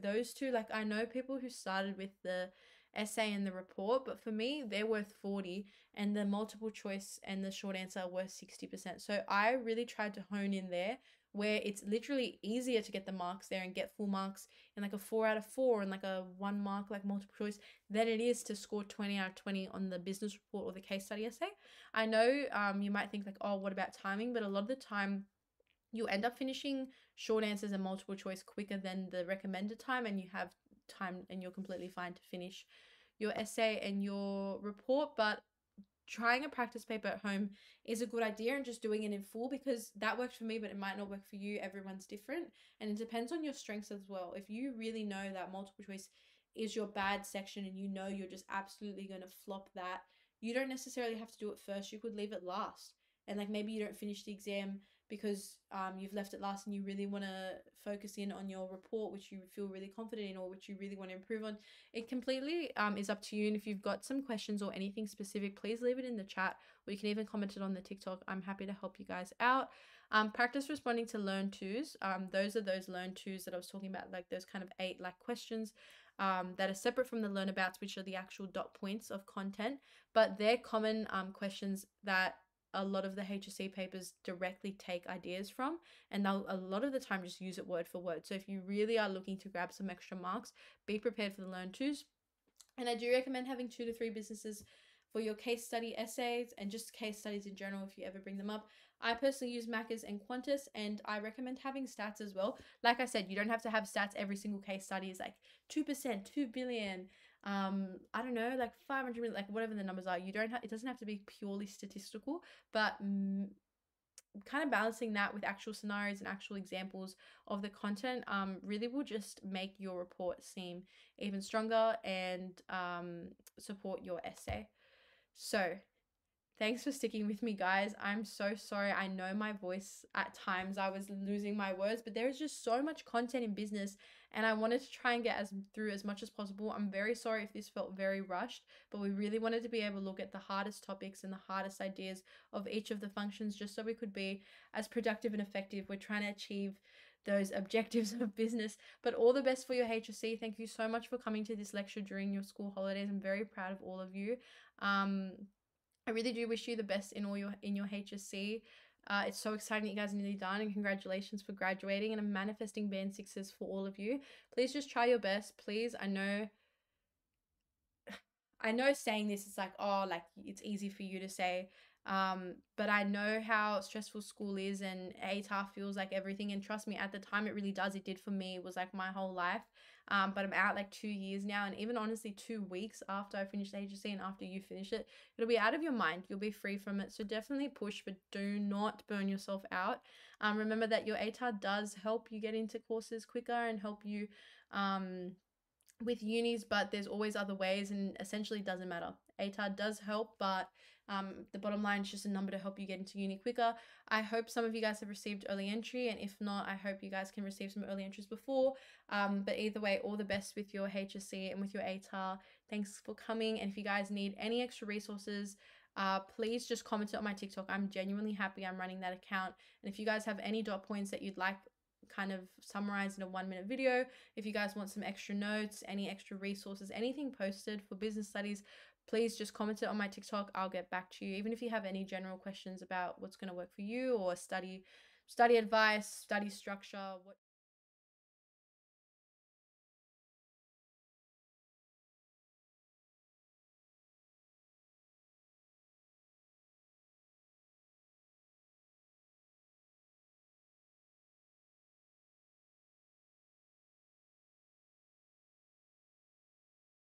those 2, like I know people who started with the essay and the report, but for me they're worth 40, and the multiple choice and the short answer are worth 60%. So I really tried to hone in there, where it's literally easier to get the marks there and get full marks in like a 4 out of 4 and like a 1 mark like multiple choice than it is to score 20 out of 20 on the business report or the case study essay. I know you might think like, oh, what about timing? But a lot of the time you end up finishing short answers and multiple choice quicker than the recommended time, and you have time and you're completely fine to finish your essay and your report. But trying a practice paper at home is a good idea, and just doing it in full, because that works for me, but it might not work for you. Everyone's different, and it depends on your strengths as well. If you really know that multiple choice is your bad section and you know you're just absolutely going to flop that, you don't necessarily have to do it first. You could leave it last and like maybe you don't finish the exam because you've left it last and you really want to focus in on your report, which you feel really confident in or which you really want to improve on, it completely is up to you. And if you've got some questions or anything specific, please leave it in the chat, or you can even comment it on the TikTok. I'm happy to help you guys out. Practice responding to learn twos. Those are those learn twos that I was talking about, like those kind of 8 like questions that are separate from the learnabouts, which are the actual dot points of content, but they're common questions that a lot of the HSC papers directly take ideas from, and they'll a lot of the time just use it word for word. So if you really are looking to grab some extra marks, be prepared for the learn twos. And I do recommend having 2 to 3 businesses for your case study essays and just case studies in general if you ever bring them up. I personally use Macas and Qantas, and I recommend having stats as well. Like I said, you don't have to have stats every single case study is like 2%, 2 billion, I don't know, like 500 million, like whatever the numbers are. You don't have, it doesn't have to be purely statistical, but kind of balancing that with actual scenarios and actual examples of the content really will just make your report seem even stronger and support your essay. So thanks for sticking with me, guys. I'm so sorry. I know my voice at times, I was losing my words, but there is just so much content in business, and I wanted to try and get through as much as possible. I'm very sorry if this felt very rushed, but we really wanted to be able to look at the hardest topics and the hardest ideas of each of the functions just so we could be as productive and effective. We're trying to achieve those objectives of business. But all the best for your HSC. Thank you so much for coming to this lecture during your school holidays. I'm very proud of all of you. I really do wish you the best in your HSC. It's so exciting that you guys are nearly done, and congratulations for graduating, and I'm manifesting band 6s for all of you. Please just try your best. Please, I know saying this is like, oh, like it's easy for you to say, but I know how stressful school is, and ATAR feels like everything, and trust me, at the time it really does. It did for me. It was like my whole life. But I'm out like 2 years now, and even honestly 2 weeks after I finish the HSC and after you finish it, it'll be out of your mind. You'll be free from it. So definitely push, but do not burn yourself out. Remember that your ATAR does help you get into courses quicker and help you with unis, but there's always other ways, and essentially doesn't matter. ATAR does help, but the bottom line is just a number to help you get into uni quicker. I hope some of you guys have received early entry, and if not, I hope you guys can receive some early entries before. But either way, all the best with your HSC and with your ATAR. Thanks for coming, and if you guys need any extra resources, please just comment it on my TikTok. I'm genuinely happy I'm running that account, and if you guys have any dot points that you'd like kind of summarized in a 1-minute video, if you guys want some extra notes, any extra resources, anything posted for business studies, please just comment it on my TikTok. I'll get back to you. Even if you have any general questions about what's going to work for you, or study advice, study structure, what